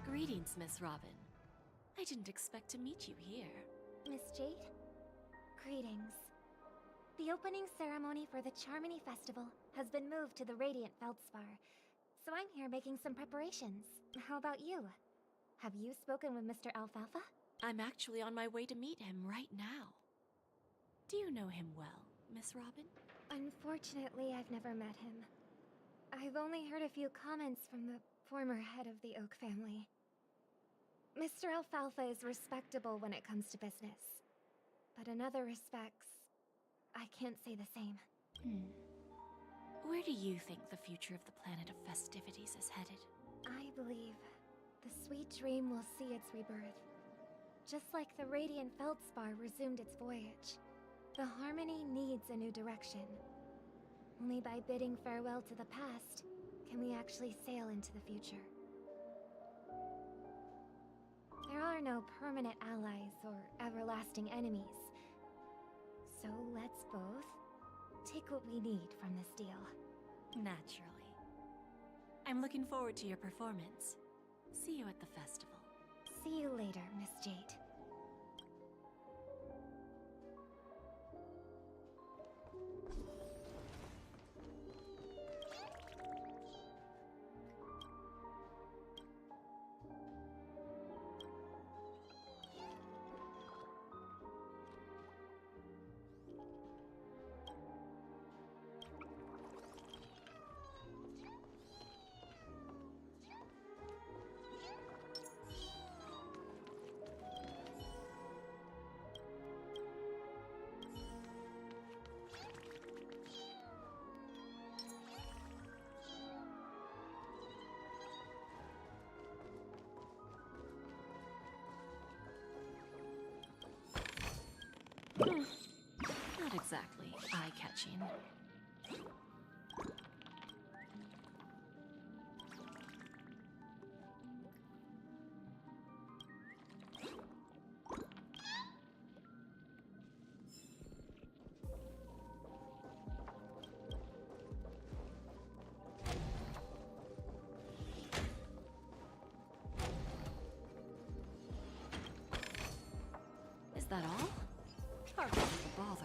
Greetings, Miss Robin. I didn't expect to meet you here. Miss Jade? Greetings. The opening ceremony for the Charmony Festival has been moved to the Radiant Feldspar, so I'm here making some preparations. How about you? Have you spoken with Mr. Alfalfa? I'm actually on my way to meet him right now. Do you know him well, Miss Robin? Unfortunately, I've never met him. I've only heard a few comments from the former head of the Oak family. Mr. Alfalfa is respectable when it comes to business, but in other respects, I can't say the same. Where do you think the future of the planet of festivities is headed? I believe the sweet dream will see its rebirth. Just like the Radiant Feldspar resumed its voyage, the Harmony needs a new direction. Only by bidding farewell to the past can we actually sail into the future. There are no permanent allies or everlasting enemies. So let's both take what we need from this deal. Naturally. I'm looking forward to your performance. See you at the festival. See you later, Miss Jade. Not exactly eye-catching. Is that all? Hardly worth the bother.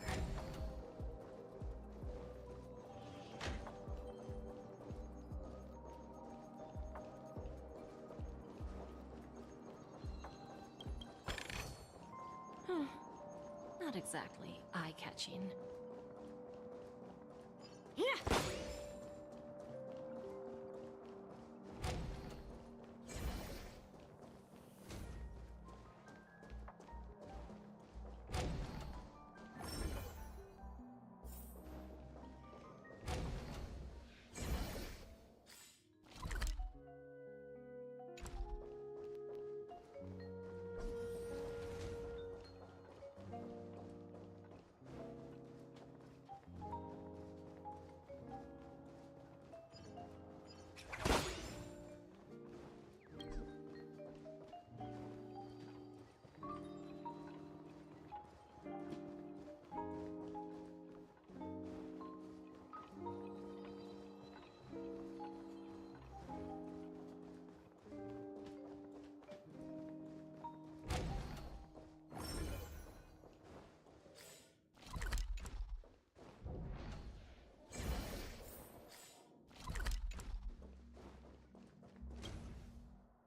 Not exactly eye-catching. Yeah!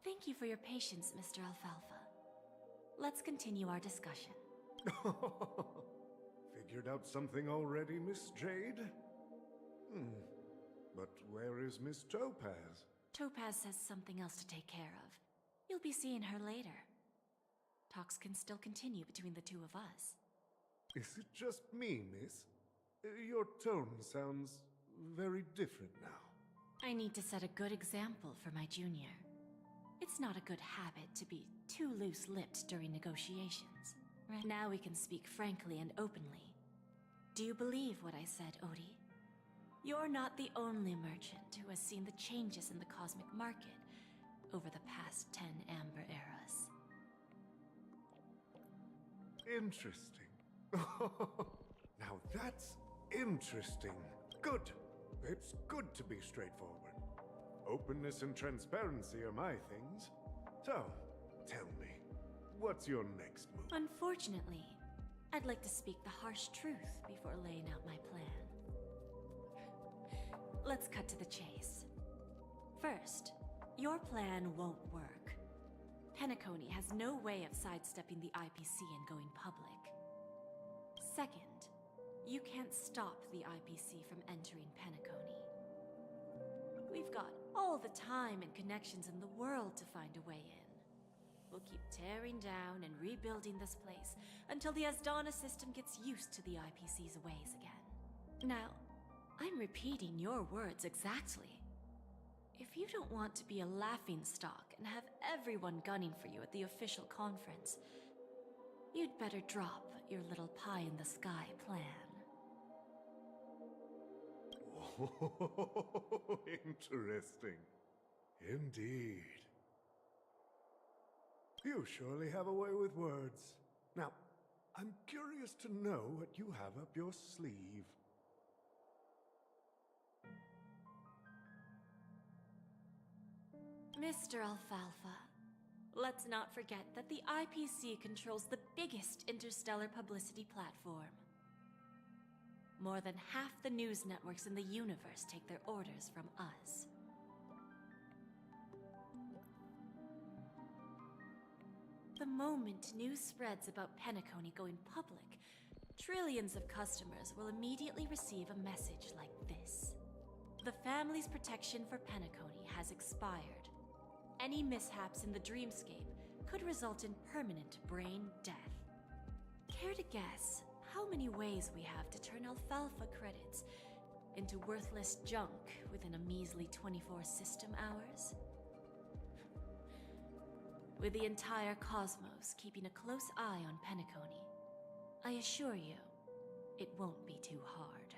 Thank you for your patience, Mr. Alfalfa. Let's continue our discussion. Figured out something already, Miss Jade? But where is Miss Topaz? Topaz has something else to take care of. You'll be seeing her later. Talks can still continue between the two of us. Is it just me, miss? Your tone sounds very different now. I need to set a good example for my junior. It's not a good habit to be too loose-lipped during negotiations. Right now we can speak frankly and openly. Do you believe what I said, Odie? You're not the only merchant who has seen the changes in the cosmic market over the past 10 Amber Eras. Interesting. Now that's interesting. Good. It's good to be straightforward. Openness and transparency are my things. So, tell me, what's your next move? Unfortunately, I'd like to speak the harsh truth before laying out my plan. Let's cut to the chase. First, your plan won't work. Penacony has no way of sidestepping the IPC and going public. Second, you can't stop the IPC from entering Penacony. We've got all the time and connections in the world to find a way in. We'll keep tearing down and rebuilding this place until the Asdana system gets used to the IPC's ways again. Now, I'm repeating your words exactly. If you don't want to be a laughingstock and have everyone gunning for you at the official conference, you'd better drop your little pie-in-the-sky plan. Oh, interesting. Indeed. You surely have a way with words. Now, I'm curious to know what you have up your sleeve. Mr. Alfalfa, let's not forget that the IPC controls the biggest interstellar publicity platform. More than half the news networks in the universe take their orders from us. The moment news spreads about Penacony going public, trillions of customers will immediately receive a message like this. The family's protection for Penacony has expired. Any mishaps in the dreamscape could result in permanent brain death. Care to guess how many ways we have to turn alfalfa credits into worthless junk within a measly 24 system hours? With the entire cosmos keeping a close eye on Penacony, I assure you, it won't be too hard.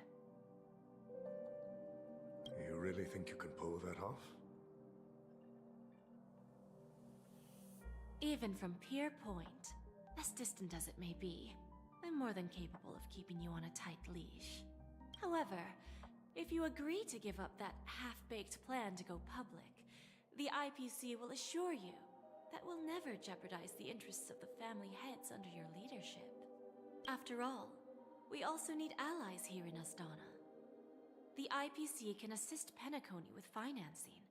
You really think you can pull that off? Even from Pier Point, as distant as it may be, I'm more than capable of keeping you on a tight leash. However, if you agree to give up that half-baked plan to go public, the IPC will assure you that we'll never jeopardize the interests of the family heads under your leadership. After all, we also need allies here in Asdana. The IPC can assist Penacony with financing,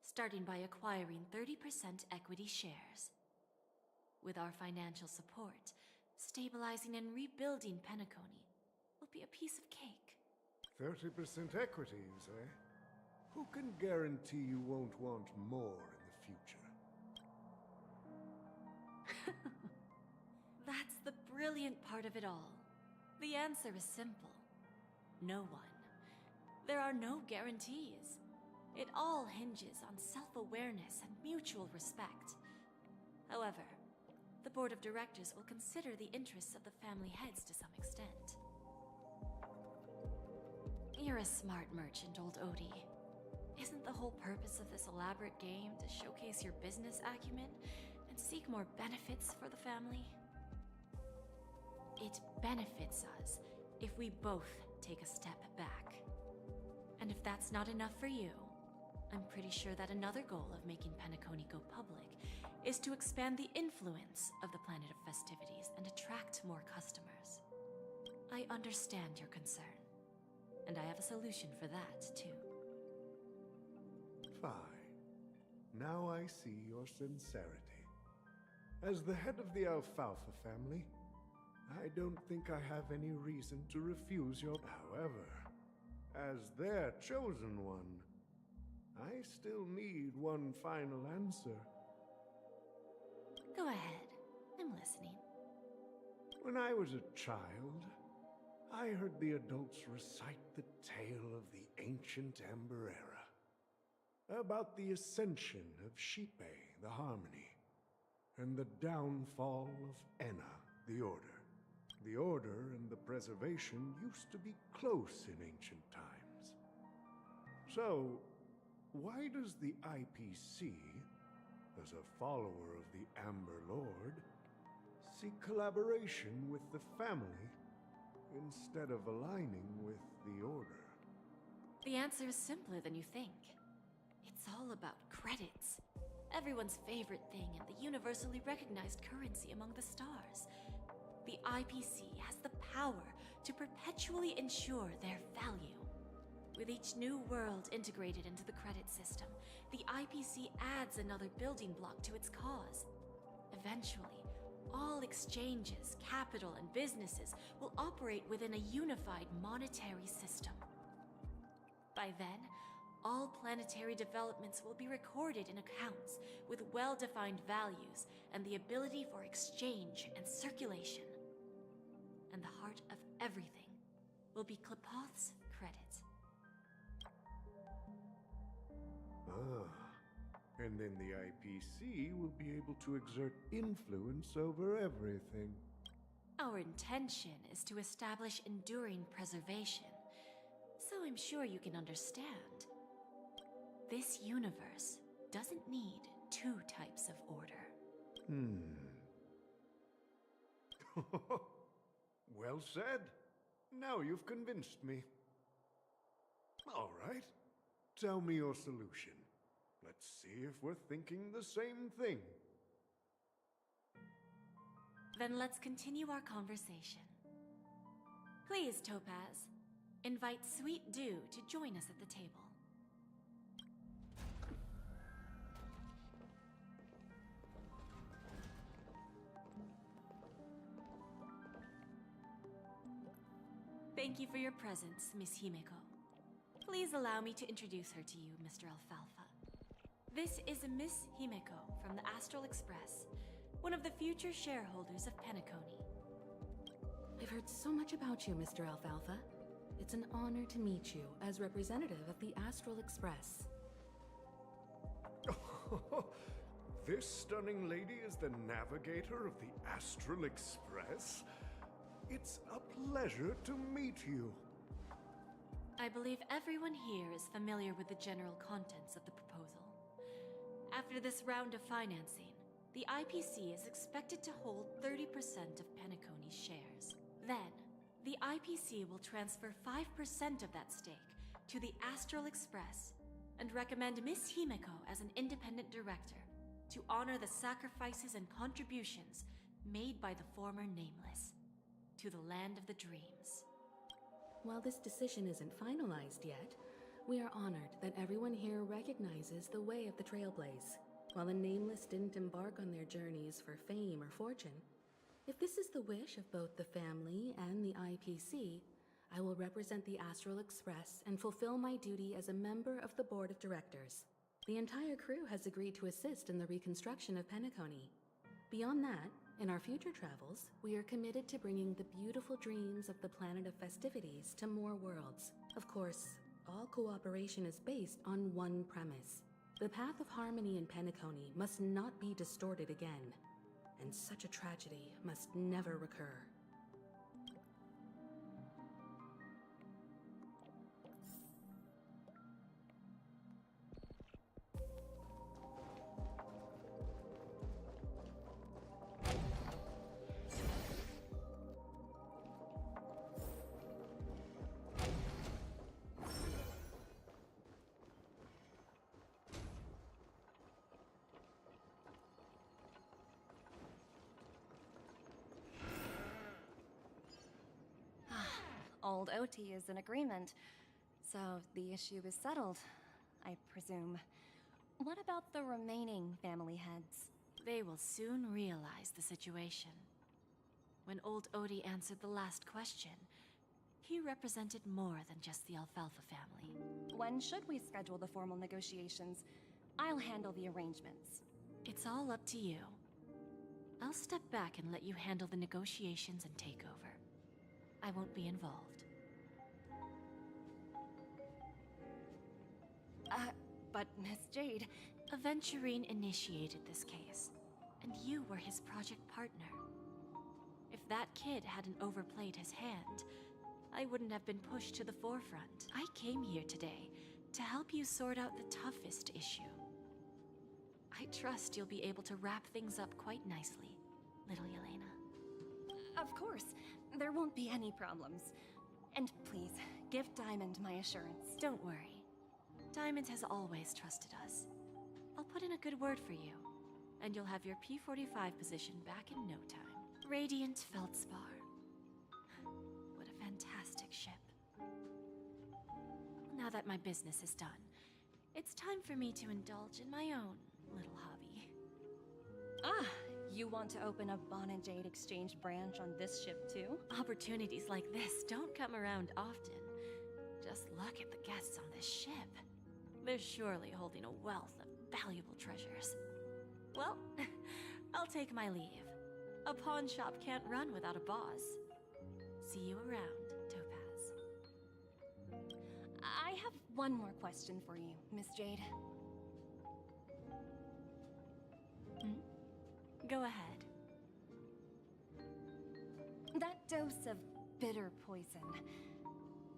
starting by acquiring 30% equity shares. With our financial support, stabilizing and rebuilding Penacony will be a piece of cake. 30% equities, eh? Who can guarantee you won't want more in the future? That's the brilliant part of it all. The answer is simple. No one. There are no guarantees. It all hinges on self-awareness and mutual respect. However, the board of directors will consider the interests of the family heads to some extent. You're a smart merchant, old Odie. Isn't the whole purpose of this elaborate game to showcase your business acumen and seek more benefits for the family? It benefits us if we both take a step back. And if that's not enough for you, I'm pretty sure that another goal of making Penacony go public is to expand the influence of the Planet of Festivities and attract more customers. I understand your concern, and I have a solution for that, too. Fine. Now I see your sincerity. As the head of the Alfalfa family, I don't think I have any reason to refuse your... However, as their chosen one, I still need one final answer. Go ahead. I'm listening. When I was a child, I heard the adults recite the tale of the ancient Amber Era, about the ascension of Shipe, the Harmony, and the downfall of Enna, the Order. The Order and the Preservation used to be close in ancient times. So, why does the IPC, as a follower of the Amber Lord, seek collaboration with the family instead of aligning with the Order? The answer is simpler than you think. It's all about credits. Everyone's favorite thing and the universally recognized currency among the stars. The IPC has the power to perpetually ensure their value. With each new world integrated into the credit system, the IPC adds another building block to its cause. Eventually, all exchanges, capital, and businesses will operate within a unified monetary system. By then, all planetary developments will be recorded in accounts with well-defined values and the ability for exchange and circulation. And the heart of everything will be Klepoth's credit. Ah, and then the IPC will be able to exert influence over everything. Our intention is to establish enduring preservation, so I'm sure you can understand. This universe doesn't need two types of order. Well said. Now you've convinced me. All right. Tell me your solution. Let's see if we're thinking the same thing. Then let's continue our conversation. Please, Topaz, invite Sweet Dew to join us at the table. Thank you for your presence, Miss Himeko. Please allow me to introduce her to you, Mr. Alfalfa. This is Miss Himeko from the Astral Express, one of the future shareholders of Penacony. I've heard so much about you, Mr. Alfalfa. It's an honor to meet you as representative of the Astral Express. This stunning lady is the navigator of the Astral Express? It's a pleasure to meet you. I believe everyone here is familiar with the general contents of the proposal. After this round of financing, the IPC is expected to hold 30% of Penacony's shares. Then, the IPC will transfer 5% of that stake to the Astral Express and recommend Miss Himeko as an independent director to honor the sacrifices and contributions made by the former Nameless to the land of the dreams. While this decision isn't finalized yet, we are honored that everyone here recognizes the way of the Trailblaze. While the Nameless didn't embark on their journeys for fame or fortune, if this is the wish of both the family and the IPC, I will represent the Astral Express and fulfill my duty as a member of the board of directors. The entire crew has agreed to assist in the reconstruction of Penacony. Beyond that, in our future travels, we are committed to bringing the beautiful dreams of the planet of festivities to more worlds. Of course, all cooperation is based on one premise. The path of harmony in Penacony must not be distorted again, and such a tragedy must never recur. Old OT is in agreement, so the issue is settled, I presume. What about the remaining family heads? They will soon realize the situation. When old Odie answered the last question, he represented more than just the Alfalfa family. When should we schedule the formal negotiations? I'll handle the arrangements. It's all up to you. I'll step back and let you handle the negotiations and takeover. I won't be involved. But Miss Jade... Aventurine initiated this case, and you were his project partner. If that kid hadn't overplayed his hand, I wouldn't have been pushed to the forefront. I came here today to help you sort out the toughest issue. I trust you'll be able to wrap things up quite nicely, little Yelena. Of course, there won't be any problems. And please, give Diamond my assurance. Don't worry. Diamond has always trusted us. I'll put in a good word for you, and you'll have your P-45 position back in no time. Radiant Feldspar. What a fantastic ship. Now that my business is done, it's time for me to indulge in my own little hobby. Ah, you want to open a Bon and Jade exchange branch on this ship too? Opportunities like this don't come around often. Just look at the guests on this ship. They're surely holding a wealth of valuable treasures. Well, I'll take my leave. A pawn shop can't run without a boss. See you around, Topaz. I have one more question for you, Miss Jade. Go ahead. That dose of bitter poison.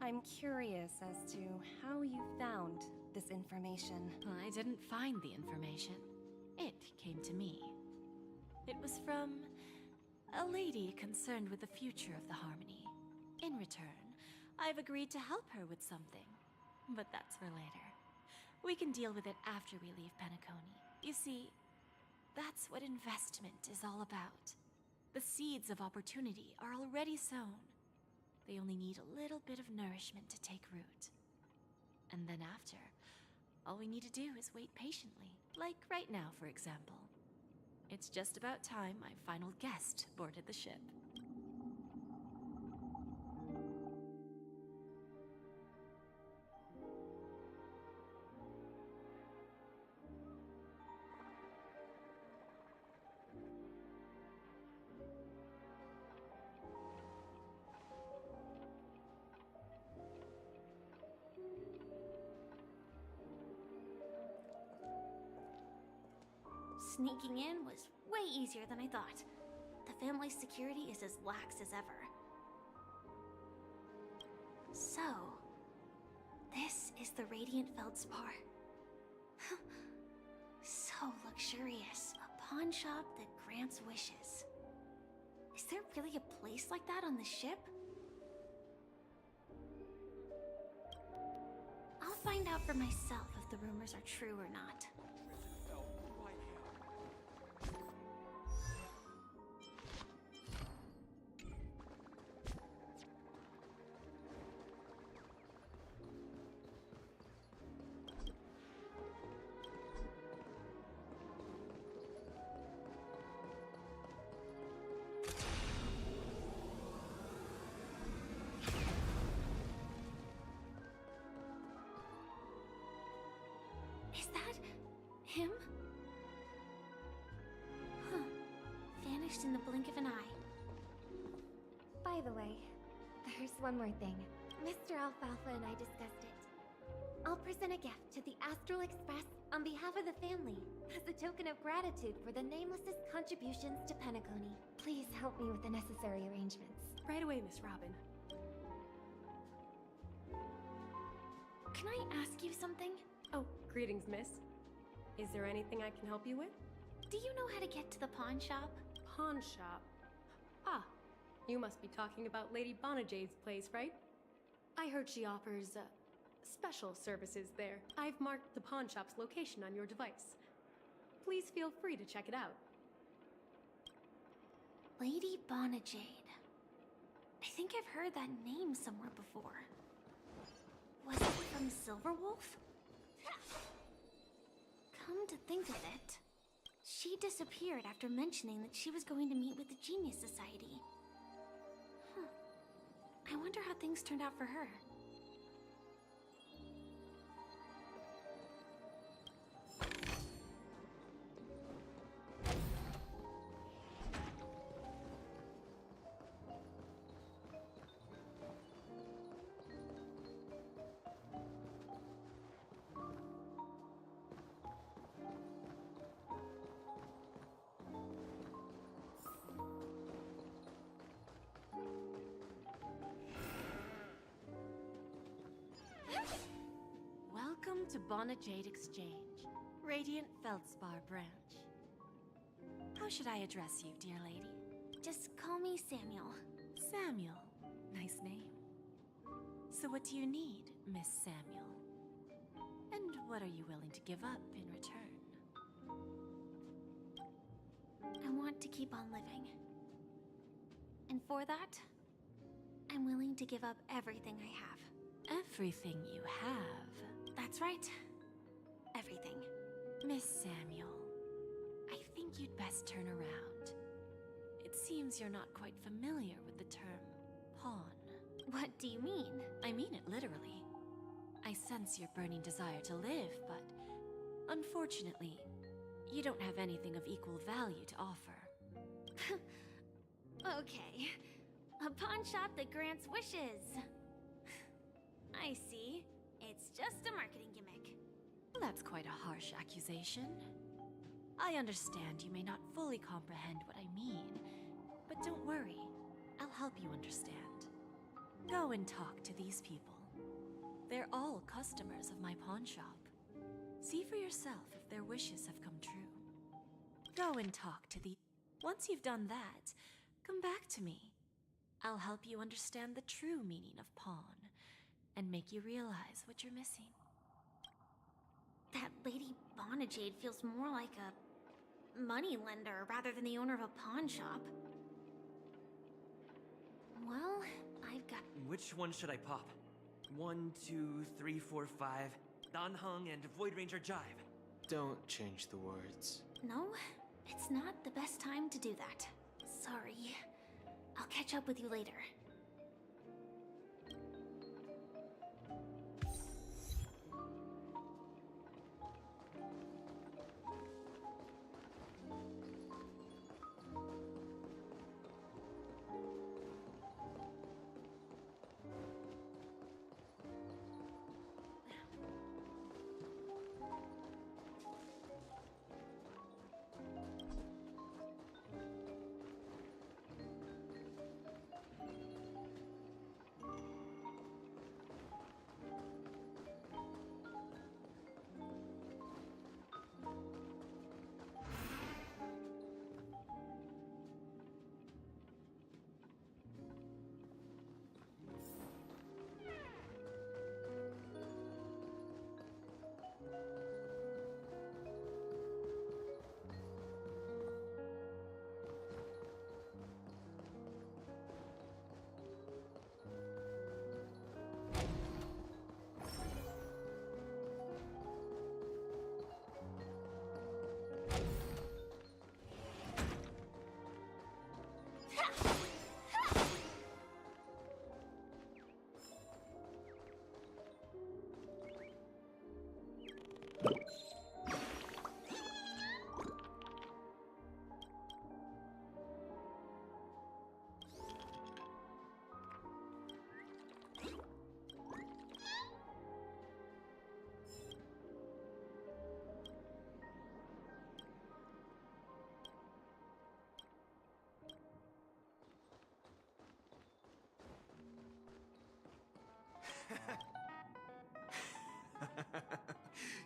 I'm curious as to how you found this information. I didn't find the information. It came to me. It was from a lady concerned with the future of the Harmony. In return, I've agreed to help her with something. But that's for later. We can deal with it after we leave Penacony. You see, that's what investment is all about. The seeds of opportunity are already sown. They only need a little bit of nourishment to take root. And then after, all we need to do is wait patiently. Like right now, for example. It's just about time my final guest boarded the ship. Sneaking in was way easier than I thought. The family's security is as lax as ever. Radiant Feldspar. So luxurious. A pawn shop that grants wishes. Is there really a place like that on the ship? I'll find out for myself if the rumors are true or not. Is that him? Huh. Vanished in the blink of an eye. By the way, there's one more thing. Mr. Alfalfa and I discussed it. I'll present a gift to the Astral Express on behalf of the family as a token of gratitude for the Nameless's contributions to Penacony. Please help me with the necessary arrangements. Right away, Miss Robin. Can I ask you something? Oh, greetings, miss. Is there anything I can help you with? Do you know how to get to the pawn shop? Pawn shop? Ah, you must be talking about Lady Bonajade's place, right? I heard she offers, special services there. I've marked the pawn shop's location on your device. Please feel free to check it out. Lady Bonajade. I think I've heard that name somewhere before. Was it from Silverwolf? Come to think of it, she disappeared after mentioning that she was going to meet with the Genius Society. I wonder how things turned out for her. Welcome to Bonajade Exchange, Radiant Feldspar branch. How should I address you, dear lady? Just call me Samuel. Samuel. Nice name. So what do you need, Miss Samuel? And what are you willing to give up in return? I want to keep on living. And for that, I'm willing to give up everything I have. Everything you have? That's right. Everything. Miss Samuel, I think you'd best turn around. It seems you're not quite familiar with the term pawn. What do you mean? I mean it literally. I sense your burning desire to live, but unfortunately, you don't have anything of equal value to offer. Okay. A pawn shop that grants wishes. I see. It's just a marketing gimmick. That's quite a harsh accusation. I understand you may not fully comprehend what I mean, but don't worry. I'll help you understand. Go and talk to these people. They're all customers of my pawn shop. See for yourself if their wishes have come true. Go and talk to the... Once you've done that, come back to me. I'll help you understand the true meaning of pawn and make you realize what you're missing. That Lady Bonajade feels more like a moneylender rather than the owner of a pawn shop. Well, I've got... Which one should I pop? 1, 2, 3, 4, 5. Dan Heng and Void Ranger Jive. Don't change the words. No, it's not the best time to do that. Sorry. I'll catch up with you later.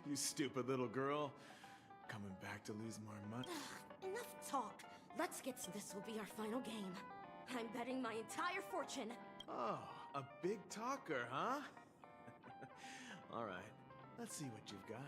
You stupid little girl. Coming back to lose more money. Enough talk. Let's get to this will be our final game. I'm betting my entire fortune. Oh, a big talker, huh? All right, let's see what you've got.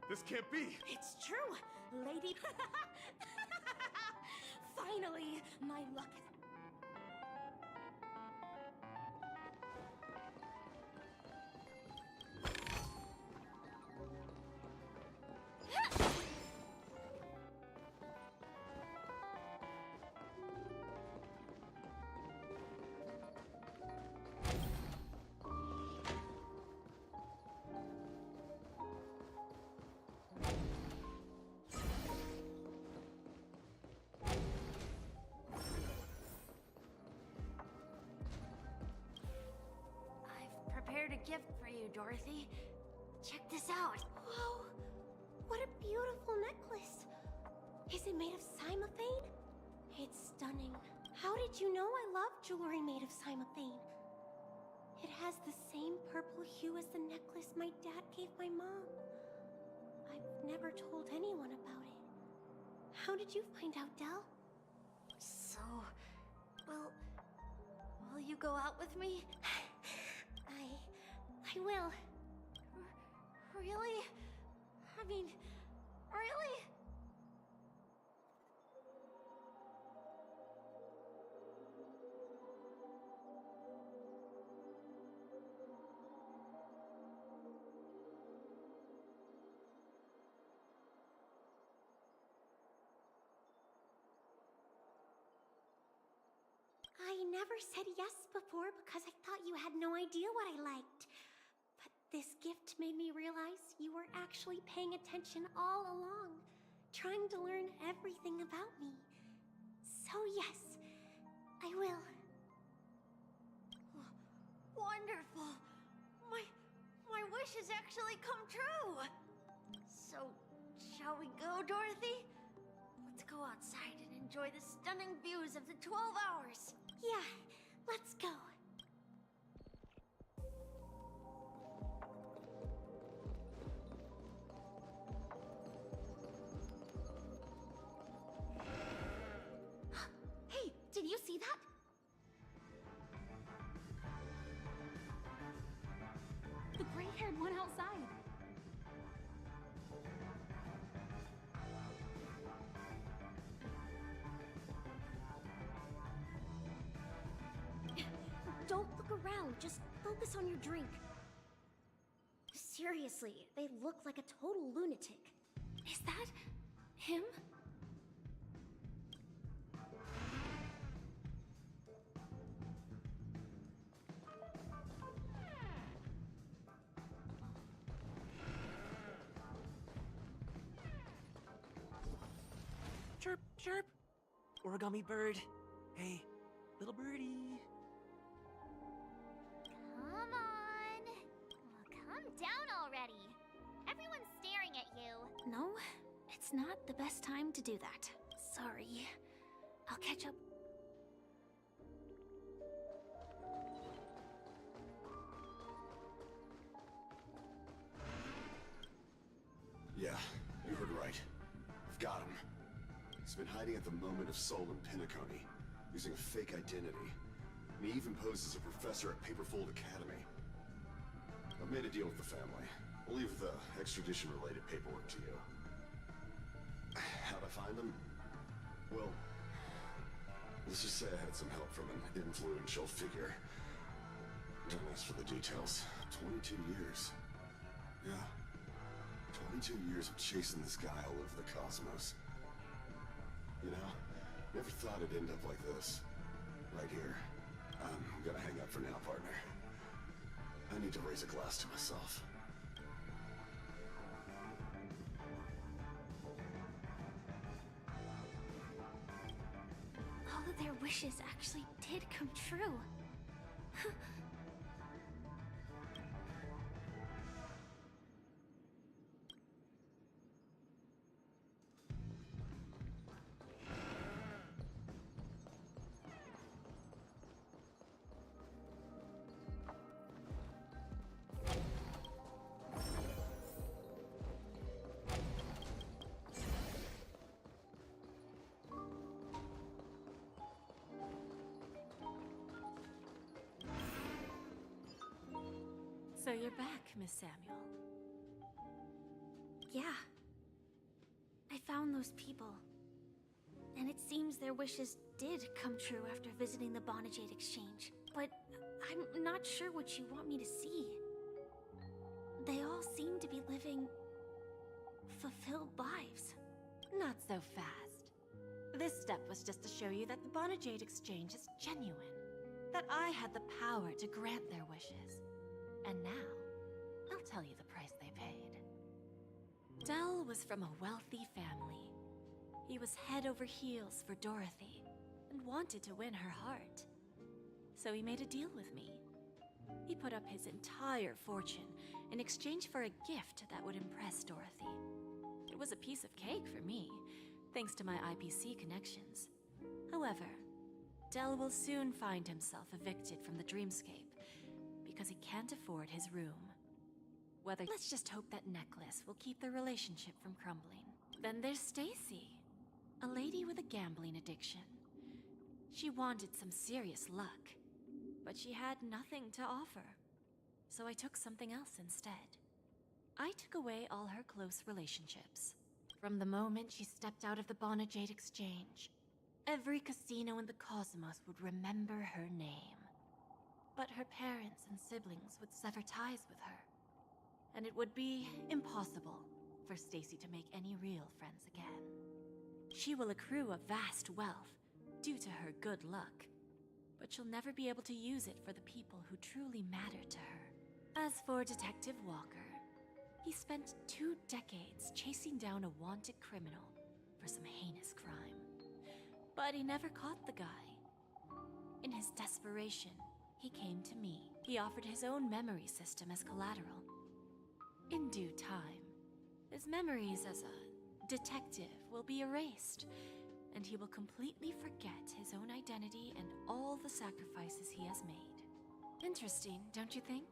This can't be! It's true, lady. Finally, my luck. Prepared a gift for you, Dorothy. Check this out. Whoa! What a beautiful necklace! Is it made of cymophane? It's stunning. How did you know I love jewelry made of cymophane? It has the same purple hue as the necklace my dad gave my mom. I've never told anyone about it. How did you find out, Del? So, will you go out with me? I will. Really? I mean, really? I never said yes before because I thought you had no idea what I liked. But this gift made me realize you were actually paying attention all along, trying to learn everything about me. So yes, I will. Wonderful! My wish has actually come true! So, shall we go, Dorothy? Let's go outside and enjoy the stunning views of the 12 hours! Yeah, let's go. Hey, did you see that? The gray-haired one outside. Don't look around, just focus on your drink. Seriously, they look like a total lunatic. Is that him? Chirp, chirp. Origami bird. Hey, little birdie. Come on. Well, come down already. Everyone's staring at you. No, it's not the best time to do that. Sorry. I'll catch up. Yeah, you heard right. I've got him. He's been hiding at the moment of soul in Pinnaconey, using a fake identity. And he even poses as a professor at Paperfold Academy. I've made a deal with the family. We'll leave the extradition-related paperwork to you. How'd I find him? Well, let's just say I had some help from an influential figure. Don't ask for the details. 22 years. Yeah. 22 years of chasing this guy all over the cosmos. You know, never thought it'd end up like this. Right here. I'm gonna hang up for now, partner. I need to raise a glass to myself. All of their wishes actually did come true. So you're back, Miss Samuel. Yeah. I found those people. And it seems their wishes did come true after visiting the Bonajade Exchange. But I'm not sure what you want me to see. They all seem to be living fulfilled lives. Not so fast. This step was just to show you that the Bonajade Exchange is genuine. That I had the power to grant their wishes. And now, I'll tell you the price they paid. Dell was from a wealthy family. He was head over heels for Dorothy, and wanted to win her heart. So he made a deal with me. He put up his entire fortune in exchange for a gift that would impress Dorothy. It was a piece of cake for me, thanks to my IPC connections. However, Dell will soon find himself evicted from the dreamscape because he can't afford his room. Let's just hope that necklace will keep their relationship from crumbling. Then there's Stacy, a lady with a gambling addiction. She wanted some serious luck, but she had nothing to offer. So I took something else instead. I took away all her close relationships. From the moment she stepped out of the Bonajade Exchange, every casino in the cosmos would remember her name. But her parents and siblings would sever ties with her, and it would be impossible for Stacy to make any real friends again. She will accrue a vast wealth due to her good luck, but she'll never be able to use it for the people who truly matter to her. As for Detective Walker, he spent 2 decades chasing down a wanted criminal for some heinous crime. But he never caught the guy. In his desperation, he came to me. He offered his own memory system as collateral. In due time, his memories as a detective will be erased, and he will completely forget his own identity and all the sacrifices he has made. Interesting, don't you think?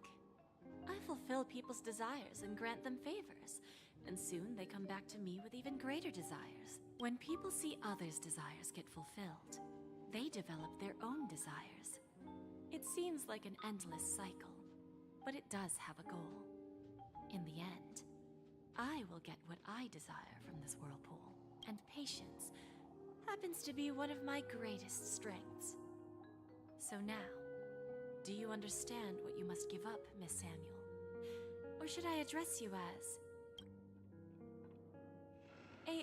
I fulfill people's desires and grant them favors, and soon they come back to me with even greater desires. When people see others' desires get fulfilled, they develop their own desires. It seems like an endless cycle, but it does have a goal. In the end, I will get what I desire from this whirlpool, and patience happens to be one of my greatest strengths. So now, do you understand what you must give up, Miss Samuel? Or should I address you as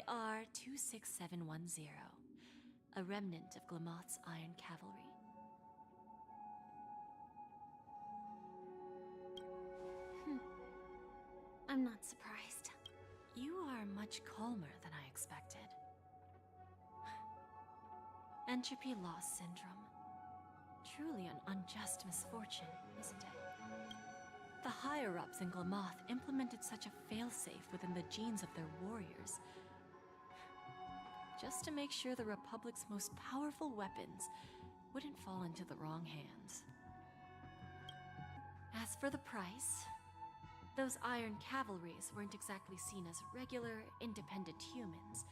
AR-26710, a remnant of Glamoth's Iron Cavalry? I'm not surprised. You are much calmer than I expected. Entropy loss syndrome. Truly an unjust misfortune, isn't it? the higher-ups in Glamoth implemented such a failsafe within the genes of their warriors, just to make sure the Republic's most powerful weapons wouldn't fall into the wrong hands. As for the price, those Iron Cavalries weren't exactly seen as regular, independent humans,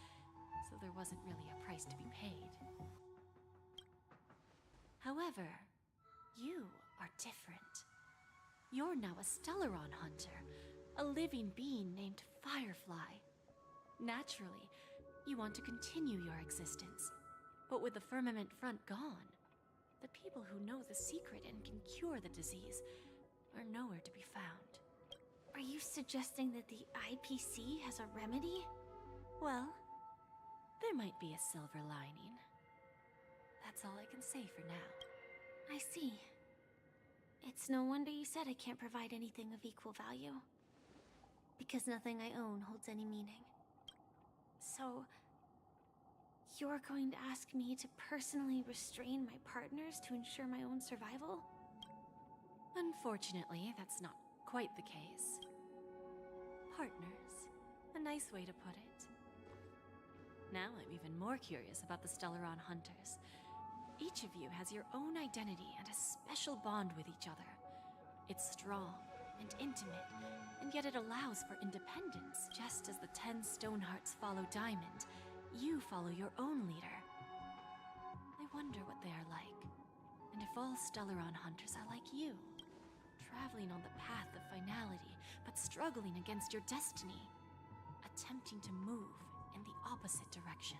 so there wasn't really a price to be paid. However, you are different. You're now a Stellaron hunter, a living being named Firefly. Naturally, you want to continue your existence, but with the Firmament Front gone, the people who know the secret and can cure the disease are nowhere to be found. Are you suggesting that the IPC has a remedy? Well, there might be a silver lining. That's all I can say for now. I see. It's no wonder you said I can't provide anything of equal value. Because nothing I own holds any meaning. So, you're going to ask me to personally restrain my partners to ensure my own survival? Unfortunately, that's not quite the case. Partners. A nice way to put it. Now I'm even more curious about the Stellaron Hunters. Each of you has your own identity and a special bond with each other. It's strong and intimate, and yet it allows for independence. Just as the 10 Stonehearts follow Diamond, you follow your own leader. I wonder what they are like, and if all Stellaron Hunters are like you, traveling on the path of finality, but struggling against your destiny, attempting to move in the opposite direction.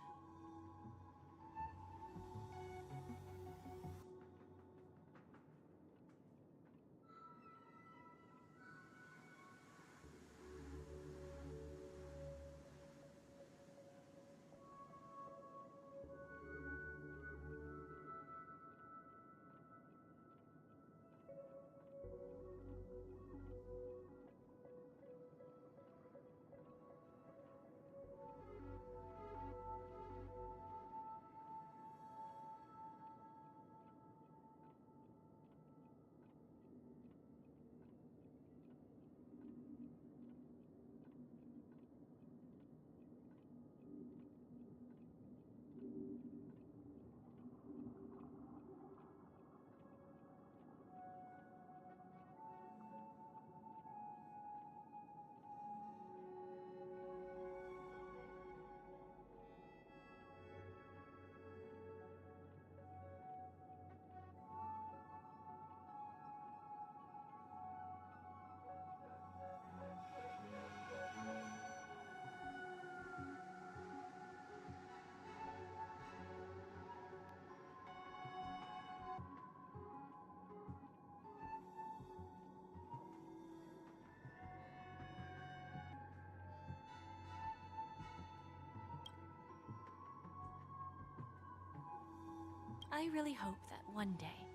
I really hope that one day,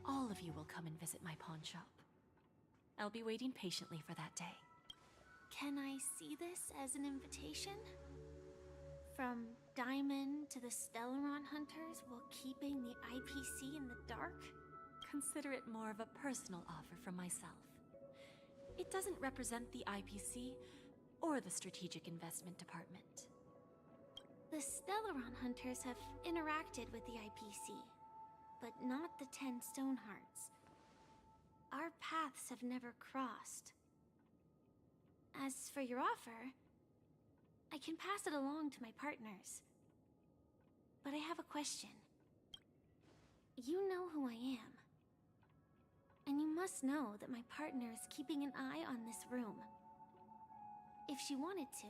all of you will come and visit my pawn shop. I'll be waiting patiently for that day. Can I see this as an invitation? From Diamond to the Stellaron Hunters while keeping the IPC in the dark? Consider it more of a personal offer from myself. It doesn't represent the IPC or the Strategic Investment Department. The Stellaron Hunters have interacted with the IPC, but not the 10 Stonehearts. Our paths have never crossed. As for your offer, I can pass it along to my partners. But I have a question. You know who I am. And you must know that my partner is keeping an eye on this room. If she wanted to,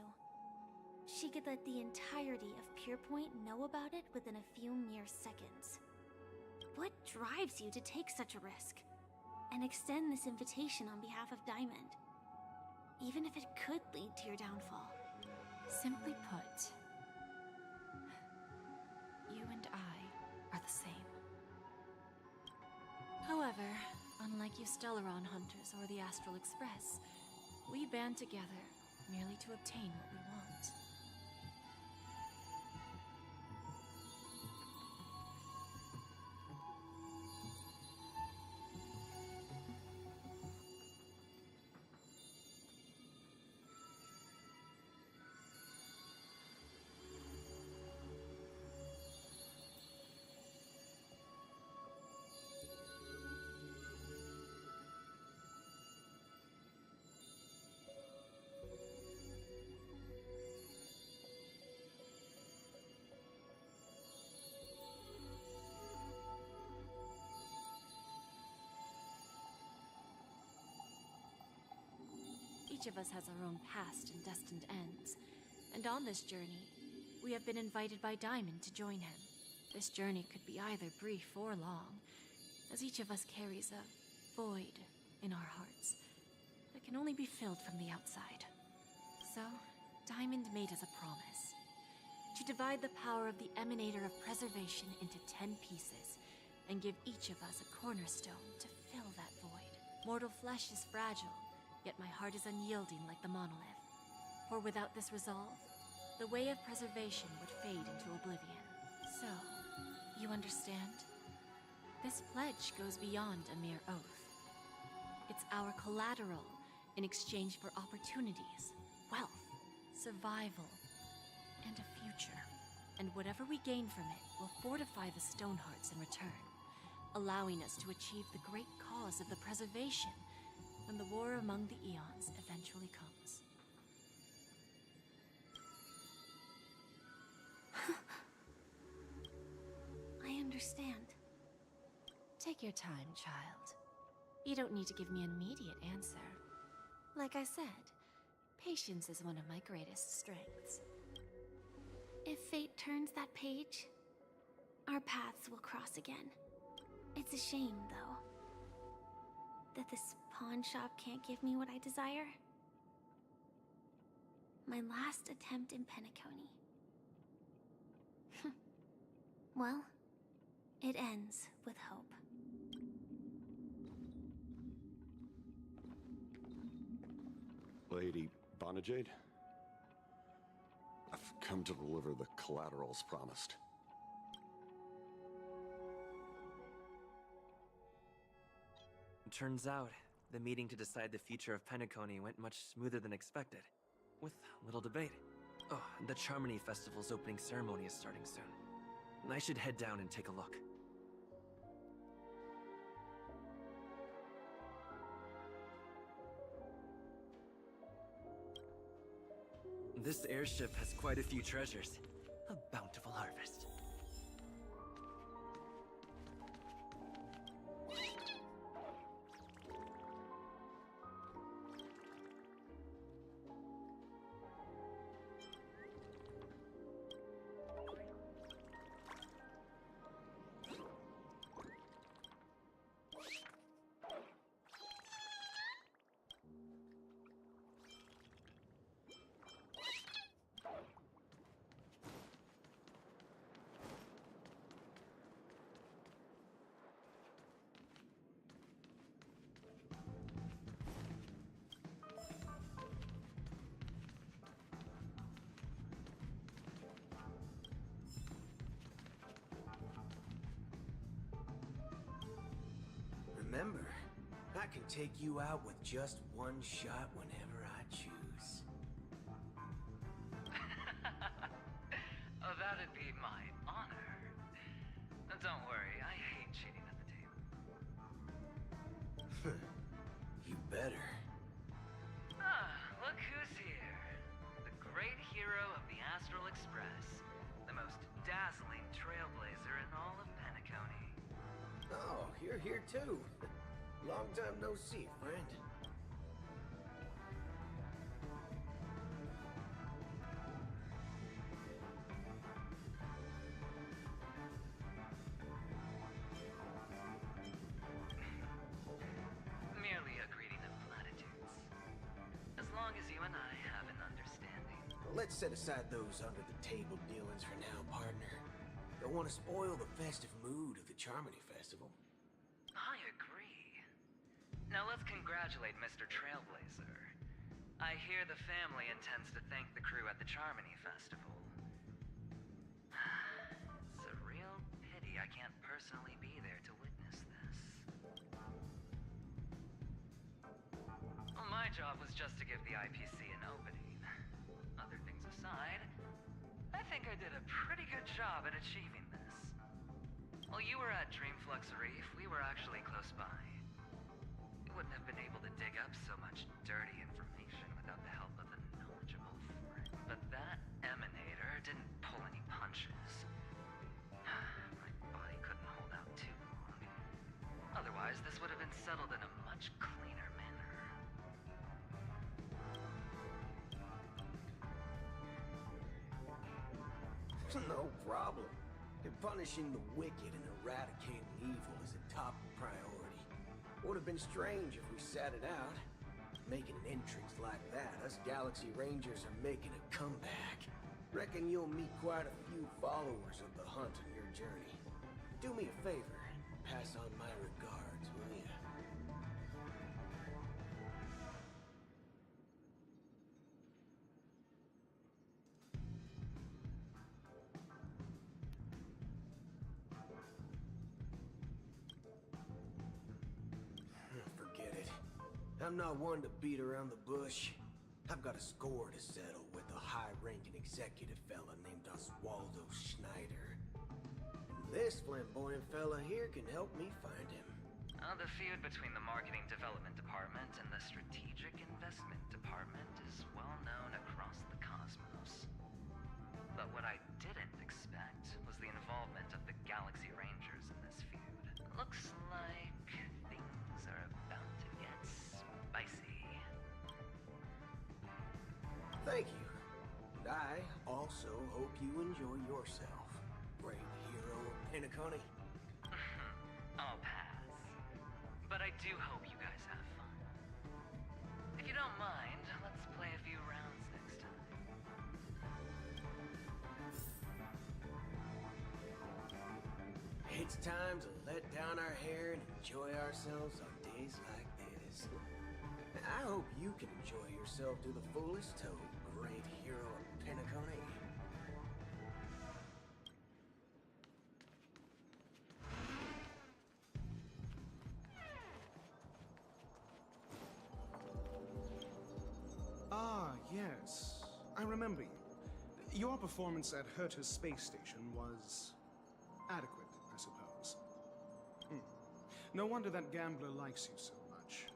she could let the entirety of Purepoint know about it within a few mere seconds. What drives you to take such a risk and extend this invitation on behalf of Diamond, even if it could lead to your downfall? Simply put, you and I are the same. However, unlike you Stellaron Hunters or the Astral Express, we band together merely to obtain what we want. Each of us has our own past and destined ends. And on this journey, we have been invited by Diamond to join him. This journey could be either brief or long, as each of us carries a void in our hearts that can only be filled from the outside. So, Diamond made us a promise to divide the power of the Emanator of Preservation into 10 pieces and give each of us a cornerstone to fill that void. Mortal flesh is fragile, yet my heart is unyielding like the monolith. For without this resolve, the way of preservation would fade into oblivion. So, you understand? This pledge goes beyond a mere oath. It's our collateral in exchange for opportunities, wealth, survival, and a future. And whatever we gain from it will fortify the Stonehearts in return, allowing us to achieve the great cause of the preservation when the war among the eons eventually comes. I understand. Take your time, child. You don't need to give me an immediate answer. Like I said, patience is one of my greatest strengths. If fate turns that page, our paths will cross again. It's a shame, though, that this pawn shop can't give me what I desire. My last attempt in Penacony. Well, it ends with hope. Lady Bonajade? I've come to deliver the collaterals promised. Turns out, the meeting to decide the future of Penacony went much smoother than expected, with little debate. Oh, and the Charmony Festival's opening ceremony is starting soon. I should head down and take a look. This airship has quite a few treasures. A bountiful harvest. Remember, I can take you out with just one shot whenever I choose. Oh, that'd be my honor. Don't worry, I hate cheating at the table. You better. Ah, look who's here. The great hero of the Astral Express. The most dazzling trailblazer in all of Penacony. Oh, you're here too. Long time no see, friend. Merely a greeting of platitudes. As long as you and I have an understanding. Well, let's set aside those under-the-table dealings for now, partner. Don't want to spoil the festive mood of the Charmony Festival. I agree. Now let's congratulate Mr. Trailblazer. I hear the family intends to thank the crew at the Charmony Festival. It's a real pity I can't personally be there to witness this. Well, my job was just to give the IPC an opening. Other things aside, I think I did a pretty good job at achieving this. While you were at Dreamflux Reef, we were actually close by. We wouldn't have been able to dig up so much dirty information without the help of a knowledgeable friend. But that emanator didn't pull any punches. My body couldn't hold out too long. Otherwise, this would have been settled in a much cleaner manner. No problem. And punishing the wicked and eradicating evil is a top priority. Would have been strange if we sat it out. Making an entrance like that, us Galaxy Rangers are making a comeback. Reckon you'll meet quite a few followers of the hunt on your journey. Do me a favor, pass on my regards, will ya? Forget it. I'm not one to beat around the bush. I've got a score to settle with a high-ranking executive fella named Oswaldo Schneider. And this flamboyant fella here can help me find him. The feud between the Marketing Development Department and the Strategic Investment Department is well known across the cosmos. But what I didn't expect was the involvement of the Galaxy Rangers in this feud. Looks like things are about to get spicy. Thank you. And I also hope you enjoy yourself, great hero of Penacony. I'll pass. But I do hope you guys have fun. If you don't mind, let's play a few rounds next time. It's time to let down our hair and enjoy ourselves on days like this. I hope you can enjoy yourself to the fullest, oh great hero of Penacony. Ah, yes. I remember you. Your performance at Herta's space station was adequate, I suppose. No wonder that gambler likes you so much.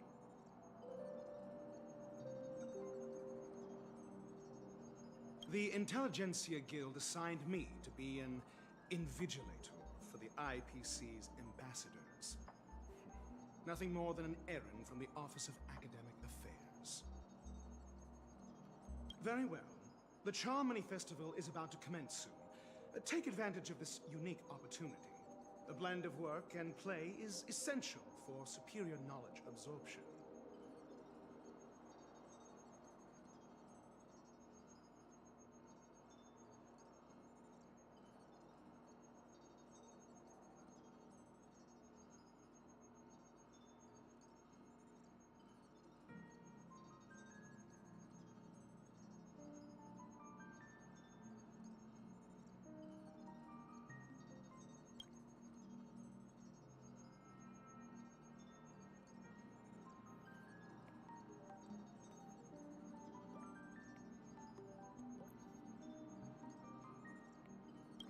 The Intelligentsia Guild assigned me to be an invigilator for the IPC's ambassadors. Nothing more than an errand from the Office of Academic Affairs. Very well. The Charmony Festival is about to commence soon. Take advantage of this unique opportunity. The blend of work and play is essential for superior knowledge absorption.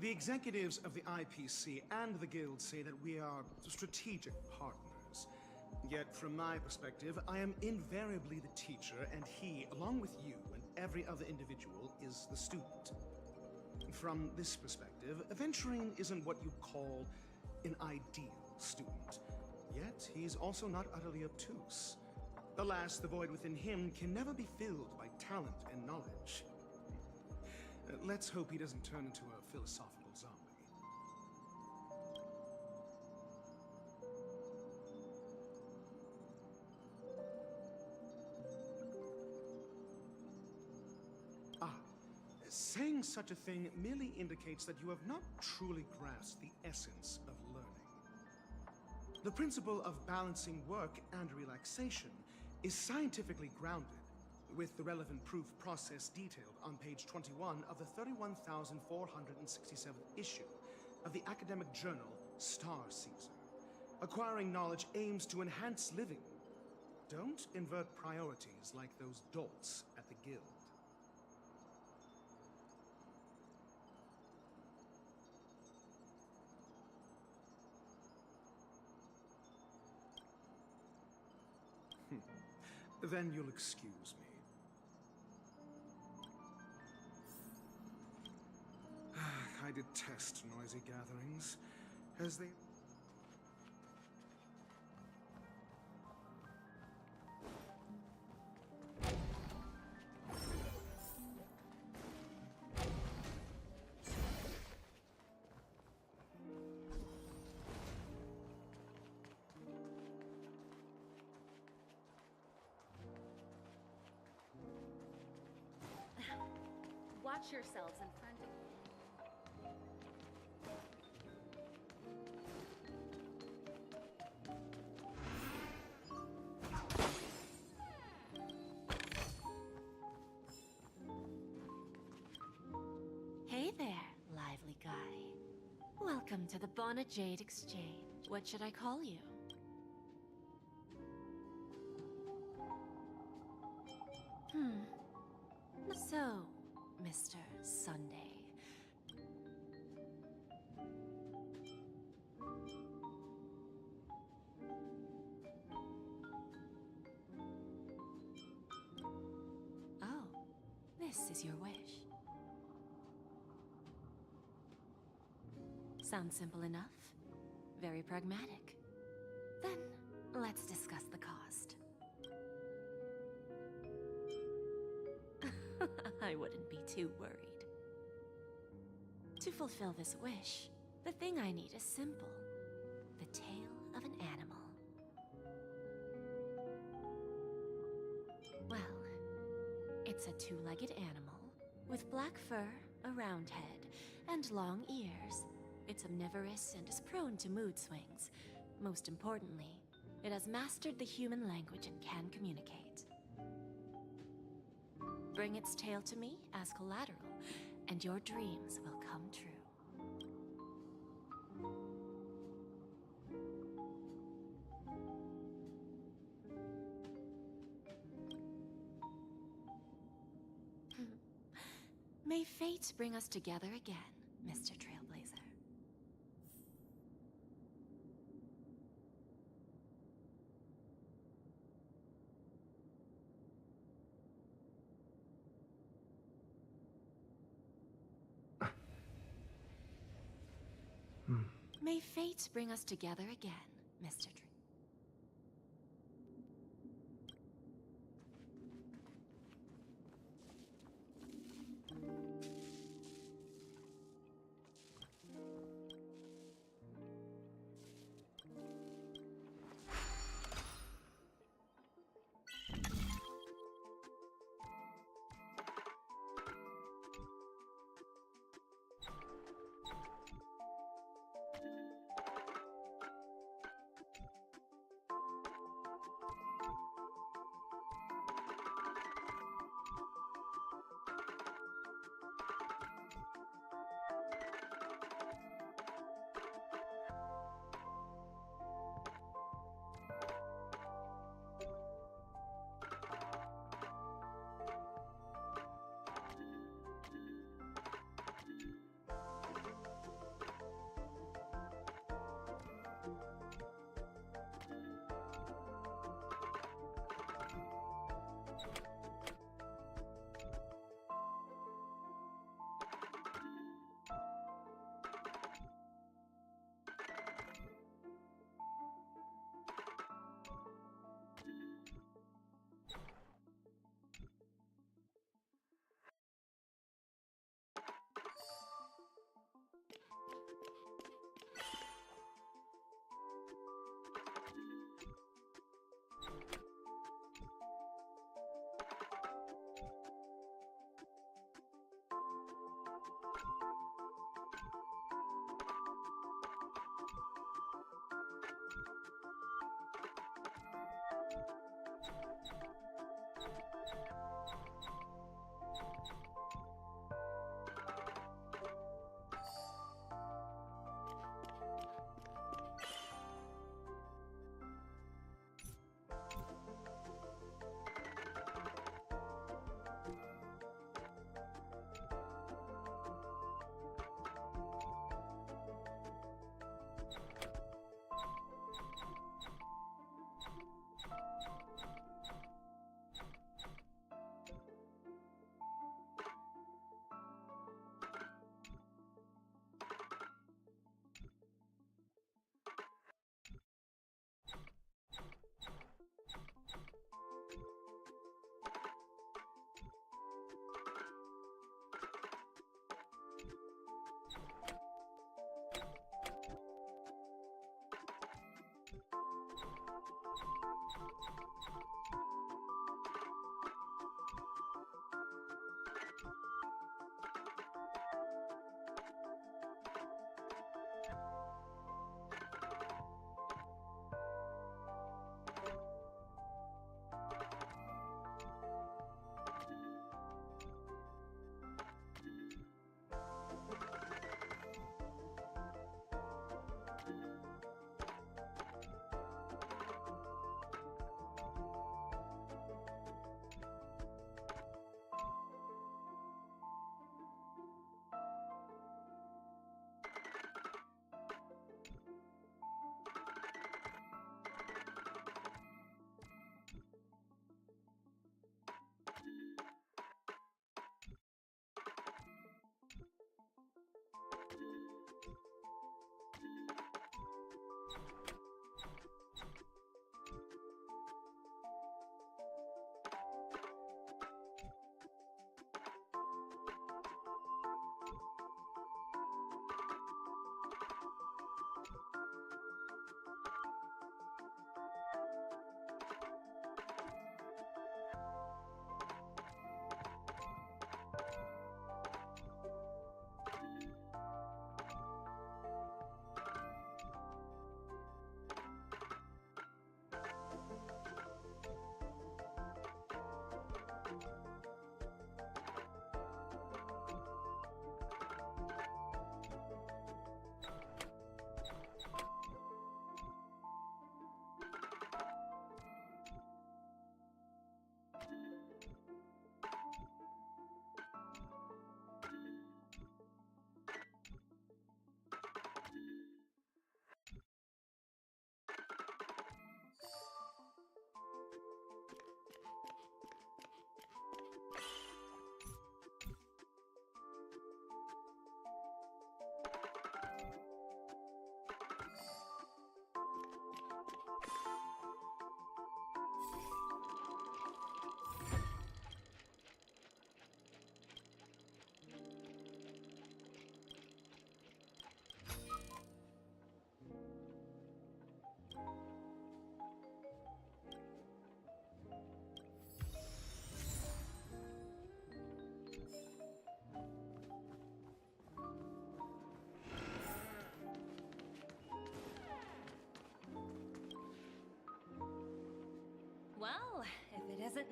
The executives of the IPC and the Guild say that we are strategic partners. Yet, from my perspective, I am invariably the teacher, and he, along with you and every other individual, is the student. From this perspective, Aventurine isn't what you'd call an ideal student. Yet, he's also not utterly obtuse. Alas, the void within him can never be filled by talent and knowledge. Let's hope he doesn't turn into a philosophical zombie. Saying such a thing merely indicates that you have not truly grasped the essence of learning. The principle of balancing work and relaxation is scientifically grounded, with the relevant proof process detailed on page 21 of the 31,467th issue of the academic journal Star Caesar. Acquiring knowledge aims to enhance living. Don't invert priorities like those dolts at the Guild. Then you'll excuse me. I detest noisy gatherings, as they... Watch yourselves in front of me. Hey there, lively guy. Welcome to the Bona Jade Exchange. What should I call you? So, Mr. Sunday. Oh, this is your wish. Sounds simple enough. Very pragmatic. Then, let's discuss the cost. I wouldn't be too worried. To fulfill this wish, the thing I need is simple. The tail of an animal. Well, it's a two-legged animal with black fur, a round head, and long ears. It's omnivorous and is prone to mood swings. Most importantly, it has mastered the human language and can communicate. Bring its tail to me as collateral, and your dreams will come true. May fate bring us together again, Mr. Trailblazer. May fate bring us together again, Mr.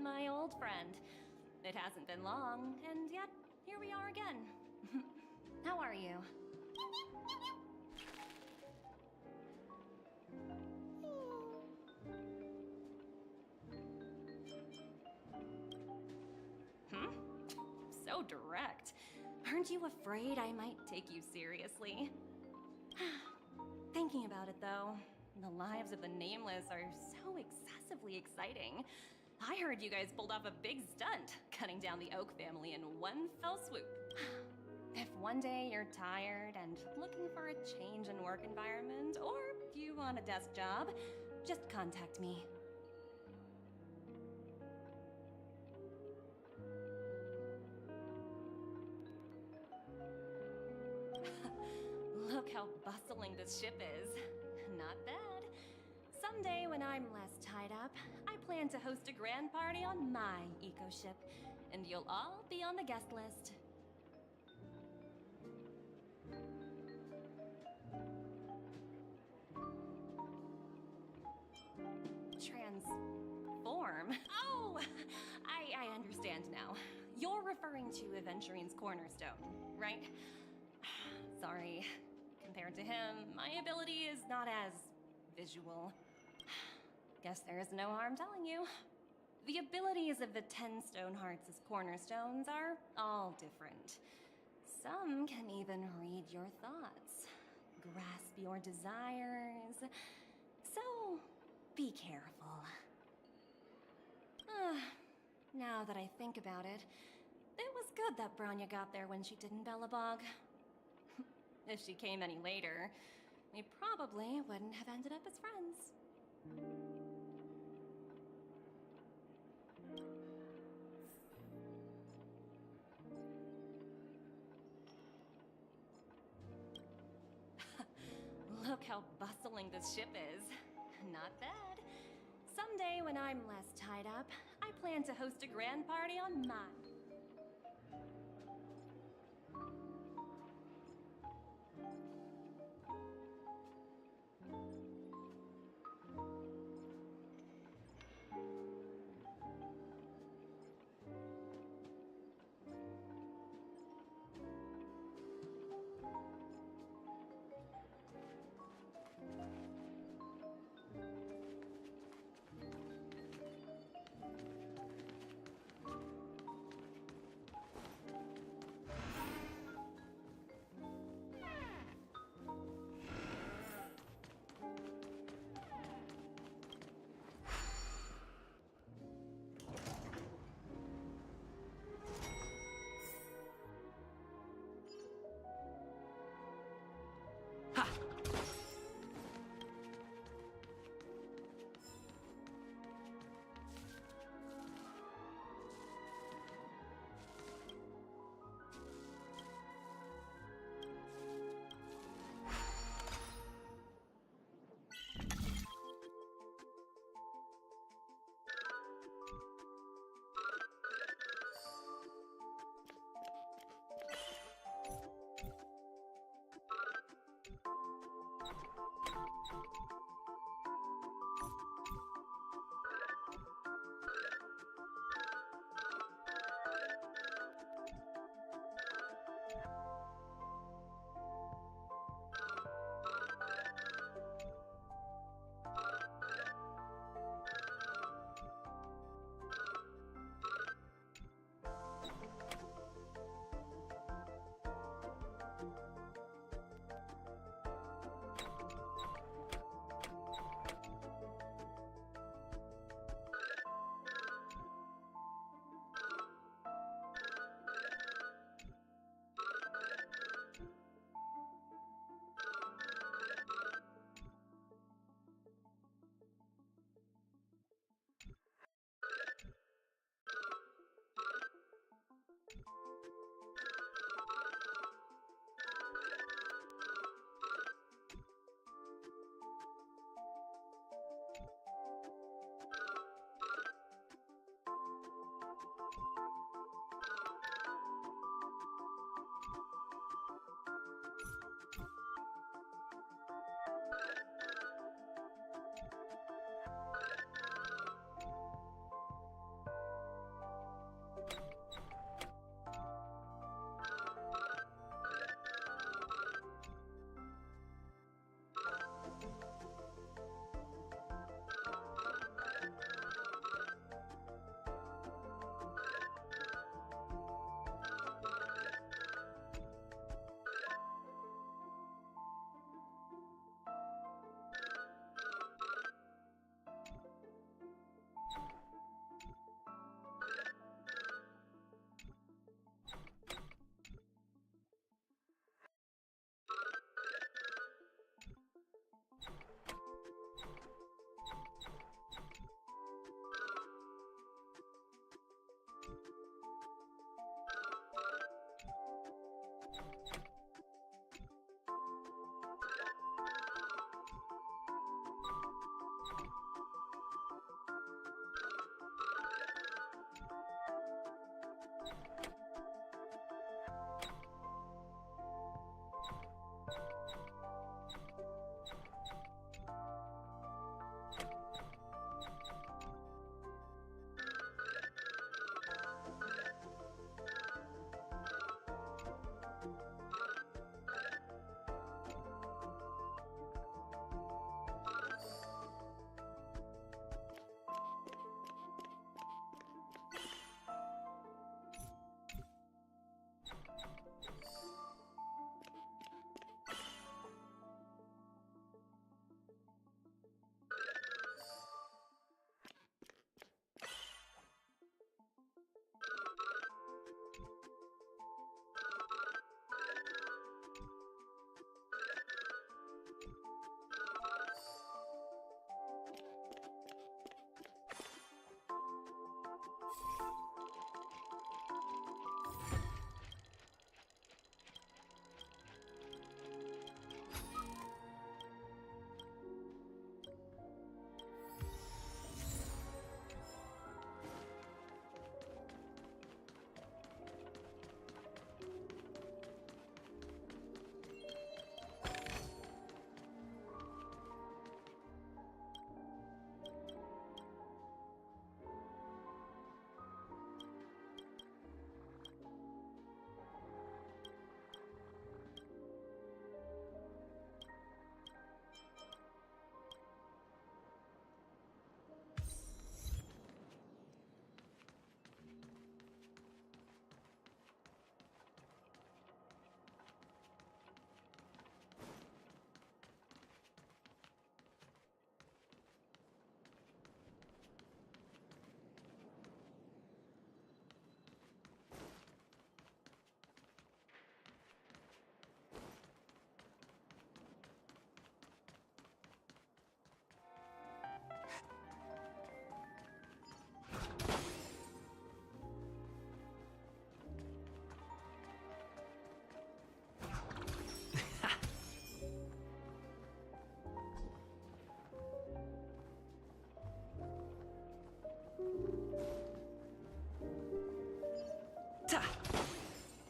my old friend. It hasn't been long, and yet here we are again. How are you? So direct. Aren't you afraid I might take you seriously? Thinking about it though, the lives of the Nameless are so excessively exciting. I heard you guys pulled off a big stunt, cutting down the Oak family in one fell swoop. If one day you're tired and looking for a change in work environment, or you want a desk job, just contact me. Look how bustling this ship is. Not bad. Someday when I'm less tied up, I plan to host a grand party on my eco-ship, and you'll all be on the guest list. Transform? Oh! I understand now. You're referring to Aventurine's cornerstone, right? Sorry. Compared to him, my ability is not as visual. Guess there is no harm telling you. The abilities of the 10 Stonehearts as cornerstones are all different. Some can even read your thoughts, grasp your desires. So, be careful. Now that I think about it, it was good that Branya got there when she did in Bellabog. If she came any later, we probably wouldn't have ended up as friends. Look how bustling this ship is. Not bad. Someday when I'm less tied up, I plan to host a grand party on my...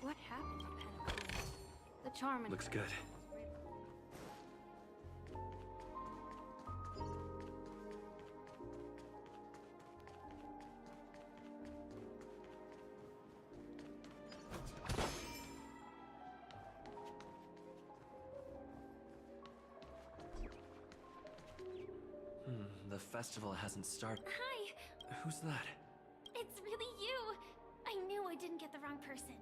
What happened to Penacoola? The charm Looks good. The festival hasn't started. Hi! Who's that? It's really you! I knew I didn't get the wrong person.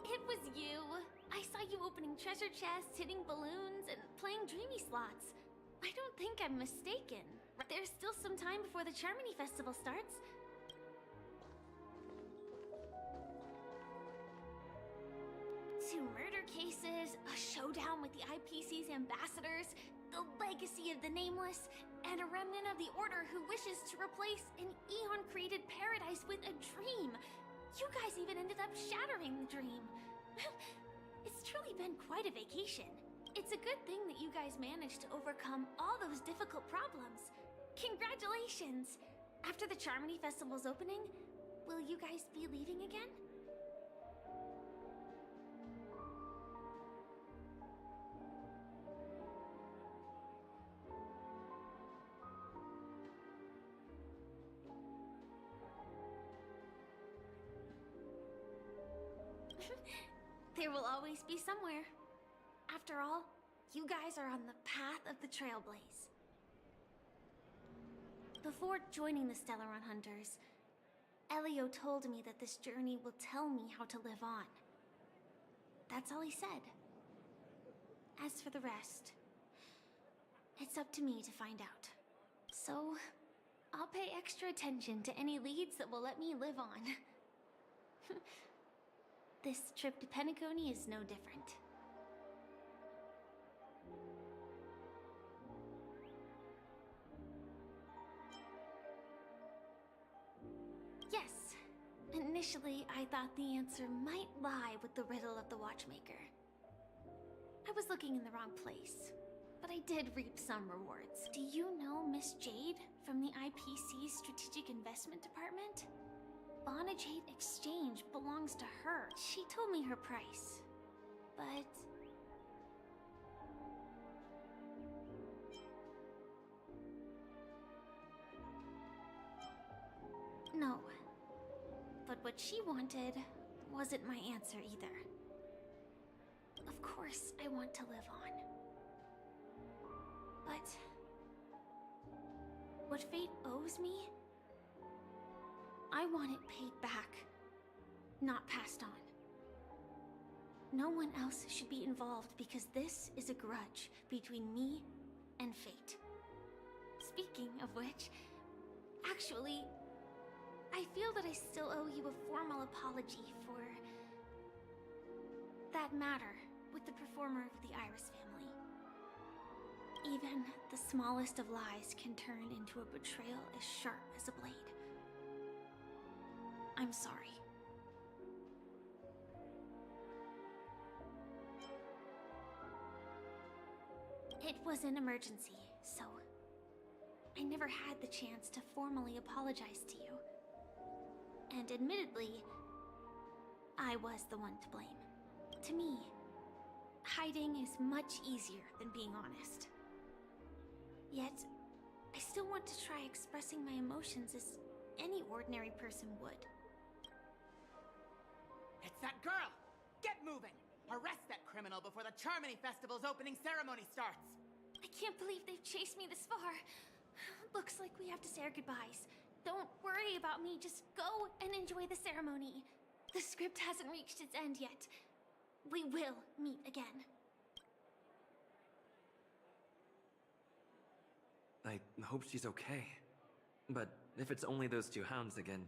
It was you! I saw you opening treasure chests, hitting balloons, and playing dreamy slots. I don't think I'm mistaken. There's still some time before the Charmony Festival starts. Two murder cases, a showdown with the IPC's ambassadors, the legacy of the Nameless, and a remnant of the Order who wishes to replace an Eon-created paradise with a dream. You guys even ended up shattering the dream. It's truly been quite a vacation. It's a good thing that you guys managed to overcome all those difficult problems. Congratulations! After the Charmony Festival's opening, will you guys be leaving again? There will always be somewhere. After all, you guys are on the path of the Trailblaze. Before joining the Stellaron Hunters, Elio told me that this journey will tell me how to live on. That's all he said. As for the rest, it's up to me to find out. So, I'll pay extra attention to any leads that will let me live on. This trip to Penacony is no different. Yes, Initially, I thought the answer might lie with the riddle of the watchmaker. I was looking in the wrong place, but I did reap some rewards. Do you know Miss Jade from the IPC's Strategic Investment Department? Bonajade Exchange belongs to her. She told me her price, but... No. But what she wanted wasn't my answer either. Of course, I want to live on. But... what fate owes me? I want it paid back, not passed on. No one else should be involved because this is a grudge between me and fate. Speaking of which, actually, I feel that I still owe you a formal apology for that matter with the performer of the Iris family. Even the smallest of lies can turn into a betrayal as sharp as a blade. I'm sorry. It was an emergency, so I never had the chance to formally apologize to you. And admittedly, I was the one to blame. To me, hiding is much easier than being honest. Yet, I still want to try expressing my emotions as any ordinary person would. It's that girl! Get moving! Arrest that criminal before the Charmony Festival's opening ceremony starts! I can't believe they've chased me this far. Looks like we have to say our goodbyes. Don't worry about me, just go and enjoy the ceremony. The script hasn't reached its end yet. We will meet again. I hope she's okay. But if it's only those two hounds again,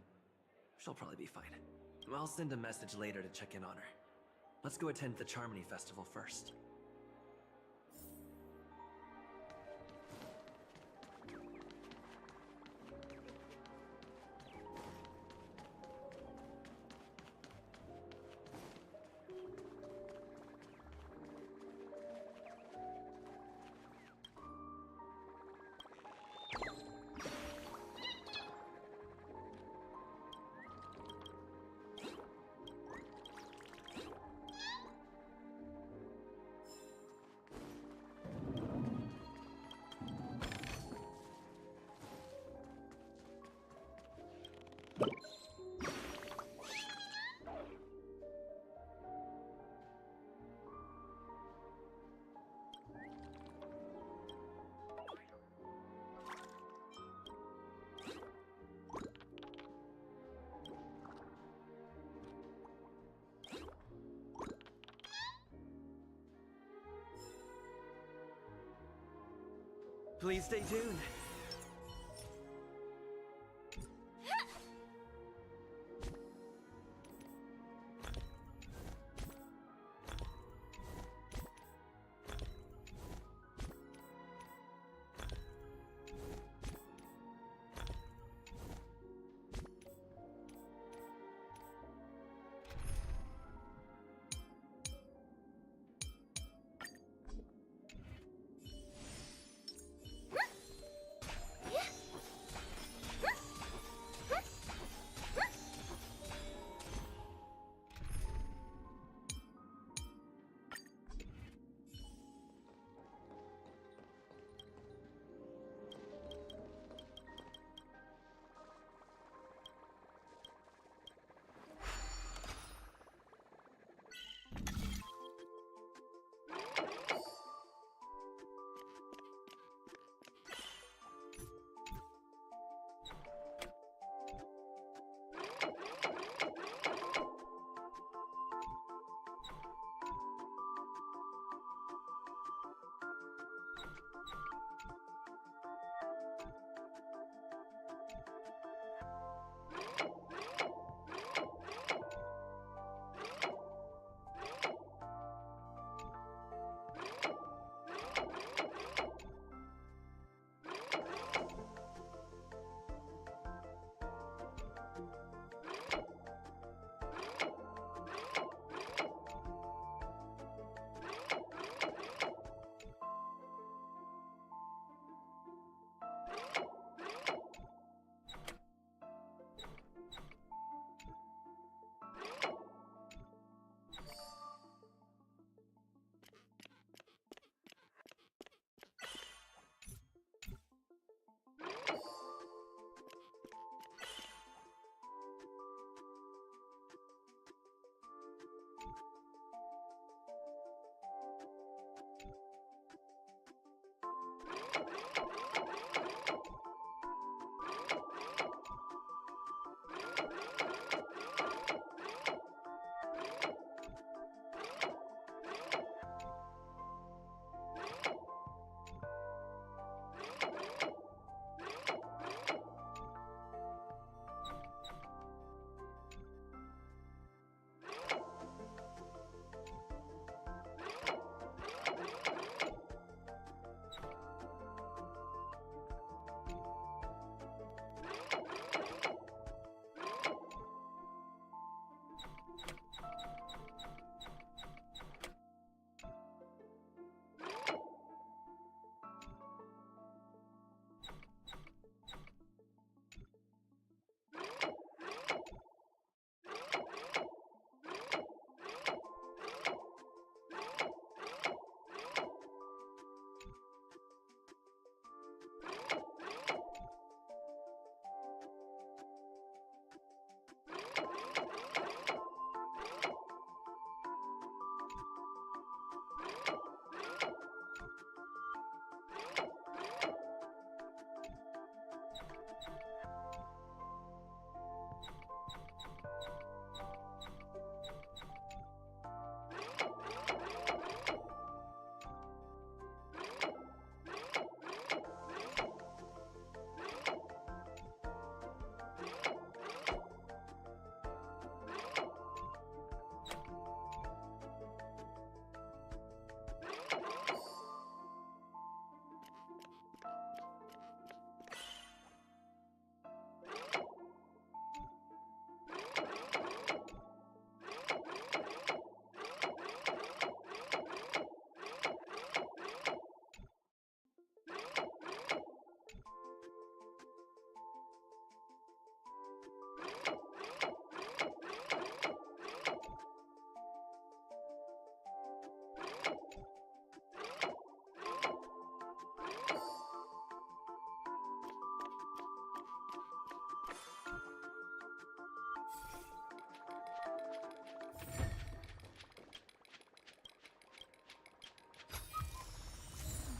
she'll probably be fine. I'll send a message later to check in on her. Let's go attend the Charmony Festival first. Please stay tuned.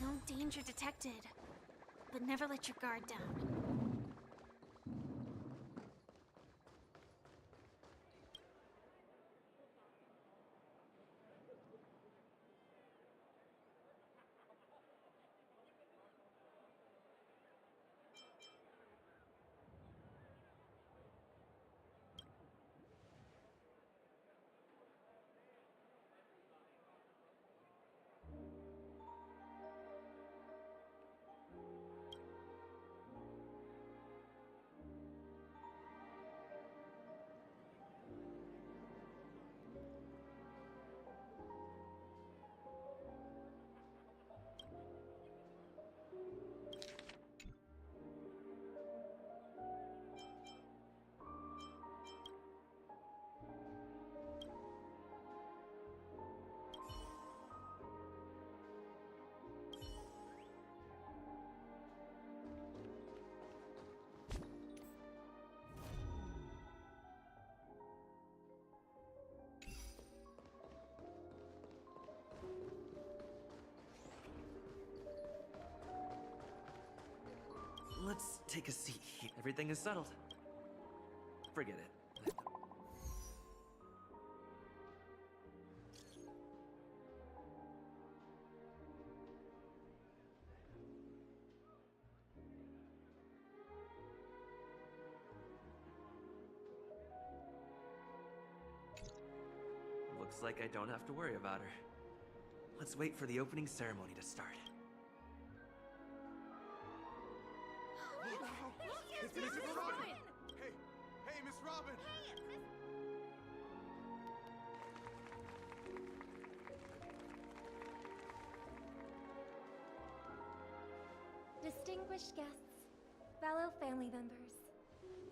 No danger detected. But never let your guard down. Let's take a seat. Everything is settled. Forget it. Looks like I don't have to worry about her. Let's wait for the opening ceremony to start. It's Miss Robin! Hey, Miss Robin! Distinguished guests, fellow family members,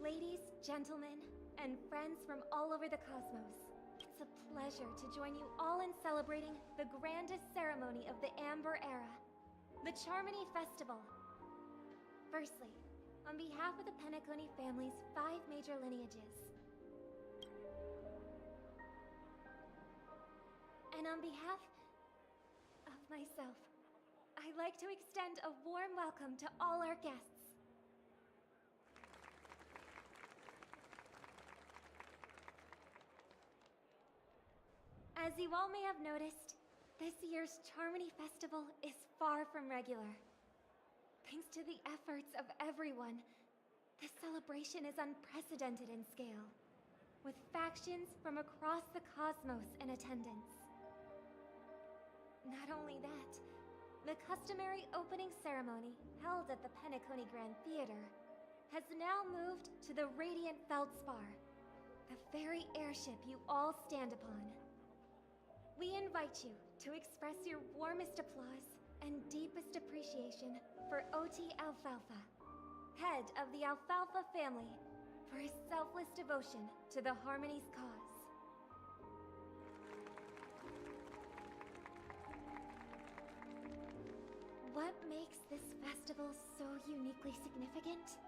ladies, gentlemen, and friends from all over the cosmos. It's a pleasure to join you all in celebrating the grandest ceremony of the Amber Era, the Charmony Festival. Firstly, on behalf of the Penacony family's 5 major lineages, and on behalf of myself, I'd like to extend a warm welcome to all our guests. As you all may have noticed, this year's Charmony Festival is far from regular. Thanks to the efforts of everyone, this celebration is unprecedented in scale, with factions from across the cosmos in attendance. Not only that, the customary opening ceremony held at the Penacony Grand Theater has now moved to the Radiant Feldspar, the very airship you all stand upon. We invite you to express your warmest applause and deepest appreciation for OT Alfalfa, head of the Alfalfa family, for his selfless devotion to the Harmony's cause. What makes this festival so uniquely significant?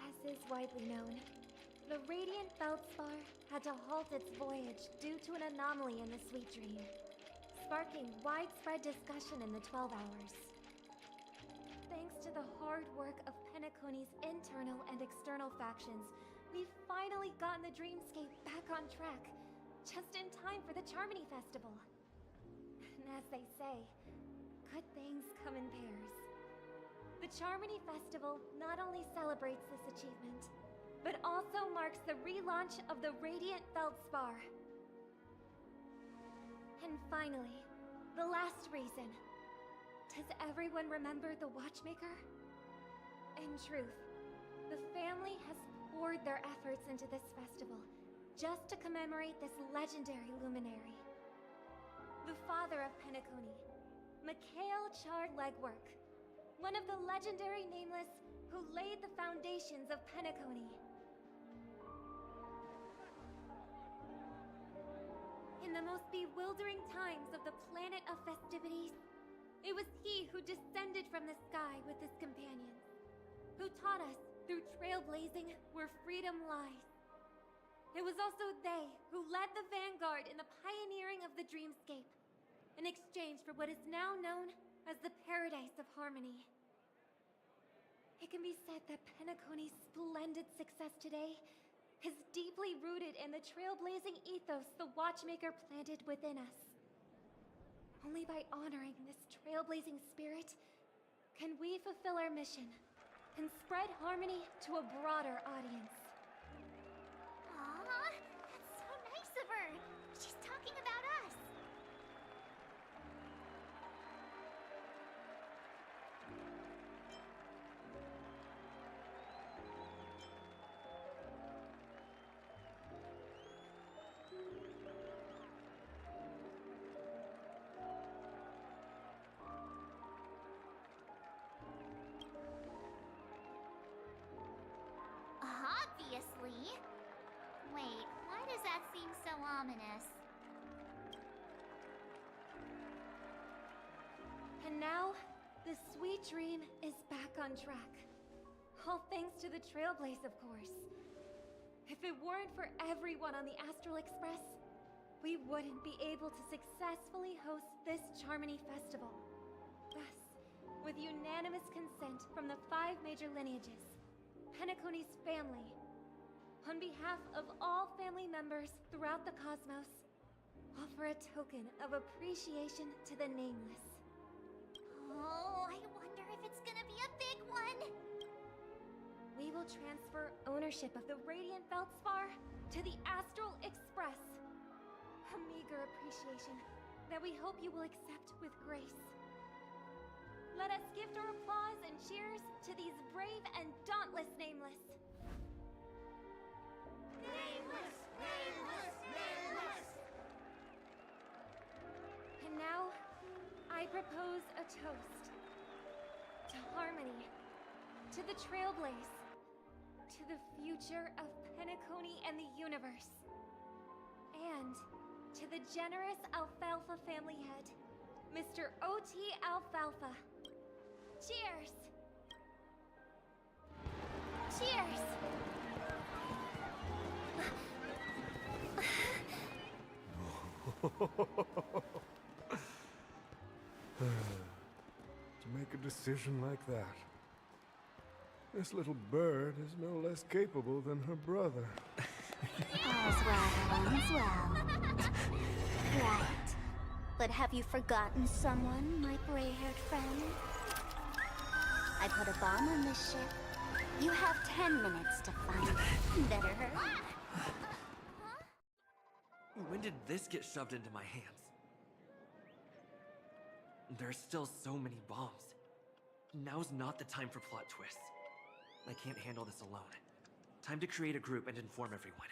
As is widely known, the Radiant Feldspar had to halt its voyage due to an anomaly in the Sweet Dream, sparking widespread discussion in the 12 Hours. Thanks to the hard work of Penacony's internal and external factions, we've finally gotten the Dreamscape back on track, just in time for the Charmony Festival. And as they say, good things come in pairs. The Charmony Festival not only celebrates this achievement, but also marks the relaunch of the Radiant Feldspar. And finally, the last reason. Does everyone remember the Watchmaker? In truth, the family has poured their efforts into this festival just to commemorate this legendary luminary. The father of Penacony, Mikhail Chard Legwork, one of the legendary Nameless who laid the foundations of Penacony. In the most bewildering times of the planet of festivities, it was he who descended from the sky with his companions, who taught us through trailblazing where freedom lies. It was also they who led the vanguard in the pioneering of the Dreamscape, in exchange for what is now known as the Paradise of Harmony. It can be said that Penacony's splendid success today is deeply rooted in the trailblazing ethos the Watchmaker planted within us. Only by honoring this trailblazing spirit can we fulfill our mission and spread harmony to a broader audience. Aw, that's so nice of her. She's talking about us. Obviously. Wait, why does that seem so ominous? And now, the Sweet Dream is back on track. All thanks to the Trailblaze, of course. If it weren't for everyone on the Astral Express, we wouldn't be able to successfully host this Charmony Festival. Thus, with unanimous consent from the 5 major lineages, Penacony's family, on behalf of all family members throughout the cosmos, offer a token of appreciation to the Nameless. Oh, I wonder if it's gonna be a big one. We will transfer ownership of the Radiant Feldspar to the Astral Express. A meager appreciation that we hope you will accept with grace. Let us gift our applause and cheers to these brave and dauntless Nameless. Nameless! Nameless! Nameless! And now, I propose a toast. To harmony, to the Trailblaze, to the future of Penacony and the universe, and to the generous Alfalfa family head, Mr. OT Alfalfa. Cheers! Cheers! make a decision like that. This little bird is no less capable than her brother. All's well that ends well. Right. But have you forgotten someone, my gray-haired friend? I put a bomb on this ship. You have 10 minutes to find it. Better hurry. When did this get shoved into my hands? There's still so many bombs. Now's not the time for plot twists. I can't handle this alone. Time to create a group and inform everyone.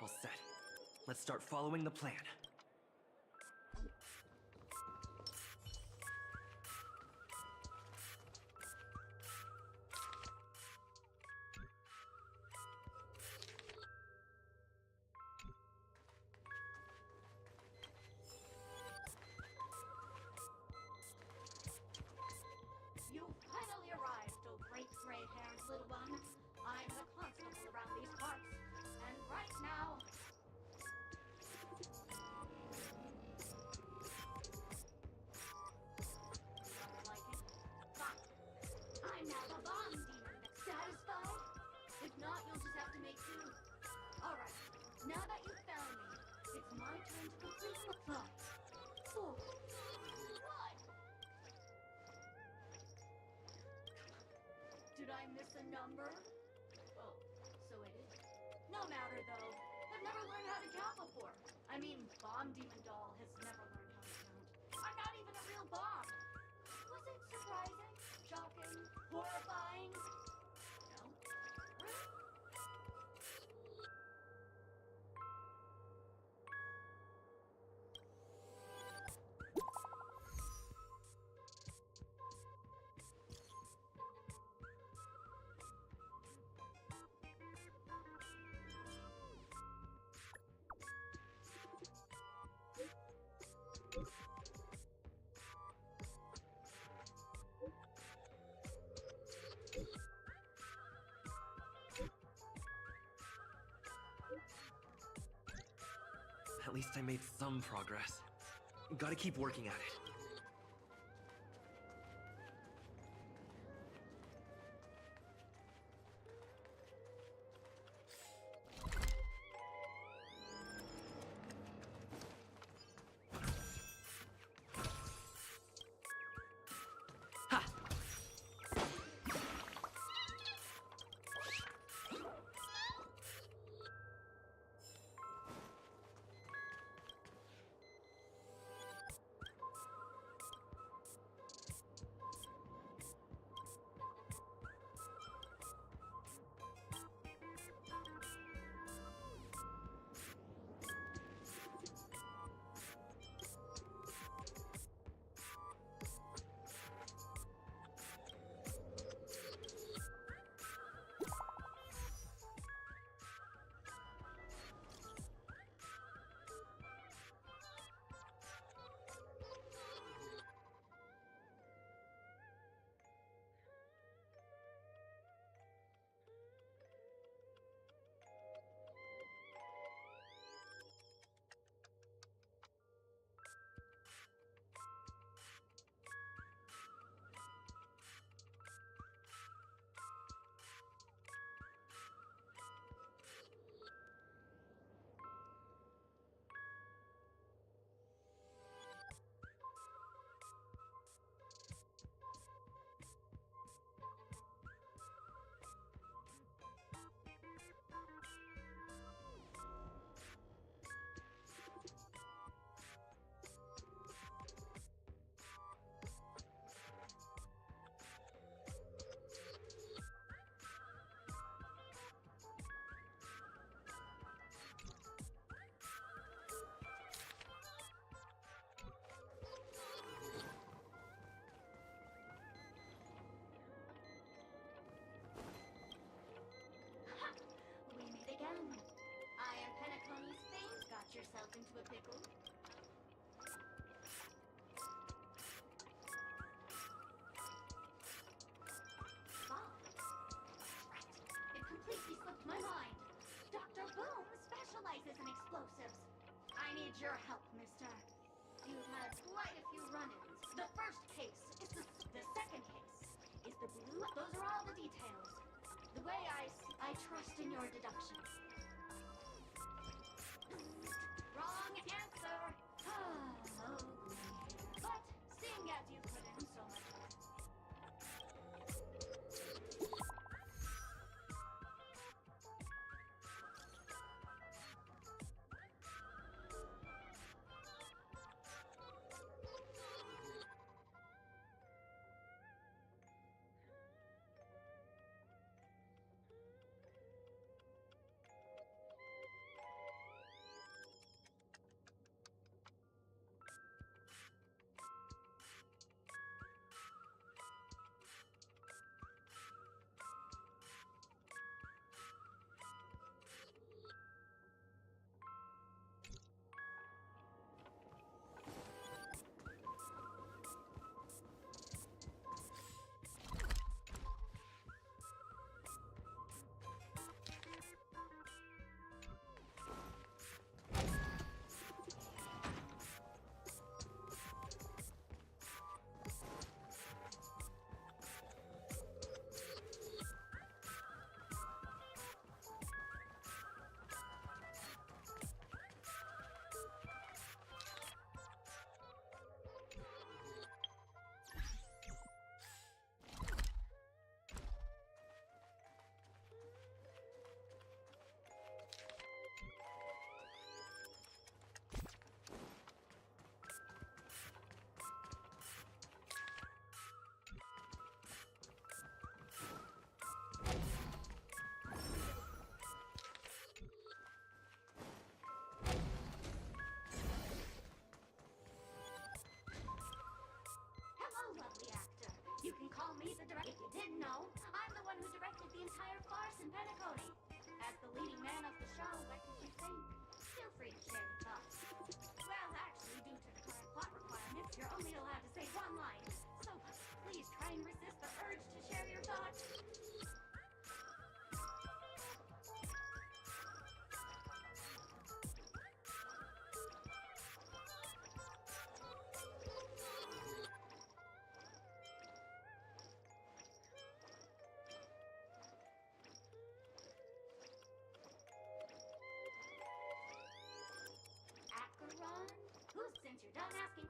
All set. Let's start following the plan. You finally arrived, oh great gray-haired little one. I'm the constable around these parts, and right now... Don't like it? Fine. I'm now the bomb demon. Satisfied? If not, you'll just have to make do. Alright, now that you've found me, it's my turn to complete the plot. 4, 1... Did I miss a number? Oh, so it is. No matter though. I've never learned how to count before. I mean, Bomb Demon Doll has never learned how to count. I'm not even a real bomb. Was it surprising? Shocking? Horrifying? No? Really? At least I made some progress. Gotta keep working at it. We meet again. I am Penacony's fame. Got yourself into a pickle. Bob. Right. It completely slipped my mind. Dr. Boom specializes in explosives. I need your help, mister. You've had quite a few run-ins. The first case is the second case is the blue. Those are all the details. The way I trust in your deductions. Wrong answer. Oh, but seeing as you put in so much effort.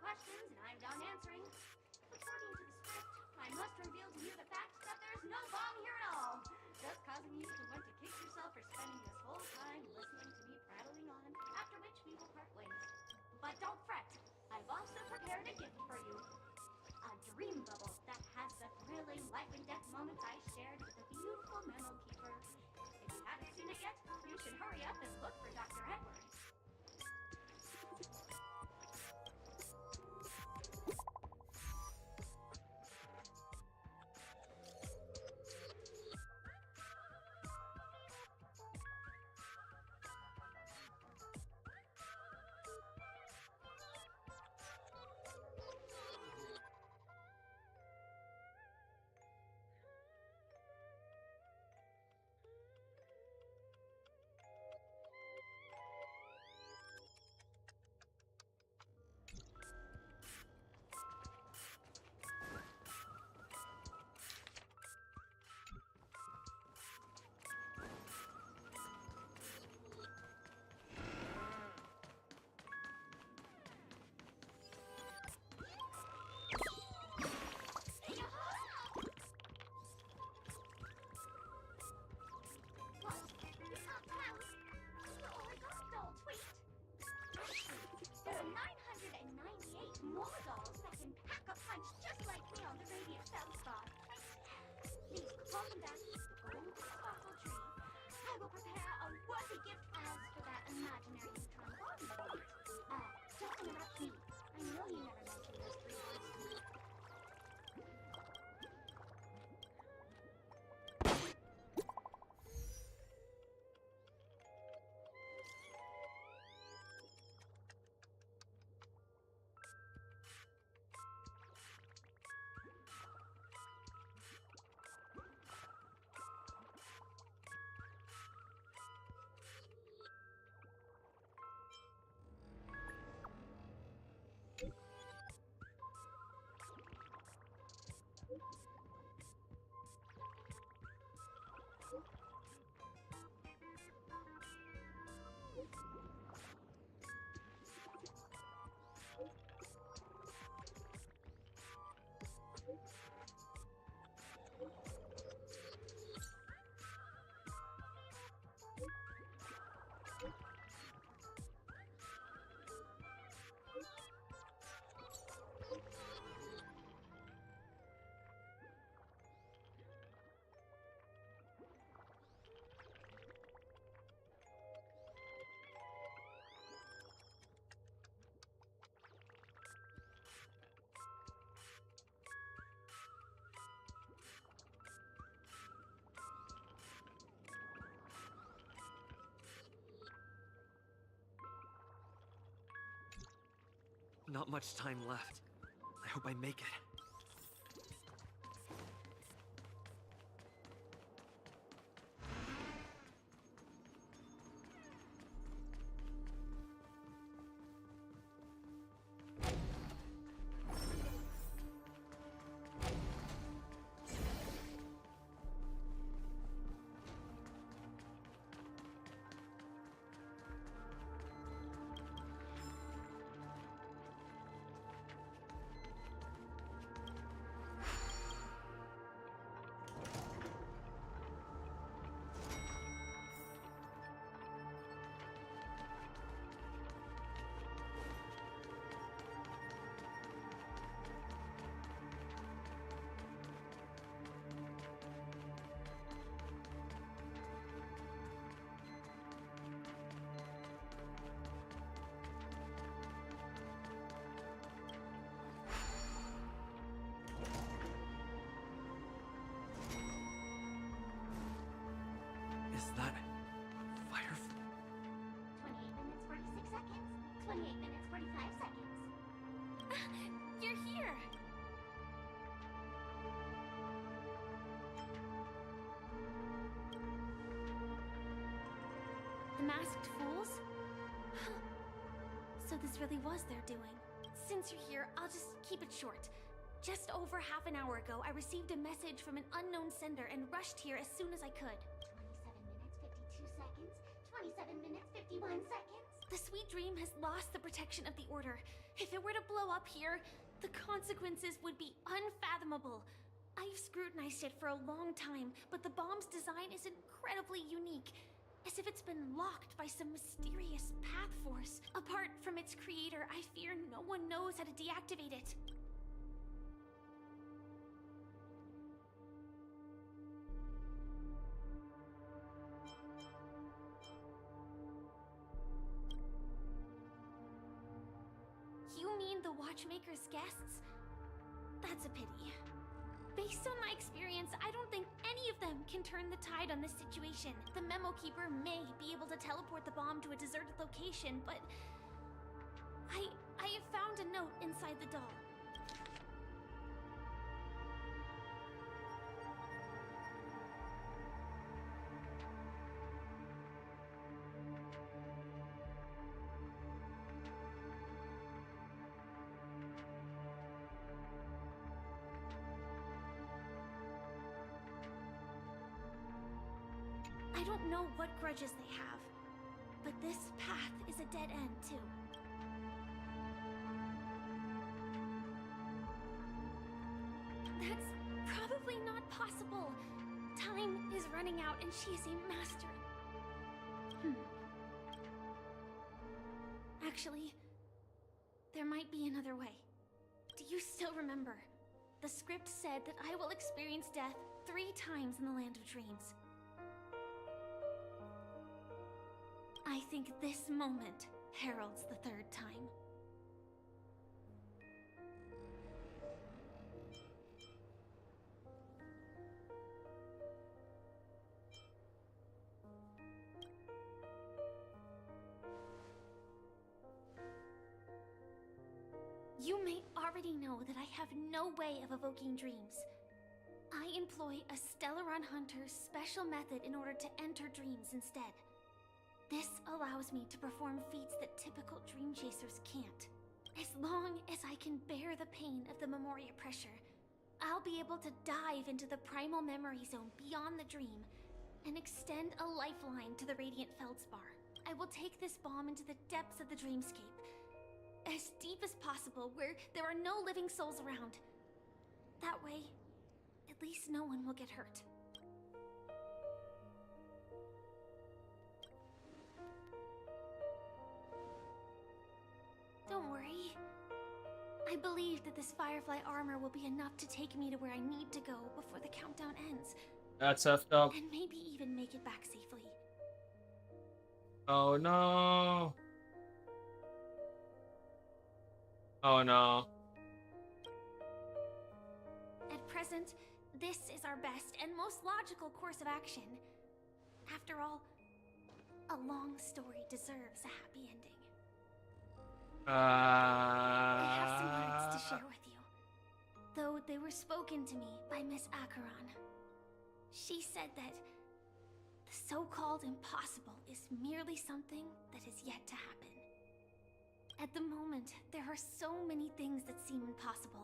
questions, and I'm done answering. According to the script, I must reveal to you the fact that there's no bomb here at all, thus causing you to want to kick yourself for spending this whole time listening to me prattling on, after which we will part ways. But don't fret, I've also prepared a gift for you. A dream bubble that has the thrilling life and death moments I shared with the beautiful memo keeper. If you haven't seen it yet, you should hurry up and look for Dr. Edward. There are 998 more dolls that can pack a punch just like me on the Radiant Feldspar. Please call them back to the gold sparkle tree. I will prepare a worthy gift as for that imaginary neutron bomb. Don't interrupt me. I know you never mentioned those 3 words to me. Not much time left. I hope I make it. Is that Firefly? 28 minutes, 46 seconds. 28 minutes, 45 seconds. You're here! The Masked Fools? So this really was their doing. Since you're here, I'll just keep it short. Just over half an hour ago, I received a message from an unknown sender and rushed here as soon as I could. 27 minutes, 52 seconds. 27 minutes, 51 seconds. The sweet dream has lost the protection of the Order. If it were to blow up here, the consequences would be unfathomable. I've scrutinized it for a long time, but the bomb's design is incredibly unique. As if it's been locked by some mysterious path force. Apart from its creator, I fear no one knows how to deactivate it. You mean the Watchmaker's guests? That's a pity. Based on my experience, I don't think any of them can turn the tide on this situation. The Memo Keeper may be able to teleport the bomb to a deserted location, but I have found a note inside the doll. I don't know what grudges they have, but this path is a dead end, too. That's probably not possible. Time is running out and she is a master. Actually, there might be another way. Do you still remember? The script said that I will experience death 3 times in the Land of Dreams. I think this moment heralds the 3rd time. You may already know that I have no way of evoking dreams. I employ a Stellaron Hunter's special method in order to enter dreams instead. This allows me to perform feats that typical dream chasers can't. As long as I can bear the pain of the Memoria pressure, I'll be able to dive into the primal memory zone beyond the dream and extend a lifeline to the Radiant Feldspar. I will take this bomb into the depths of the dreamscape, as deep as possible where there are no living souls around. That way, at least no one will get hurt. Don't worry. I believe that this Firefly armor will be enough to take me to where I need to go before the countdown ends. That's effed up. And maybe even make it back safely. Oh no. Oh no. At present, this is our best and most logical course of action. After all, a long story deserves a happy ending. I have some words to share with you, though they were spoken to me by Miss Acheron. She said that the so-called impossible is merely something that is yet to happen. At the moment, there are so many things that seem impossible,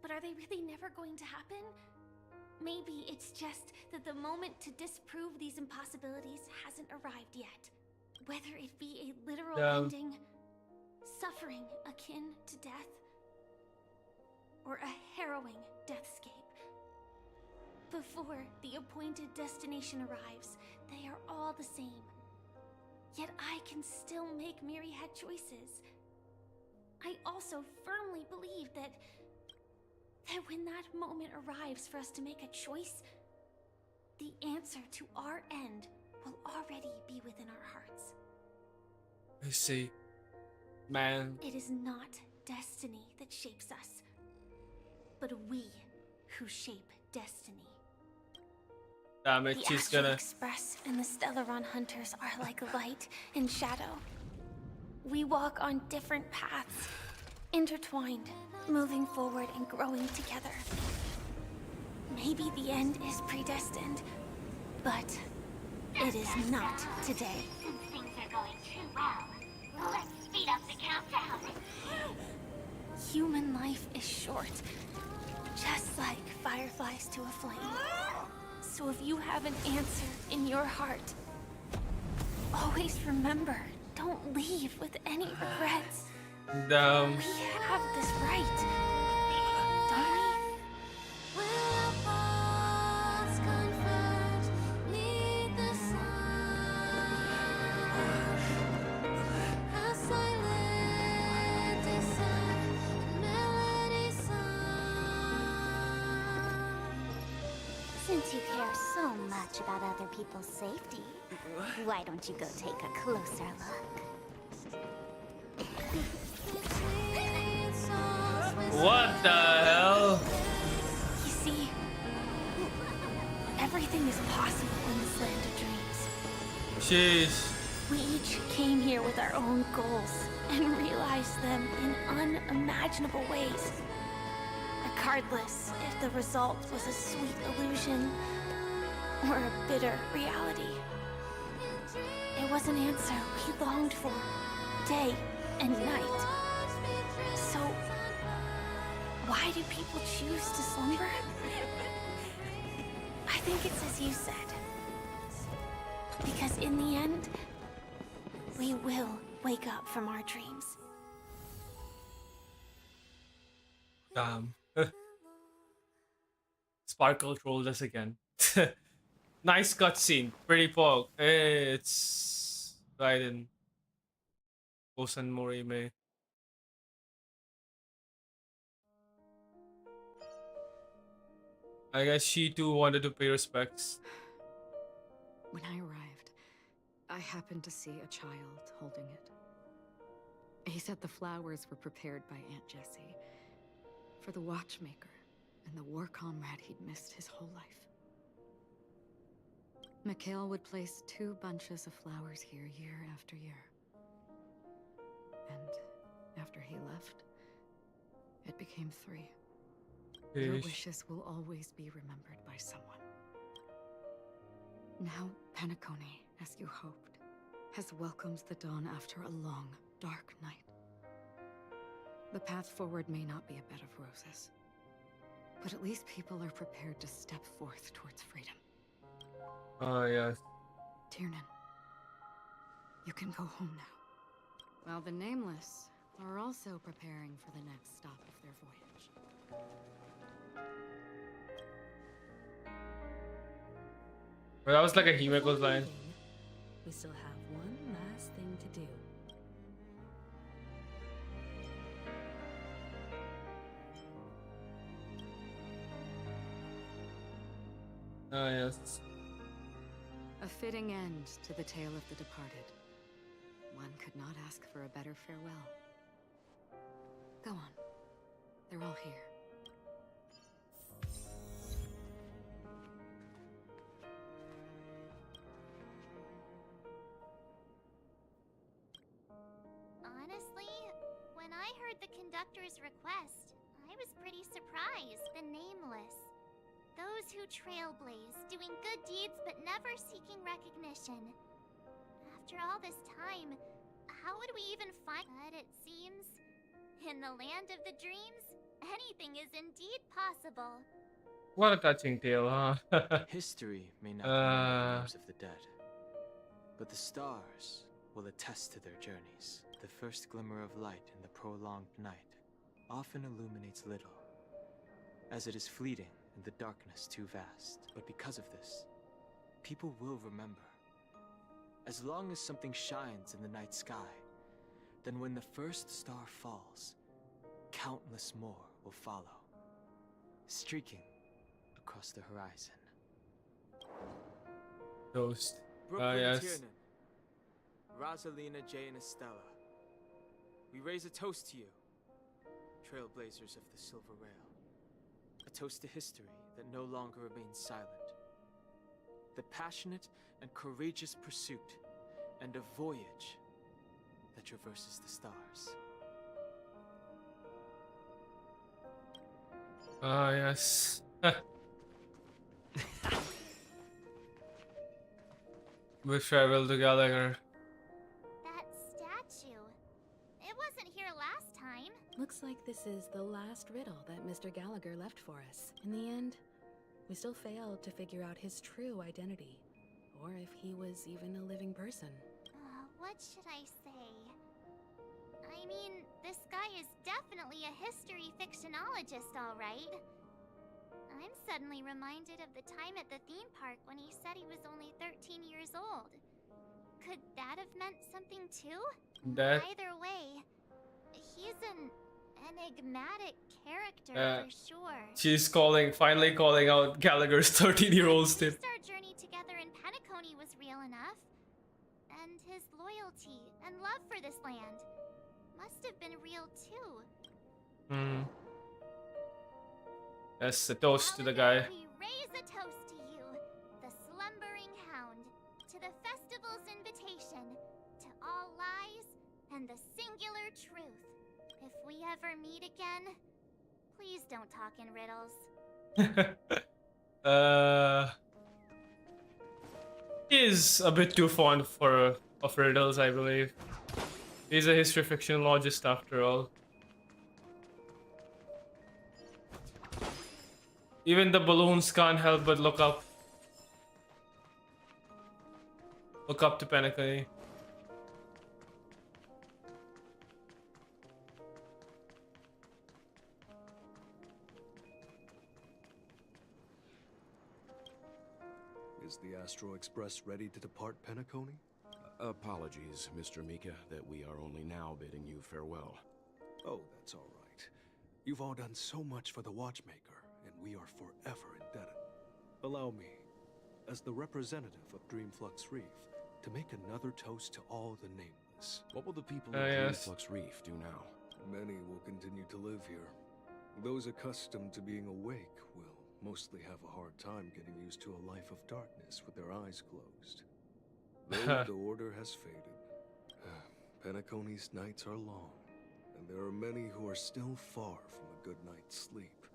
but are they really never going to happen? Maybe it's just that the moment to disprove these impossibilities hasn't arrived yet. Whether it be a literal ending, suffering akin to death, or a harrowing deathscape. Before the appointed destination arrives, they are all the same. Yet I can still make myriad choices. I also firmly believe that when that moment arrives for us to make a choice, the answer to our end will already be within our hearts. I see. Man. It is not destiny that shapes us, but we who shape destiny. Damn it, she's The gonna. Astral Express and the Stellaron Hunters are like light and shadow. We walk on different paths, intertwined, moving forward and growing together. Maybe the end is predestined, but it is not today. Since things are going too well, let's speed up the countdown. Human life is short, just like fireflies to a flame. So if you have an answer in your heart, always remember, don't leave with any regrets. Damn. We have this right, don't we? Since you care so much about other people's safety, why don't you go take a closer look? What the hell? You see, everything is possible in this land of dreams. Jeez. We each came here with our own goals and realized them in unimaginable ways. Regardless if the result was a sweet illusion or a bitter reality. It was an answer we longed for, day and night. So, why do people choose to slumber? I think it's as you said. Because in the end, we will wake up from our dreams. Damn. Sparkle trolled us again. Nice cutscene. Pretty pog. It's Raiden. Osan Morime. I guess she too wanted to pay respects. When I arrived, I happened to see a child holding it. He said the flowers were prepared by Aunt Jessie for the watchmaker and the war comrade he'd missed his whole life. Mikhail would place 2 bunches of flowers here year after year. And after he left, it became 3. Your wishes will always be remembered by someone. Now, Penacony, as you hoped, has welcomed the dawn after a long, dark night. The path forward may not be a bed of roses, but at least people are prepared to step forth towards freedom. Oh, yes. Tiernan, you can go home now. While the Nameless are also preparing for the next stop of their voyage. Well, that was like a Himeko's line. We still have one last thing to do. Oh, yes. A fitting end to the tale of the departed. One could not ask for a better farewell. Go on. They're all here. Honestly, when I heard the conductor's request, I was pretty surprised. The Nameless. Those who trailblaze, doing good deeds but never seeking recognition. After all this time, how would we even find... But it seems, in the land of the dreams, anything is indeed possible. What a touching tale, huh? History may not remember the names of the dead, but the stars will attest to their journeys. The first glimmer of light in the prolonged night often illuminates little, as it is fleeting and the darkness too vast. But because of this, people will remember. As long as something shines in the night sky, then when the first star falls, countless more will follow, streaking across the horizon. Toast. Brooklyn Yes. Tiernan, Rosalina, Jay, and Estella, we raise a toast to you, trailblazers of the Silver Rail. A toast to history that no longer remains silent. The passionate and courageous pursuit, and a voyage that traverses the stars. Ah, yes. We travel together. That statue. It wasn't here last time. Looks like this is the last riddle that Mr. Gallagher left for us. In the end, we still failed to figure out his true identity, or if he was even a living person. What should I say? mean, this guy is definitely a history fictionologist, all right. I'm suddenly reminded of the time at the theme park when he said he was only 13 years old. Could that have meant something too? Either way, he's an enigmatic character for sure. She's finally calling out Gallagher's 13-year-old still. Our journey together in Penacony was real enough. And his loyalty and love for this land must have been real too. That's a toast to the guy. We raise a toast to you, the slumbering hound, to the festival's invitation, to all lies and the singular truth. If we ever meet again, please don't talk in riddles. He is a bit too fond of riddles, I believe. He's a history fictionologist after all. Even the balloons can't help but look up. Look up to Penacony. Is the Astro Express ready to depart Penacony? Apologies, Mr. Mika, that we are only now bidding you farewell. Oh, that's all right. You've all done so much for the Watchmaker, and we are forever indebted. Allow me, as the representative of Dreamflux Reef, to make another toast to all the nameless. What will the people of Dreamflux Reef do now? Many will continue to live here. Those accustomed to being awake will mostly have a hard time getting used to a life of darkness with their eyes closed. Though the order has faded, Penacony's nights are long, and there are many who are still far from a good night's sleep.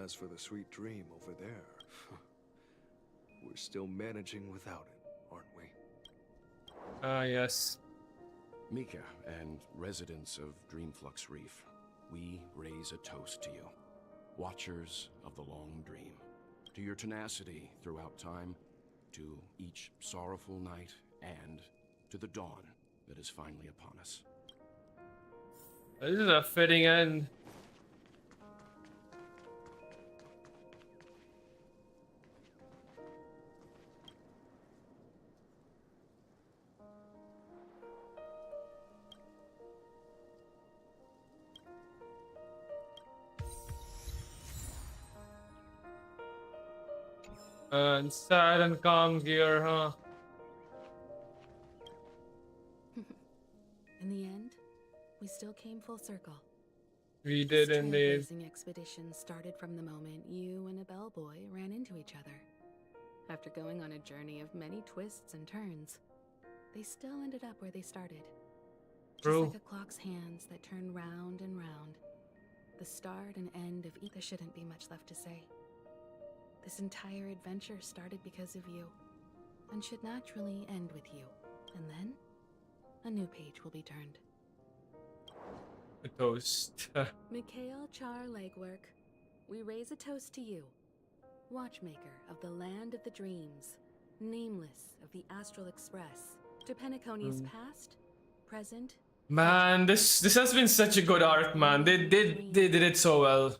As for the sweet dream over there, we're still managing without it, aren't we? Yes. Mika and residents of Dreamflux Reef, we raise a toast to you. Watchers of the long dream, to your tenacity throughout time, to each sorrowful night, and to the dawn that is finally upon us. This is a fitting end. And sad and calm gear, huh? In the end, we still came full circle. We did indeed. This trailblazing expedition started from the moment you and a bellboy ran into each other. After going on a journey of many twists and turns, they still ended up where they started. Just like a clock's hands that turn round and round. The start and end of each. There shouldn't be much left to say. This entire adventure started because of you, and should naturally end with you. And then, a new page will be turned. A toast. Mikhail Char Legwork, we raise a toast to you, Watchmaker of the Land of the Dreams, Nameless of the Astral Express, to Penacony's past, present. Man, this has been such a good arc, man. They did it so well.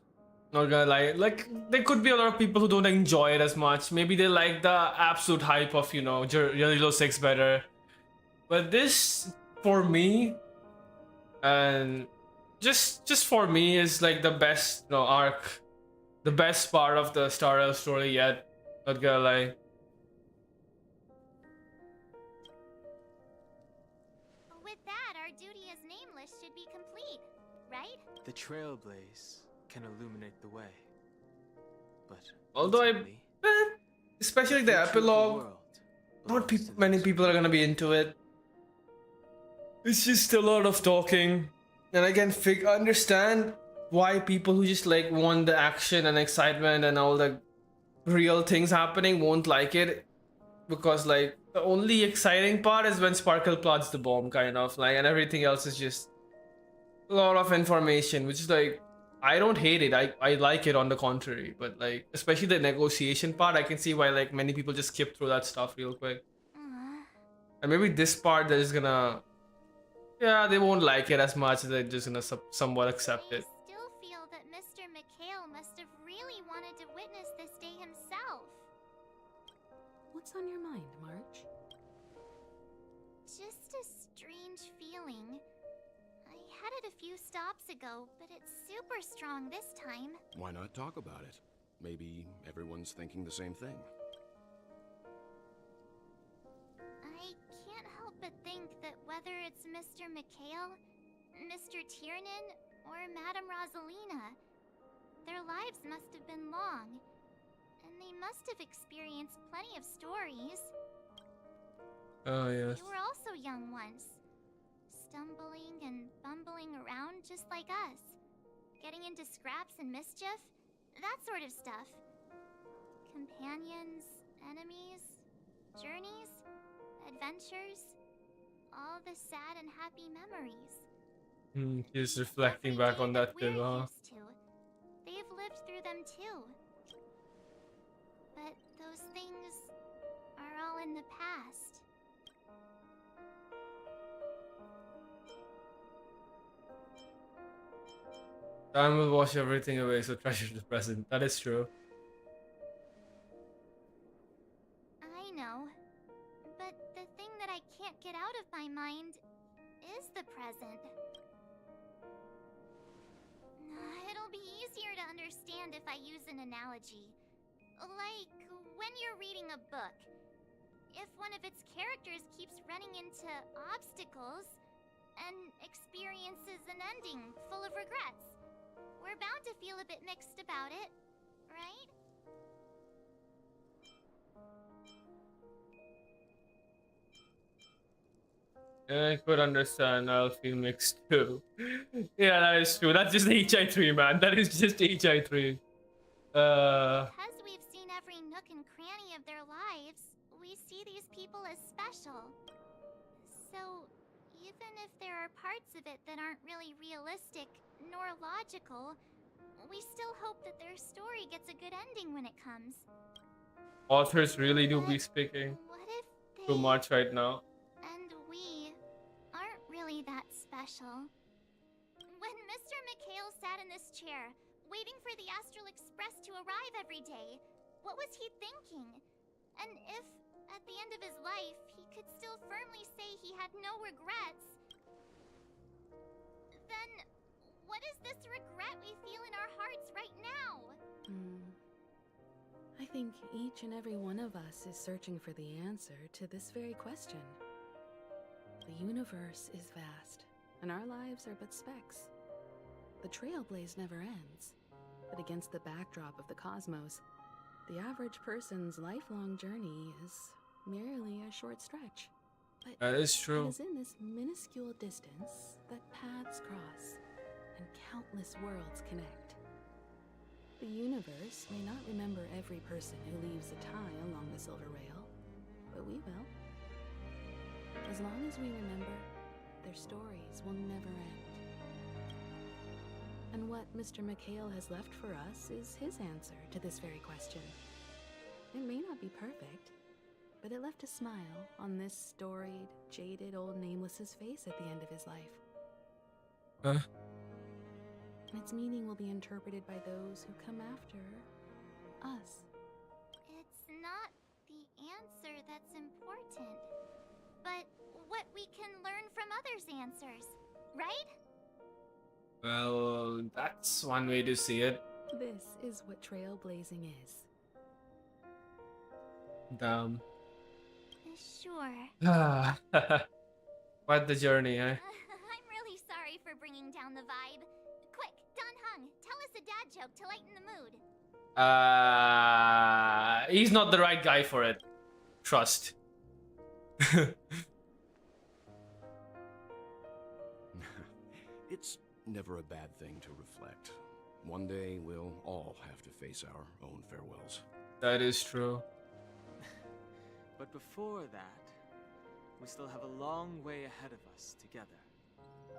Not gonna lie, like there could be a lot of people who don't enjoy it as much. Maybe they like the absolute hype of, you know, Halo 6 better. But this, for me, and just for me, is like the best, you know, arc, the best part of the Star Rail story yet. Not gonna lie. With that, our duty as Nameless should be complete, right? The Trailblaze can illuminate the way. But although especially the epilogue, not many people are gonna be into it. It's just a lot of talking, and I can understand why people who just like want the action and excitement and all the real things happening won't like it, because like the only exciting part is when Sparkle plots the bomb, kind of like, and everything else is just a lot of information, which is like, I don't hate it. I like it, on the contrary. But like, especially the negotiation part, I can see why like many people just skip through that stuff real quick. And maybe this part that is gonna, Yeah, they won't like it as much. They're just gonna somewhat accept it. Still feel that Mr. McHale must have really wanted to witness this day himself. What's on your mind, March? Just a strange feeling. I had it a few stops ago, but it's super strong this time. Why not talk about it? Maybe everyone's thinking the same thing. I can't help but think that whether it's Mr. McHale, Mr. Tiernan, or Madame Rosalina, their lives must have been long, and they must have experienced plenty of stories. Oh, yes. They were also young once, stumbling and bumbling around just like us, getting into scraps and mischief, that sort of stuff. Companions, enemies, journeys, adventures, all the sad and happy memories. He's reflecting back on that too, huh? They've lived through them too. But those things are all in the past. Time will wash everything away, so treasure the present. That is true. I know. But the thing that I can't get out of my mind is the present. It'll be easier to understand if I use an analogy. Like when you're reading a book. If one of its characters keeps running into obstacles and experiences an ending full of regrets, we're bound to feel a bit mixed about it, right? I could understand. I'll feel mixed too. Yeah, that is true. That's just HI3, man. That is just HI3. Because we've seen every nook and cranny of their lives, we see these people as special. So, even if there are parts of it that aren't really realistic nor logical, we still hope that their story gets a good ending when it comes. Authors really do be speaking too much right now. And we aren't really that special. When Mr. McHale sat in this chair, waiting for the Astral Express to arrive every day, what was he thinking? And if, at the end of his life, he could still firmly say he had no regrets, then what is this regret we feel in our hearts right now? I think each and every one of us is searching for the answer to this very question. The universe is vast, and our lives are but specks. The trailblaze never ends, but against the backdrop of the cosmos, the average person's lifelong journey is merely a short stretch. But that is true. It is in this minuscule distance that paths cross and countless worlds connect. The universe may not remember every person who leaves a tie along the silver rail, but we will. As long as we remember, their stories will never end. And what Mr. McHale has left for us is his answer to this very question. It may not be perfect, but it left a smile on this storied, jaded old Nameless's face at the end of his life. Huh? And its meaning will be interpreted by those who come after us. It's not the answer that's important, but what we can learn from others' answers, right? Well, that's one way to see it. This is what trailblazing is. Damn. Sure. Quite the journey, eh? I'm really sorry for bringing down the vibe. Quick, Don Hung, tell us a dad joke to lighten the mood. He's not the right guy for it. Trust. It's never a bad thing to reflect. One day we'll all have to face our own farewells. That is true. But before that, we still have a long way ahead of us together.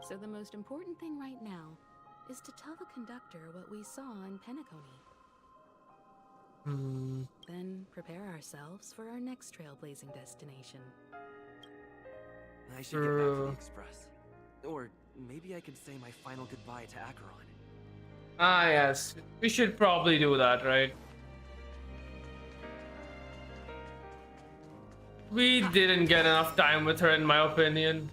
So the most important thing right now is to tell the conductor what we saw in Penacony. Then prepare ourselves for our next trailblazing destination. I should get back to the Express. Or maybe I can say my final goodbye to Acheron. Ah, yes. We should probably do that, right? We didn't get enough time with her, in my opinion.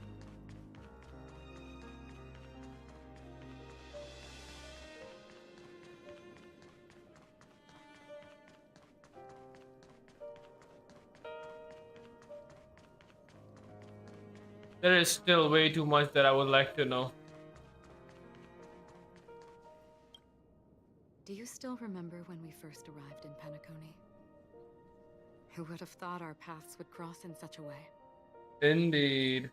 There is still way too much that I would like to know. Do you still remember when we first arrived in Penacony? Who would have thought our paths would cross in such a way? Indeed.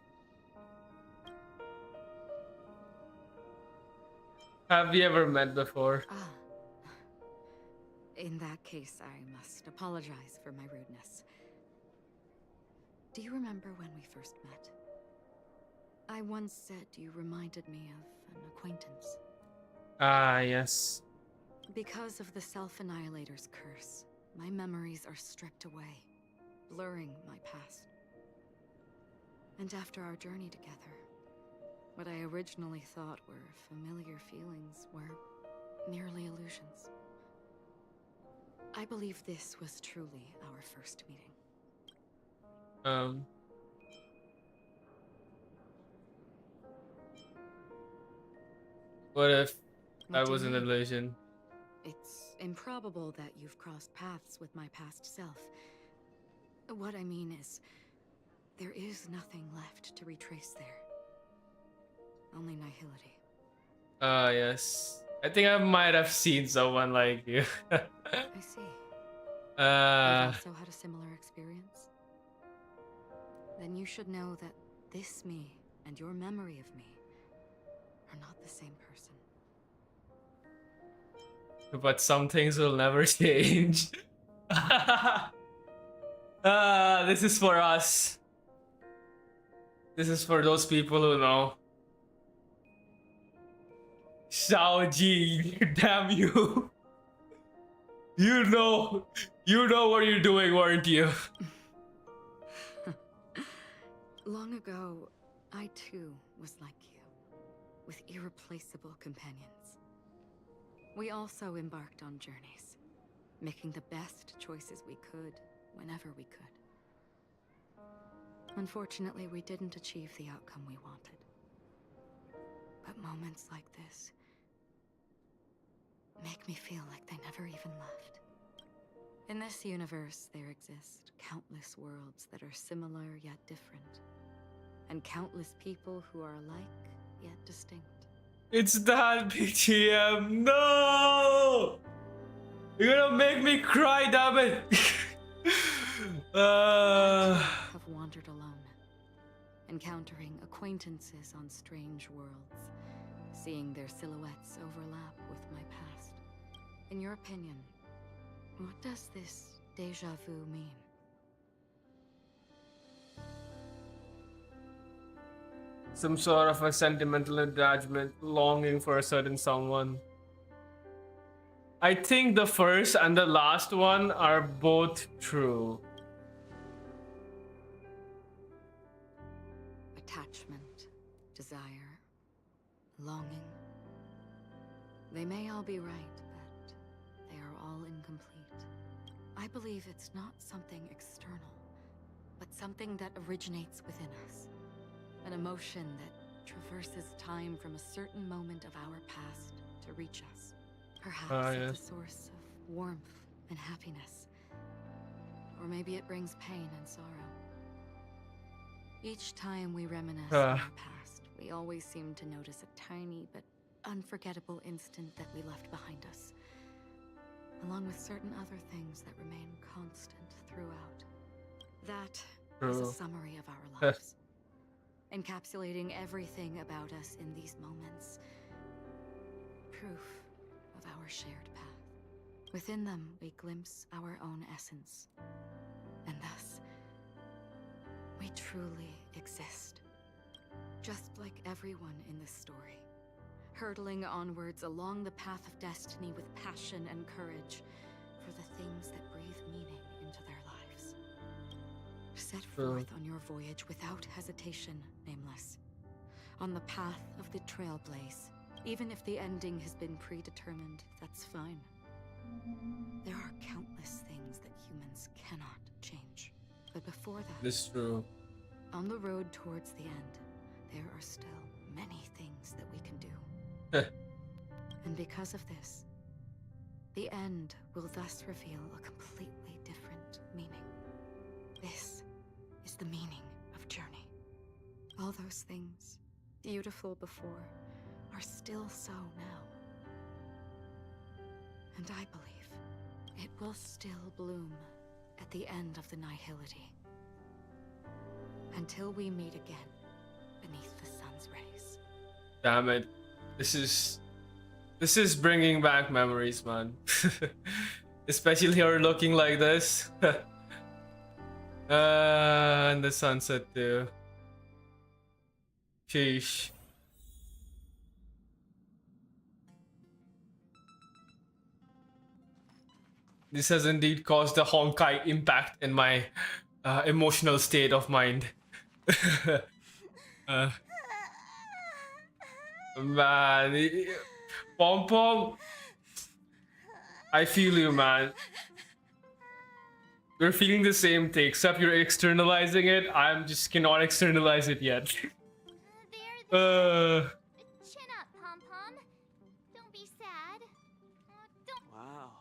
Have we ever met before? Ah. In that case, I must apologize for my rudeness. Do you remember when we first met? I once said you reminded me of an acquaintance. Ah, yes. Because of the Self-Annihilator's curse, my memories are stripped away, blurring my past. And after our journey together, what I originally thought were familiar feelings were merely illusions. I believe this was truly our first meeting. What if I What do was you an mean? illusion? It's improbable that you've crossed paths with my past self. What I mean is, there is nothing left to retrace there. Only nihility. Ah, yes. I think I might have seen someone like you. I see. You've also had a similar experience? Then you should know that this me and your memory of me are not the same person. But some things will never change. This is for us. This is for those people who know. Xiaoji, damn you. You know what you're doing, weren't you? Long ago, I too was like you, with irreplaceable companions. We also embarked on journeys, making the best choices we could, whenever we could. Unfortunately, we didn't achieve the outcome we wanted. But moments like this make me feel like they never even left. In this universe, there exist countless worlds that are similar yet different, and countless people who are alike yet distinct. It's that BGM. No! You're gonna make me cry, damn it. Have wandered alone, encountering acquaintances on strange worlds, seeing their silhouettes overlap with my past. In your opinion, what does this déjà vu mean? Some sort of a sentimental attachment, longing for a certain someone. I think the first and the last one are both true. Attachment, desire, longing. They may all be right, but they are all incomplete. I believe it's not something external, but something that originates within us. An emotion that traverses time from a certain moment of our past to reach us. Perhaps it's a source of warmth and happiness. Or maybe it brings pain and sorrow. Each time we reminisce on our past, we always seem to notice a tiny but unforgettable instant that we left behind us, along with certain other things that remain constant throughout. That is a summary of our lives, encapsulating everything about us in these moments. Proof of our shared path. Within them, we glimpse our own essence, and thus, we truly exist. Just like everyone in this story, hurtling onwards along the path of destiny with passion and courage for the things that breathe meaning into their lives. Set forth on your voyage without hesitation, Nameless. on the path of the Trailblaze. Even if the ending has been predetermined, that's fine. There are countless things that humans cannot change. But before that, This is true. on the road towards the end, there are still many things that we can do. And because of this, the end will thus reveal a completely different meaning. This is the meaning of journey. All those things, beautiful before, are still so now. And I believe it will still bloom at the end of the nihility. Until we meet again beneath the sun's rays. Damn it. This is bringing back memories, man. Especially her looking like this. And the sunset too. Sheesh. This has indeed caused a Honkai impact in my emotional state of mind. Man, Pom Pom, I feel you, man. We're feeling the same thing, except you're externalizing it. I'm just cannot externalize it yet. Chin up, Pom Pom. Don't be sad. Wow.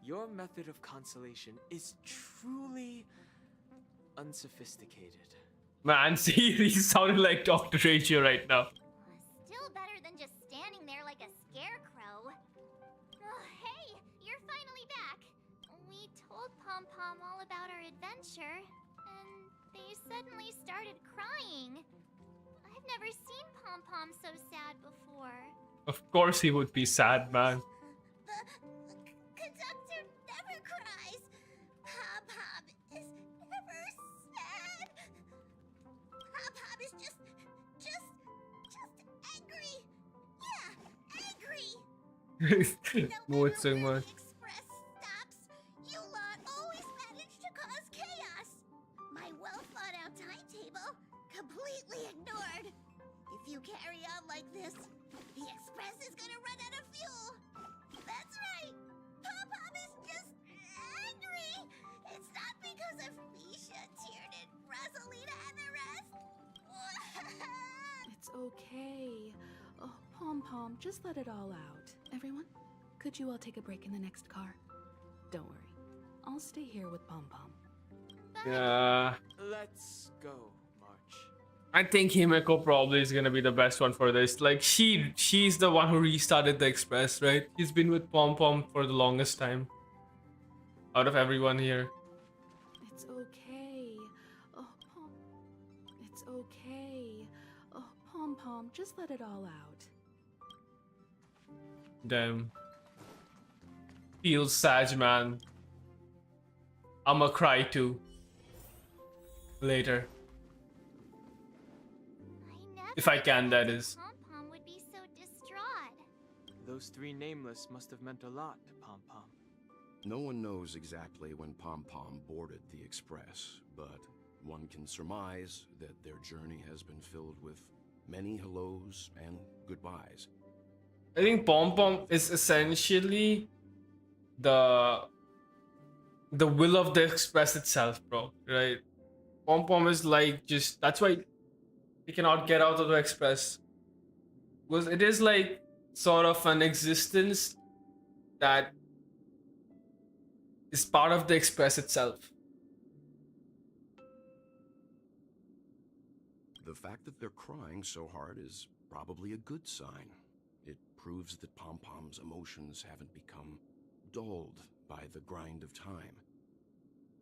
Your method of consolation is truly unsophisticated. Man, see, he sounded like Dr. Rachel right now. Still better than just standing there like a scarecrow. Oh, hey, you're finally back. We told Pom Pom all about our adventure, and they suddenly started crying. I've never seen Pom Pom so sad before. Of course he would be sad, man. The conductor never cries. Pom Pom is never sad. Pom Pom is just angry. Yeah, angry. No, it's so much. Express stops. You lot always manage to cause chaos. My well thought out timetable completely ignored. If you carry on like this, the express is gonna run out of fuel. That's right. Pom Pom is just angry. It's not because of Misha, Tiernan, Rosalina, and the rest. It's okay. Oh, Pom Pom, just let it all out. Everyone, could you all take a break in the next car? Don't worry. I'll stay here with Pom Pom. Yeah. Let's go, March. I think Himeko probably is gonna be the best one for this. Like she's the one who restarted the Express, right? She's been with Pom Pom for the longest time. Out of everyone here. It's okay. Oh, Pom. It's okay. Oh, Pom Pom, just let it all out. Damn. Feels sad, man. I'ma cry too. Later. If I can, that is. Pom Pom would be so distraught. Those three nameless must have meant a lot to Pom Pom. No one knows exactly when Pom Pom boarded the Express, but one can surmise that their journey has been filled with many hellos and goodbyes. I think Pom Pom is essentially the will of the Express itself, bro. Right? Pom Pom is like just that's why he cannot get out of the Express, because it is like sort of an existence that is part of the Express itself. The fact that they're crying so hard is probably a good sign. It proves that Pom Pom's emotions haven't become dulled by the grind of time.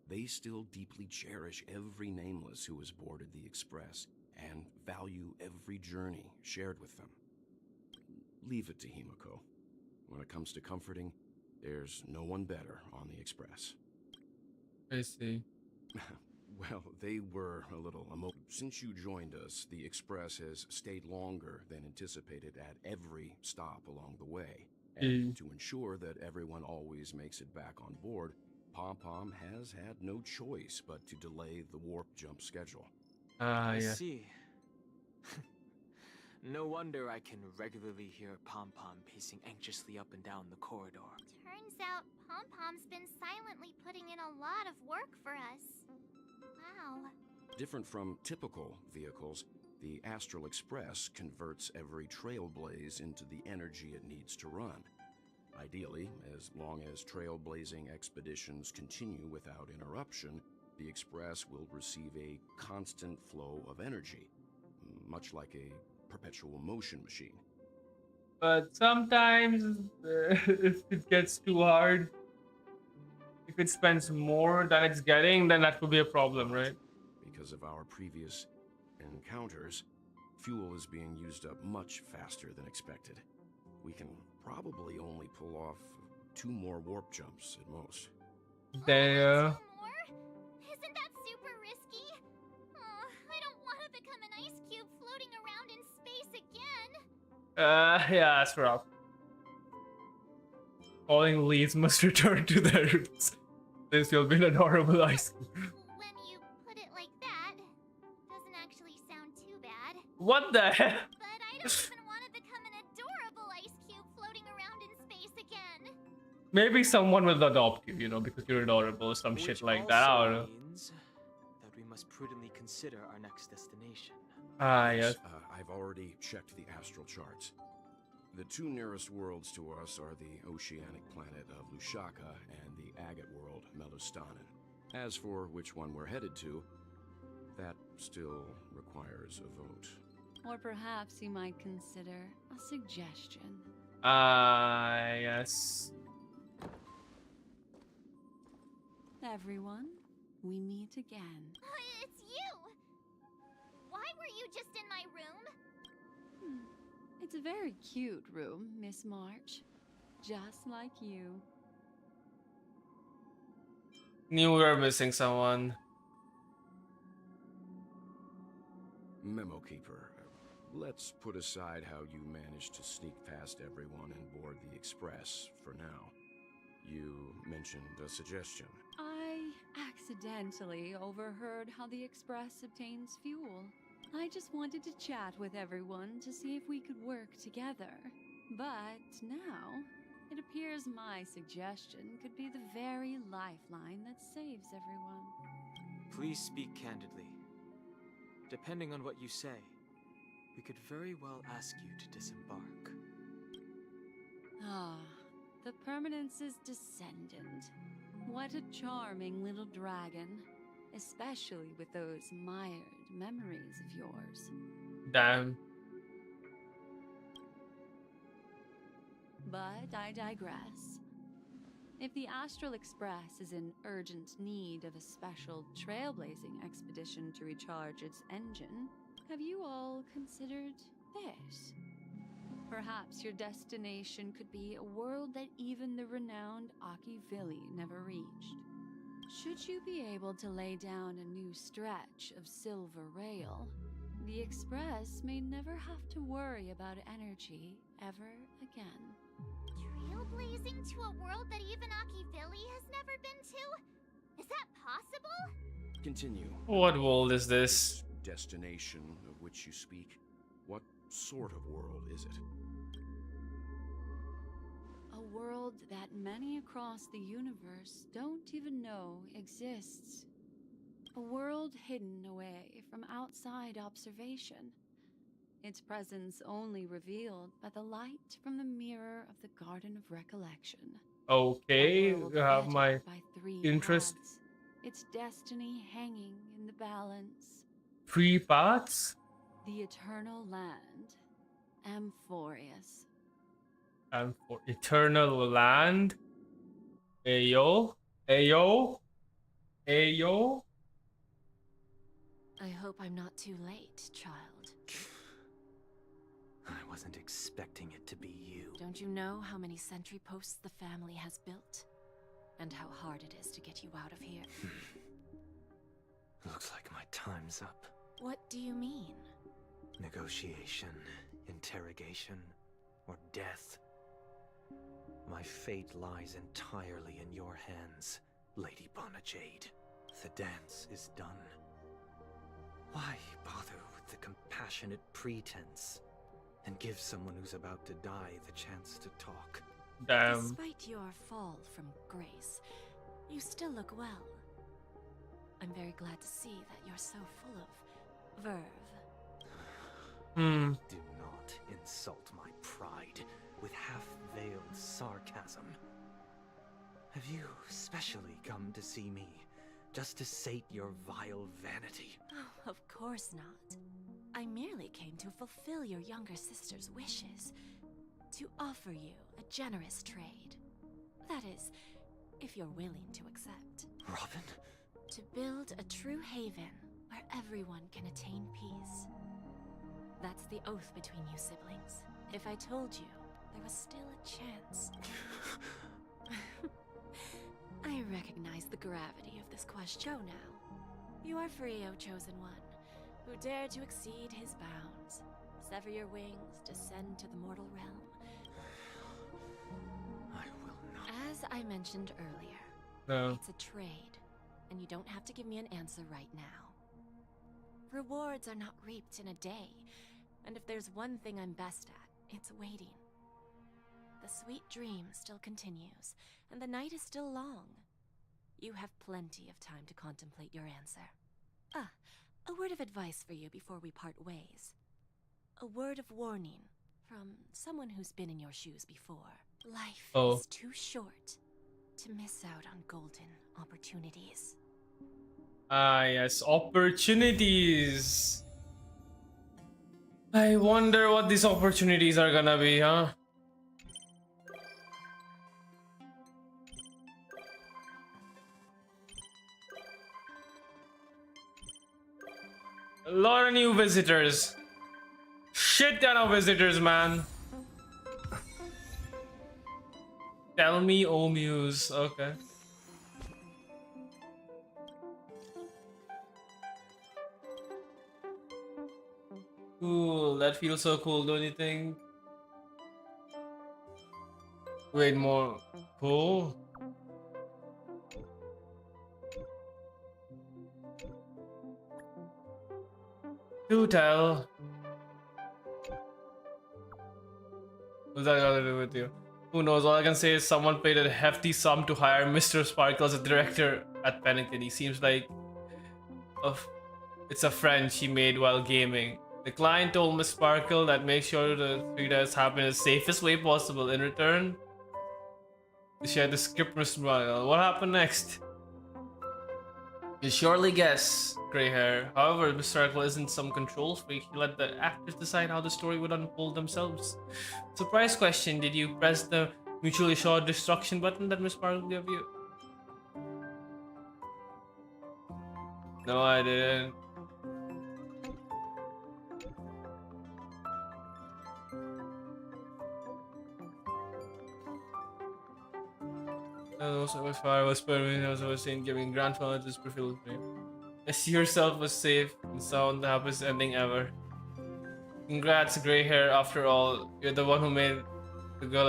They still deeply cherish every nameless who has boarded the Express and value every journey shared with them. Leave it to Himeko. When it comes to comforting, there's no one better on the Express. I see. Well, they were a little Since you joined us, the Express has stayed longer than anticipated at every stop along the way. And to ensure that everyone always makes it back on board, Pom Pom has had no choice but to delay the warp jump schedule. I Yeah. see. No wonder I can regularly hear Pom-Pom pacing anxiously up and down the corridor. Turns out Pom-Pom's been silently putting in a lot of work for us. Wow. Different from typical vehicles, the Astral Express converts every trailblaze into the energy it needs to run. Ideally, as long as trailblazing expeditions continue without interruption, the Express will receive a constant flow of energy, much like a perpetual motion machine. But sometimes, if it gets too hard, if it spends more than it's getting, then that could be a problem, right? Because of our previous encounters, fuel is being used up much faster than expected. We can probably only pull off 2 more warp jumps at most. Damn. Isn't that super risky? Oh, I don't want to become an ice cube floating around in space again. Yeah, that's rough. Falling leaves must return to their roots. This will be an adorable ice cube. When you put it like that, doesn't actually sound too bad. What the heck? But I don't even want to become an adorable ice cube floating around in space again. Maybe someone will adopt you, you know, because you're adorable or some shit like that. I don't know. Means that we must prudently consider our next destination. Ah, yes. I've already checked the astral charts. The 2 nearest worlds to us are the oceanic planet of Lushaka and the agate world, Melostanin. As for which one we're headed to, that still requires a vote. Or perhaps you might consider a suggestion. Yes. Everyone, we meet again. It's you! Why were you just in my room? It's a very cute room, Miss March. Just like you. Knew we were missing someone. Memo Keeper, let's put aside how you managed to sneak past everyone and board the Express for now. You mentioned a suggestion. I accidentally overheard how the Express obtains fuel. I just wanted to chat with everyone to see if we could work together. But now, it appears my suggestion could be the very lifeline that saves everyone. Please speak candidly. Depending on what you say, we could very well ask you to disembark. Ah, the Permanence's descendant. What a charming little dragon. Especially with those mired memories of yours. Damn. But I digress. If the Astral Express is in urgent need of a special trailblazing expedition to recharge its engine, have you all considered this? Perhaps your destination could be a world that even the renowned Akivili never reached. Should you be able to lay down a new stretch of silver rail, the Express may never have to worry about energy ever again. Trailblazing to a world that even Akivili has never been to? Is that possible? Continue. What world is this? Destination of which you speak. What sort of world is it? A world that many across the universe don't even know exists. A world hidden away from outside observation. Its presence only revealed by the light from the mirror of the Garden of Recollection. Okay, you have my interest. Paths, its destiny hanging in the balance. 3 paths? The Eternal Land, Amphorius. And for Eternal Land. Ayo. Ayo. Ayo. I hope I'm not too late, child. I wasn't expecting it to be you. Don't you know how many sentry posts the family has built? And how hard it is to get you out of here? Looks like my time's up. What do you mean? Negotiation, interrogation, or death. My fate lies entirely in your hands, Lady Bonajade. The dance is done. Why bother with the compassionate pretense? and give someone who's about to die the chance to talk. Damn. Despite your fall from grace, you still look well. I'm very glad to see that you're so full of verve. Do not insult my pride with half-veiled sarcasm. Have you specially come to see me just to sate your vile vanity? Oh, of course not. I merely came to fulfill your younger sister's wishes. To offer you a generous trade. That is, if you're willing to accept. Robin? To build a true haven where everyone can attain peace. That's the oath between you siblings. If I told you, there was still a chance. I recognize the gravity of this question now. You are free, O Chosen One, who dare to exceed his bounds. Sever your wings, descend to the mortal realm. I will not. As I mentioned earlier, it's a trade, and you don't have to give me an answer right now. Rewards are not reaped in a day, and if there's one thing I'm best at, it's waiting. The sweet dream still continues, and the night is still long. You have plenty of time to contemplate your answer. Ah, a word of advice for you before we part ways. A word of warning from someone who's been in your shoes before. Life is too short to miss out on golden opportunities. Ah, yes, opportunities. I wonder what these opportunities are gonna be, huh? A lot of new visitors. Shit ton of visitors, man. Tell me, oh Muse. Okay. Cool. That feels so cool, don't you think? Wait, more. Cool. Do tell. What's that got to do with you? Who knows? All I can say is someone paid a hefty sum to hire Mr. Sparkle as a director at Pelican. He seems like it's a friend she made while gaming. The client told Miss Sparkle that make sure the 3 days happen in the safest way possible. In return, she had the script, Mr. Sparkle. What happened next? You surely guess, gray hair. However, Miss Sparkle isn't some control freak. She let the actors decide how the story would unfold themselves. Surprise question, did you press the mutually assured destruction button that Miss Sparkle gave you? No, I didn't. Also, as far as I was saying, giving grandfather this preferred name. I see yourself was safe and sound, the happiest ending ever. Congrats, gray hair. After all, you're the one who made the girl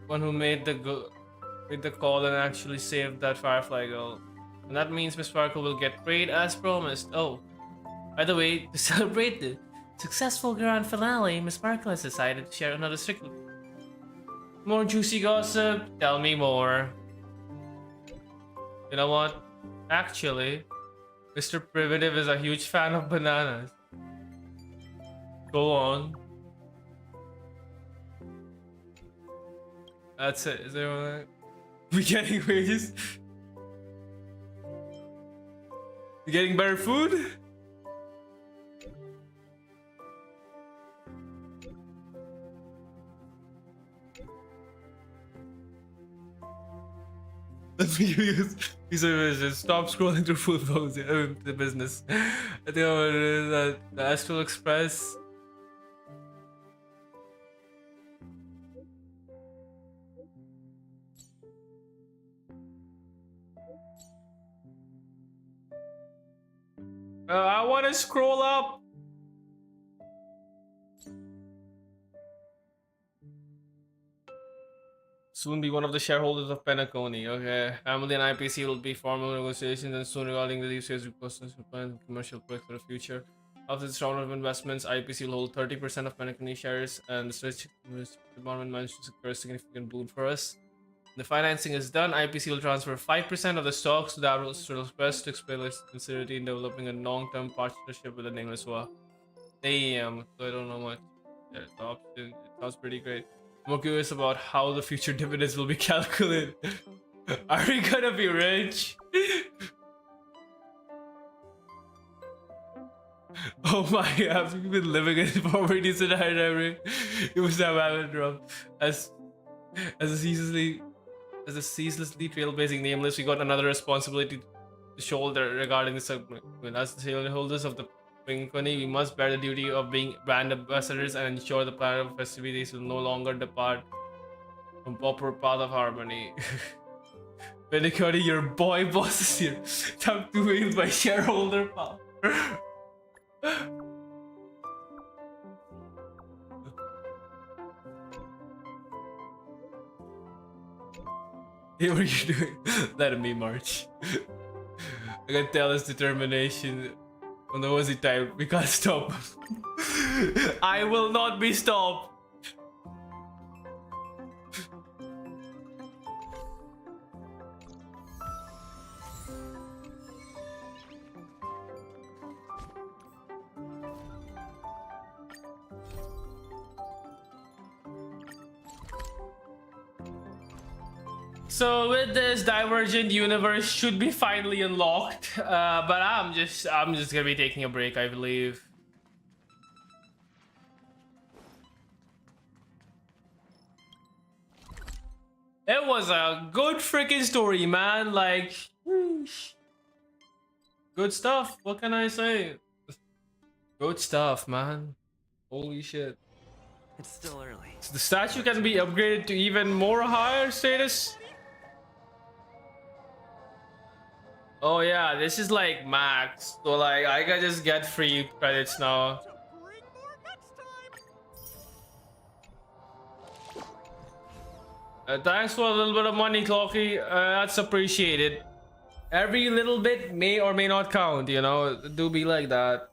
made the call and actually saved that Firefly girl. And that means Miss Sparkle will get paid as promised. Oh, by the way, to celebrate the successful grand finale, Miss Sparkle has decided to share another secret. More juicy gossip? Tell me more. You know what? Actually, Mr. Primitive is a huge fan of bananas. Go on. That's it. Is there one? We getting wages? We getting better food? Stop scrolling through full phones. The business. I think the Astral Express. I want to scroll up. Soon be one of the shareholders of Penacony. Okay. Family and IPC will be formal negotiations and soon regarding the lease requests and commercial projects for the future. After this round of investments, IPC will hold 30% of Penacony shares, and the Strategic Department managed to secure a significant boon for us. The financing is done. IPC will transfer 5% of the stocks to the Astral Express to explain its sincerity in developing a long-term partnership with the Nameless Wa. Damn, so I don't know much. Yeah, the option, it sounds pretty great. I'm more curious about how the future dividends will be calculated. Are we gonna be rich? Oh my, have you been living in poverty tonight, Emery? You must have had it rough. As a ceaselessly trailblazing nameless, we got another responsibility to shoulder regarding this segment. As the shareholders of the Penacony, we must bear the duty of being brand ambassadors and ensure the planet of festivities will no longer depart from proper path of harmony. Penacony, your boy boss is here. Time to wield my shareholder power. Hey, what are you doing? Let me march. I can tell his determination. On the Aussie type, we can't stop. I will not be stopped. So with this, Divergent Universe should be finally unlocked, but I'm just gonna be taking a break, I believe. It was a good freaking story, man. Like, whoosh. Good stuff. What can I say? Good stuff, man. Holy shit. It's still early. So the statue can be upgraded to even more higher status. Oh yeah, this is like max. So like I can just get free credits now. Thanks for a little bit of money, Clocky. That's appreciated. Every little bit may or may not count, you know. Do be like that.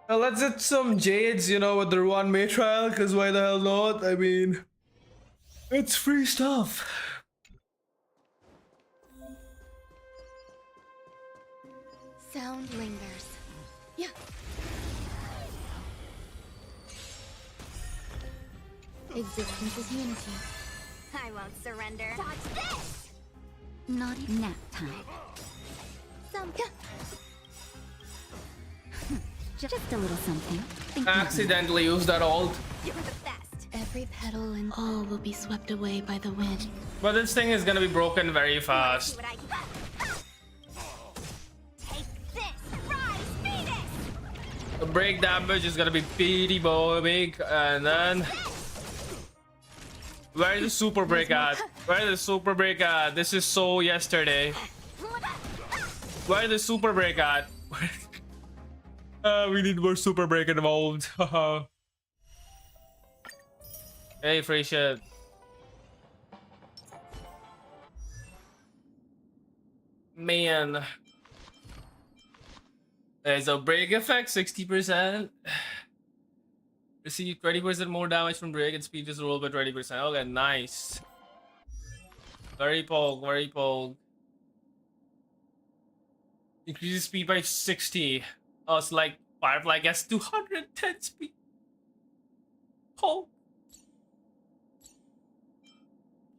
Let's hit some Jades, you know, with the Ruan May trial, because why the hell not? I mean, it's free stuff. Sound lingers. Yeah. Existence is unity. I won't surrender. Dodge this! Not even nap time. Some. Just a little something. Accidentally used that ult. You're the best. Every petal and all will be swept away by the wind. But this thing is gonna be broken very fast. The break damage is gonna be pretty big, and then where's the super break at? Where's the super break at? This is so yesterday. Where's the super break at? We need more super break involved. Hey, free shit. Man. There's a break effect, 60%. Receive 20% more damage from break and speed just roll by 20%. Okay, nice. Very pogue, very pogue. Increases speed by 60. Oh, it's like Firefly gets 210 speed. Oh.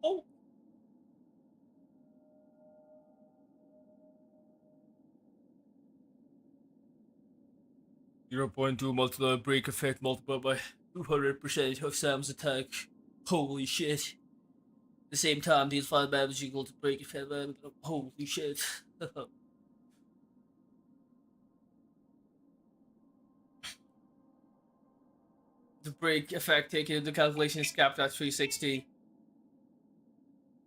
Oh. .2 multiplied break effect multiplied by 200% of Sam's attack. Holy shit. At the same time, deals 5 damage equal to break effect. Holy shit. The break effect taken into calculation is capped at 360.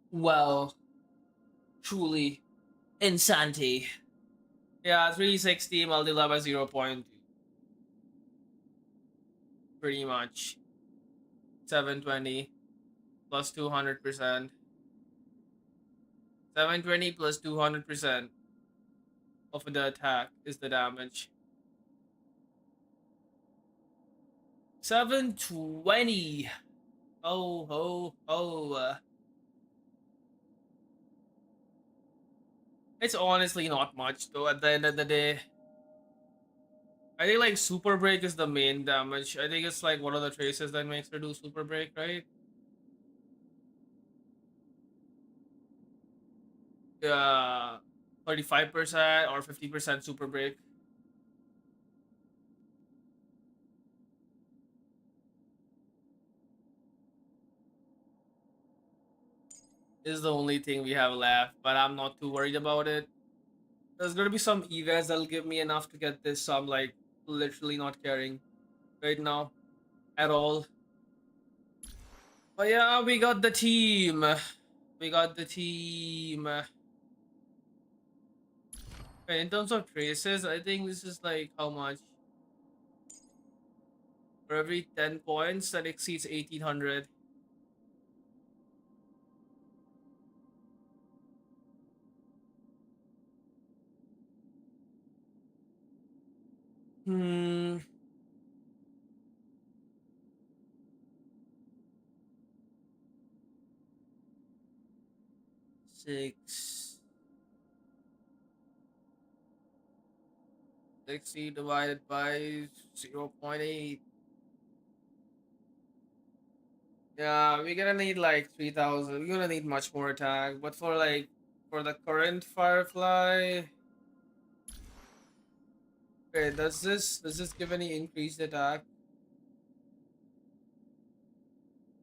Wow. Truly insanity. Yeah, 360 multiplied by 0.2. Pretty much. 720 plus 200%. 720 plus 200%. of the attack is the damage. 720. Oh, ho, ho. It's honestly not much though at the end of the day. I think like super break is the main damage. I think it's like one of the traces that makes her do super break, right? Yeah, 35% or 50% super break. Is the only thing we have left, but I'm not too worried about it. There's gonna be some events that'll give me enough to get this, so I'm like literally not caring right now at all. But yeah, we got the team. We got the team. Okay, in terms of traces, I think this is like how much? For every 10 points that exceeds 1800. Hmm. Six. 60 divided by 0.8. Yeah, we're gonna need like 3000. We're gonna need much more attack. But for like, for the current Firefly. Okay, does this give any increased attack?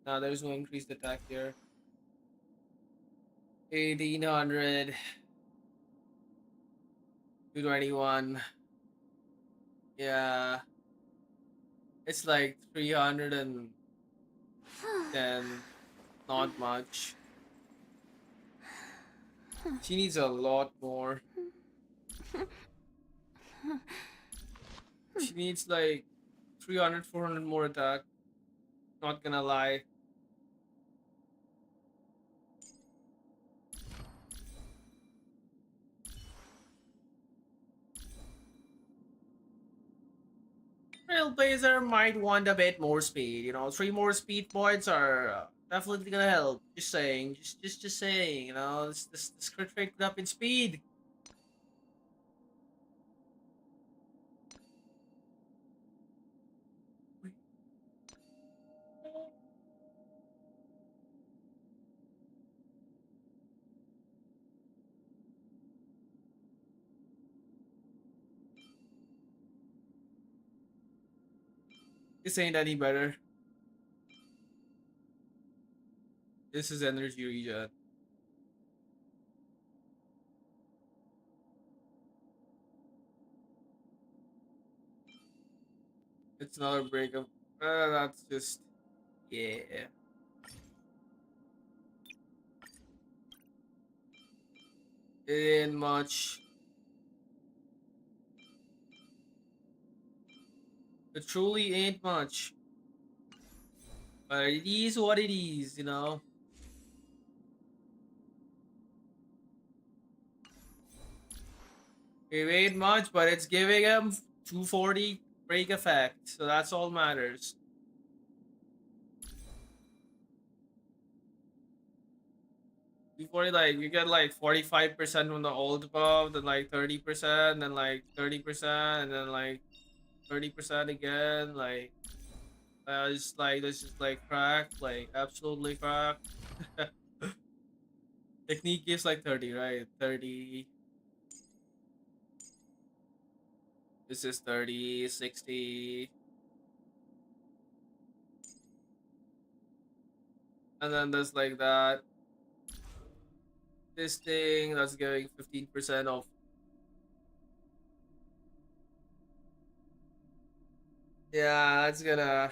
No, there's no increased attack here. 1800. 221. Yeah. It's like 310. Not much. She needs a lot more. She needs like 300, 400 more attack. Not gonna lie. Trailblazer might want a bit more speed. You know, 3 more speed points are definitely gonna help. Just saying. Just saying. You know, this crit rate up in speed. This ain't any better. This is energy regen. It's another breakup. That's just, yeah. It ain't much. It truly ain't much. But it is what it is, you know. It ain't much, but it's giving him 240 break effect, so that's all matters. Before, like, you get like 45% from the old buff, then like 30%, then like 30%, and then like 30% again. Like, it's like, this is like cracked, like absolutely cracked. Technique gives like 30, right? 30. This is 30, 60. And then there's like that. This thing that's giving 15% off. Yeah, that's gonna.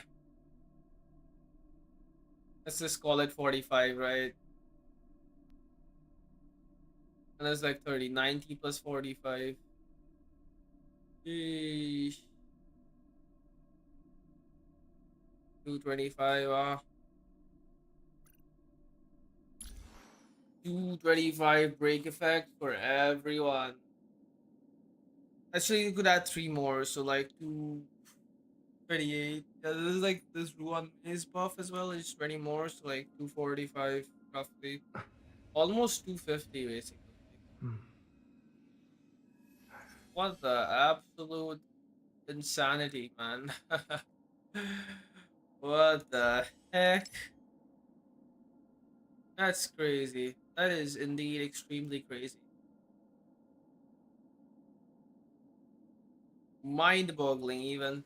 Let's just call it 45, right? And that's like 30. 90 plus 45. Sheesh. 225, 225 break effect for everyone. Actually, you could add 3 more, so like 228. Yeah, this is like this one is buff as well. It's 20 more, so like 245 roughly. Almost 250 basically. What the absolute insanity, man. What the heck? That's crazy. That is indeed extremely crazy. Mind-boggling even.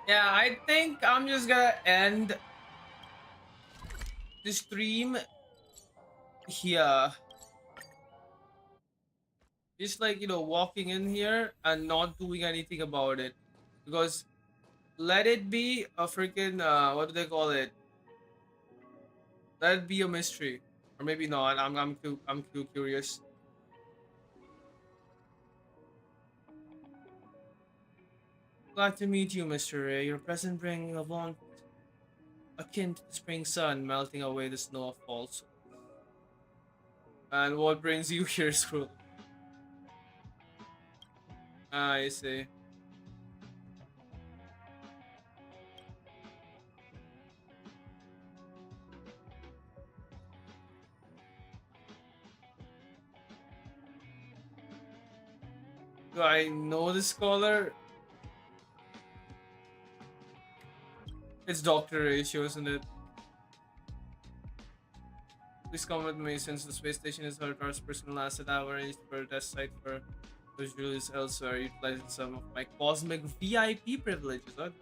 Yeah, I think I'm just gonna end the stream here. Just like, walking in here and not doing anything about it. Because let it be a freaking, what do they call it? Let it be a mystery. Or maybe not. I'm too curious. Glad to meet you, Mr. Ray. Your present bringing a warmth akin to the spring sun melting away the snow of falls. And what brings you here, Scroll? Ah, I see. Do I know the scholar? It's Dr. Ratio, isn't it? Please come with me since the space station is our car's personal asset. I've arranged for a test site for those Julius elsewhere, utilizing some of my cosmic VIP privileges. What?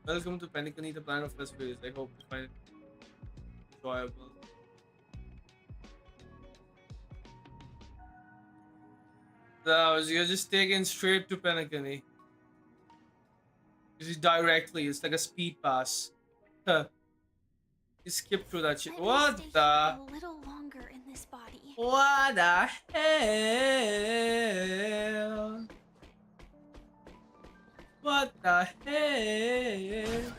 Welcome to Penacony, the planet of festivities. I hope you find it enjoyable. You're just taken straight to Penacony. Just directly, it's like a speed pass. Huh. You skip through that shit. What the? A little longer in this body. What the hell? What the hell?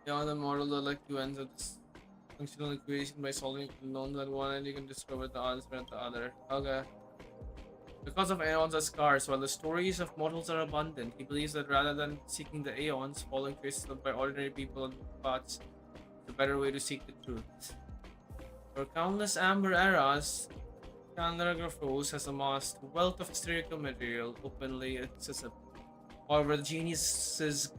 Beyond the model, the like you ends up this functional equation by solving unknowns at one end, you can discover the answer at the other. Okay. Because of aeons are scarce, while the stories of mortals are abundant, he believes that rather than seeking the aeons, following traces left by ordinary people and paths is a better way to seek the truth. For countless amber eras, Candelgraphos has amassed a wealth of historical material openly accessible. However, the geniuses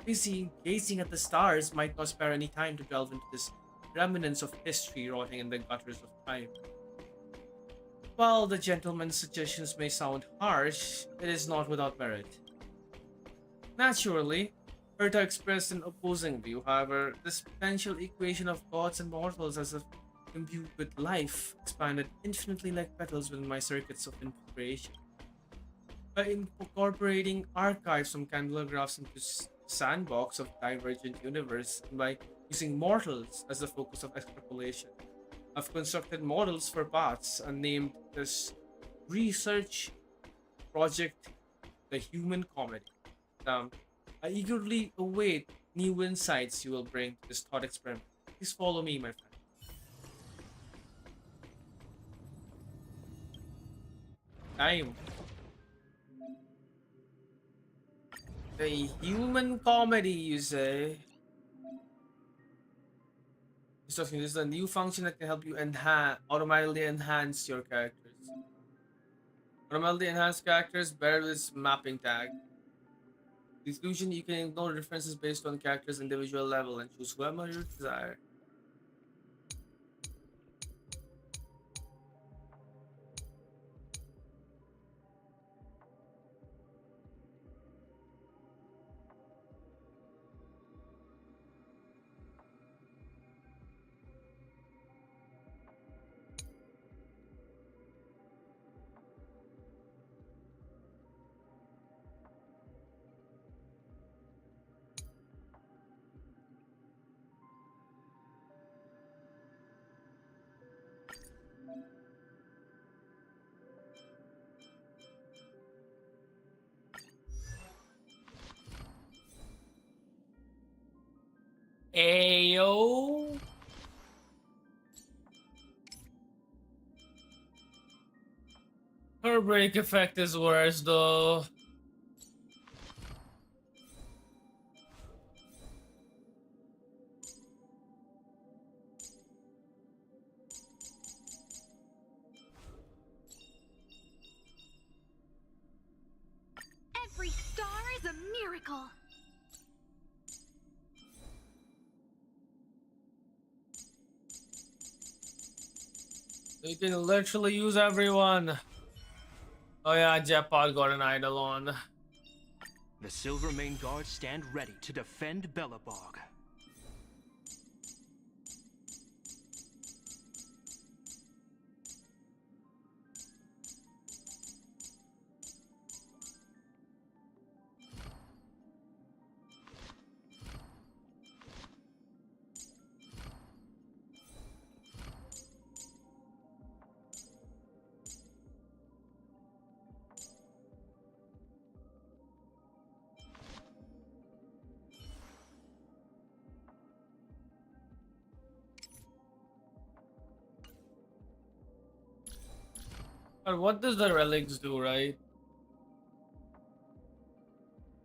busy gazing at the stars might not spare any time to delve into this remnants of history rotting in the gutters of time. While the gentleman's suggestions may sound harsh, it is not without merit. Naturally, Herta expressed an opposing view. However, this potential equation of gods and mortals as if imbued with life expanded infinitely like petals within my circuits of inspiration. By incorporating archives from candlegraphs into sandbox of divergent universe, and by using mortals as the focus of extrapolation, I've constructed models for paths and named this research project the Human Comedy. I eagerly await new insights you will bring to this thought experiment. Please follow me, my friend. Time. The Human Comedy, you say? This is a new function that can help you automatically enhance your characters. Automatically enhanced characters better with mapping tag. With Fusion, you can ignore differences based on characters' individual level and choose whoever you desire. Ayo. Her break effect is worse though. Every star is a miracle. You can literally use everyone. Oh yeah, Jetpod got an idol on. The Silvermane Guards stand ready to defend Belobog. But what does the relics do, right?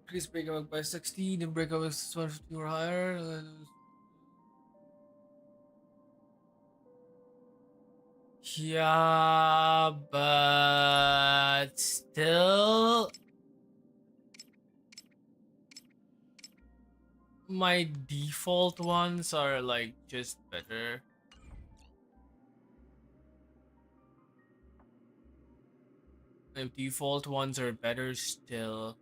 Increase breakout by 16 and breakout is 150 or higher. Yeah, but still, my default ones are like just better. My default ones are better still.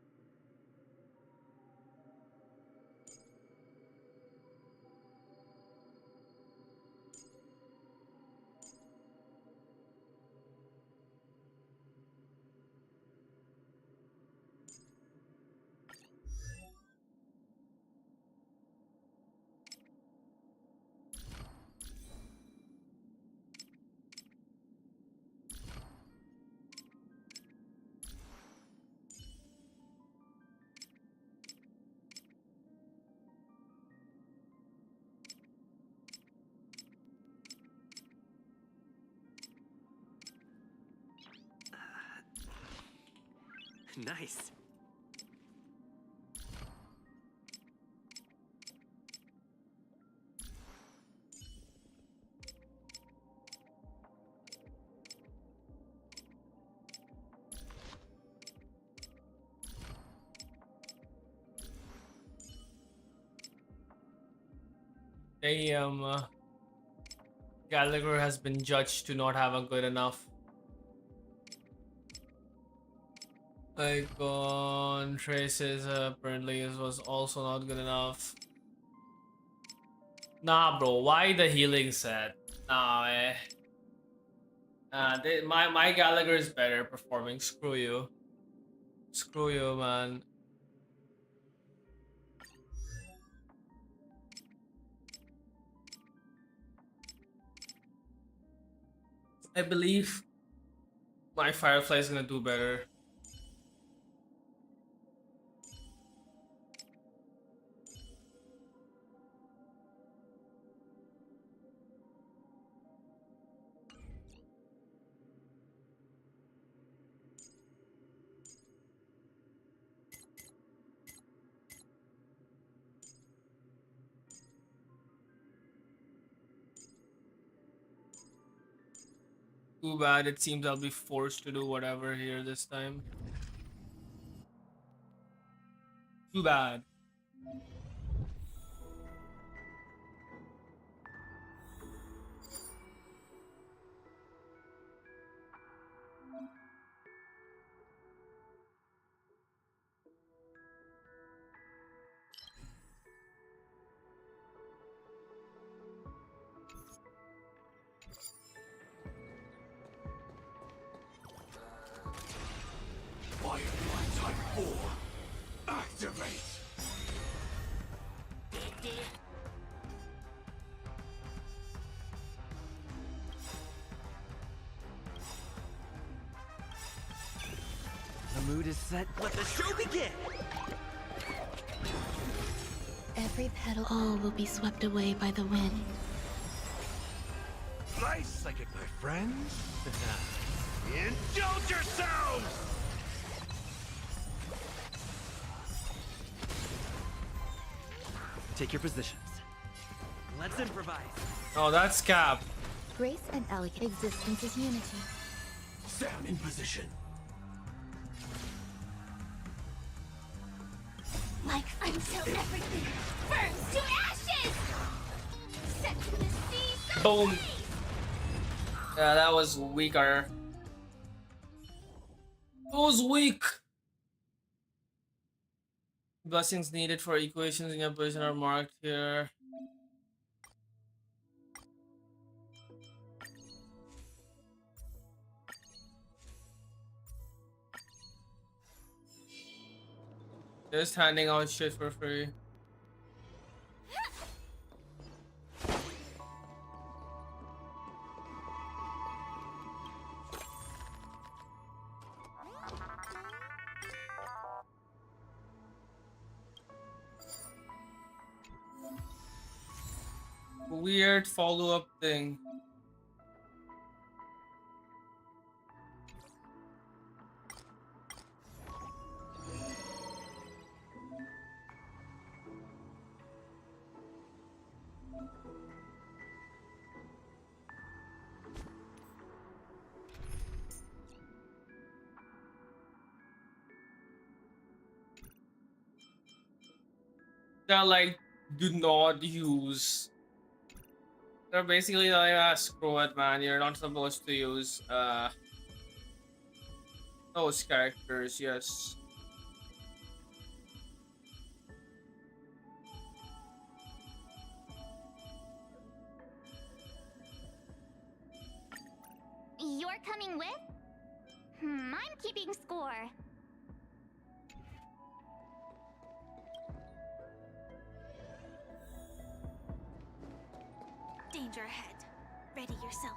Nice. Gallagher has been judged to not have a good enough icon. Traces apparently it was also not good enough. Nah, bro, why the healing set? Nah, my Gallagher is better performing. Screw you. Screw you, man. I believe my Firefly is gonna do better. Too bad. It seems I'll be forced to do whatever here this time. Too bad. Firefly Type 4, activate! The mood is set. Let the show begin! Every petal, all will be swept away by the wind. Nice psychic, my friends. Indulge yourselves! Take your positions. Let's improvise. Oh, that's Cap. Grace and elegant existence is unity. Stand in position. Like until everything burns to ashes! Set to the sea. Boom. Yeah, that was weaker. It was weak. Blessings needed for equations in your position are marked here. Just handing out shit for free. Weird follow-up thing. They're like, do not use. They're basically like, screw it, man. You're not supposed to use those characters. Yes. You're coming with? I'm keeping score. Danger ahead. Ready yourself.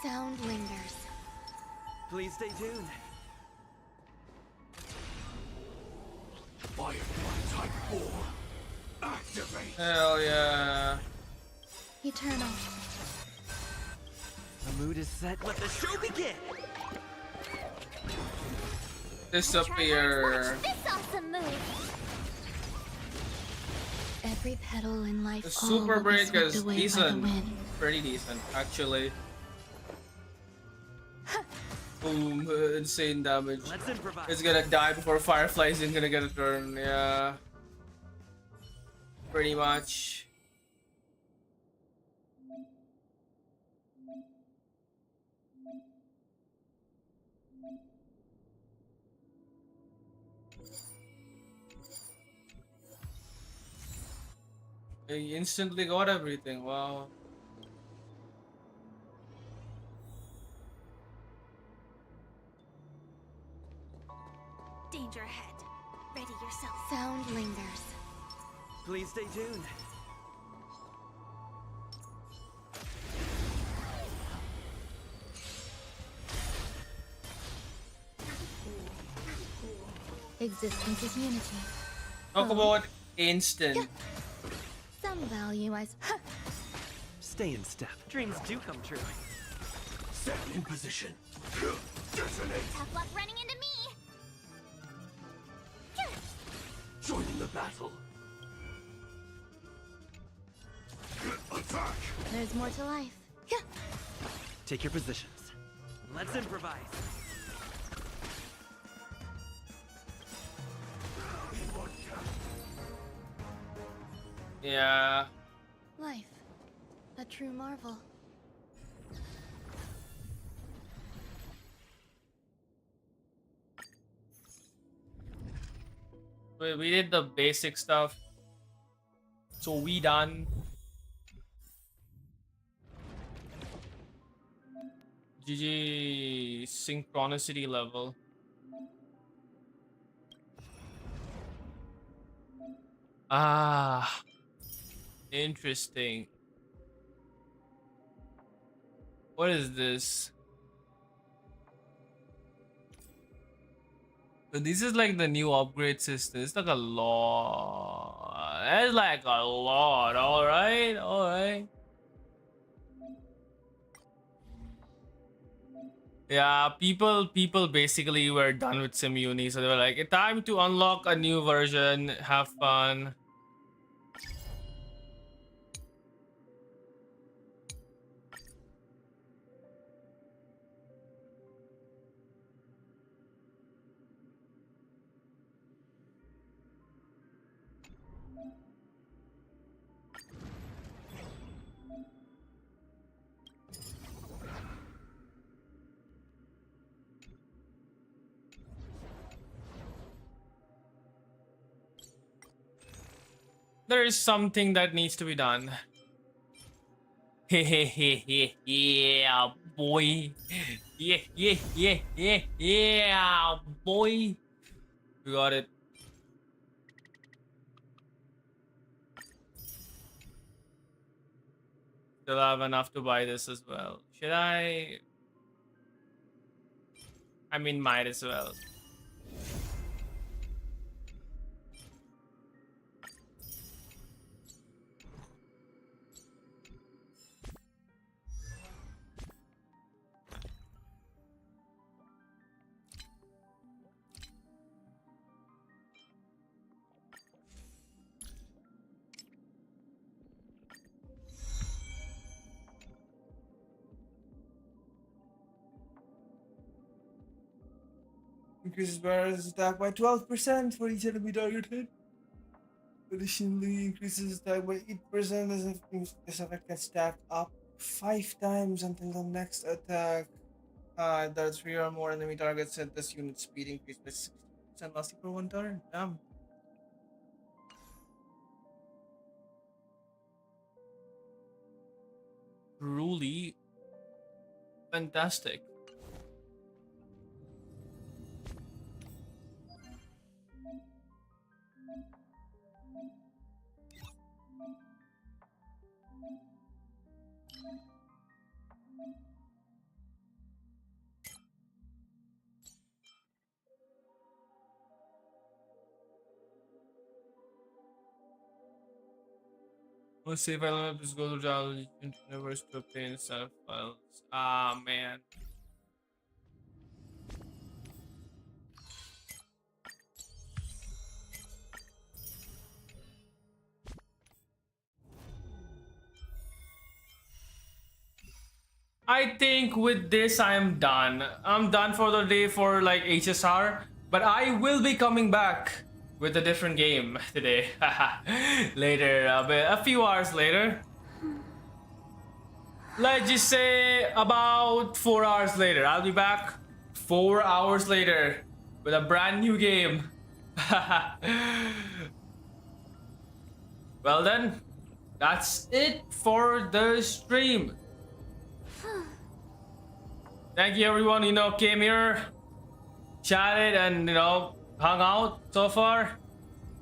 Sound lingers. Please stay tuned. Firefly Type 4, activate! Hell yeah. Eternal. The mood is set. Let the show begin! Disappear. This awesome move. Every petal in life. The super break is decent. Wind. Pretty decent, actually. Boom, insane damage. Let's improvise. It's gonna die before Firefly isn't gonna get a turn, yeah. Pretty much. He instantly got everything, wow. Danger ahead. Ready yourself. Sound lingers. Please stay tuned. Existence is unity. Talk about instant. Some value I. Stay in step. Dreams do come true. Stand in position. Detonate. Tough luck running into me. Joining the battle. There's more to life. Take your positions. Let's improvise. Yeah. Life. A true marvel. We did the basic stuff. So we done. GG synchronicity level. Ah, interesting. What is this? So this is like the new upgrade system. It's like a lot. It's like a lot. All right, all right. Yeah, people basically were done with SimUni, so they were like, time to unlock a new version, have fun. There is something that needs to be done. Yeah, boy. Yeah, boy. We got it. Still have enough to buy this as well. Should I? I mean, might as well. Increases barrels attack by 12% for each enemy targeted. Additionally, increases attack by 8% as if this effect can stack up 5 times until the next attack. That's 3 or more enemy targets at this unit speed increased by 60% lasting for 1 turn. Damn. Truly fantastic. Let's see if I don't have to go to the universe to obtain a set of files. Ah, man. I think with this I'm done. I'm done for the day for like HSR, but I will be coming back with a different game today. Later, a few hours later. Let's just say about 4 hours later. I'll be back 4 hours later with a brand new game. Well then, that's it for the stream. Thank you everyone, came here, chatted and, hung out so far.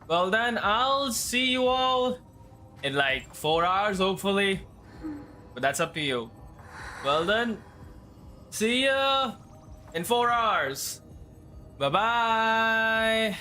Well then, I'll see you all in like 4 hours, hopefully. But that's up to you. Well then, see ya in 4 hours. Bye-bye.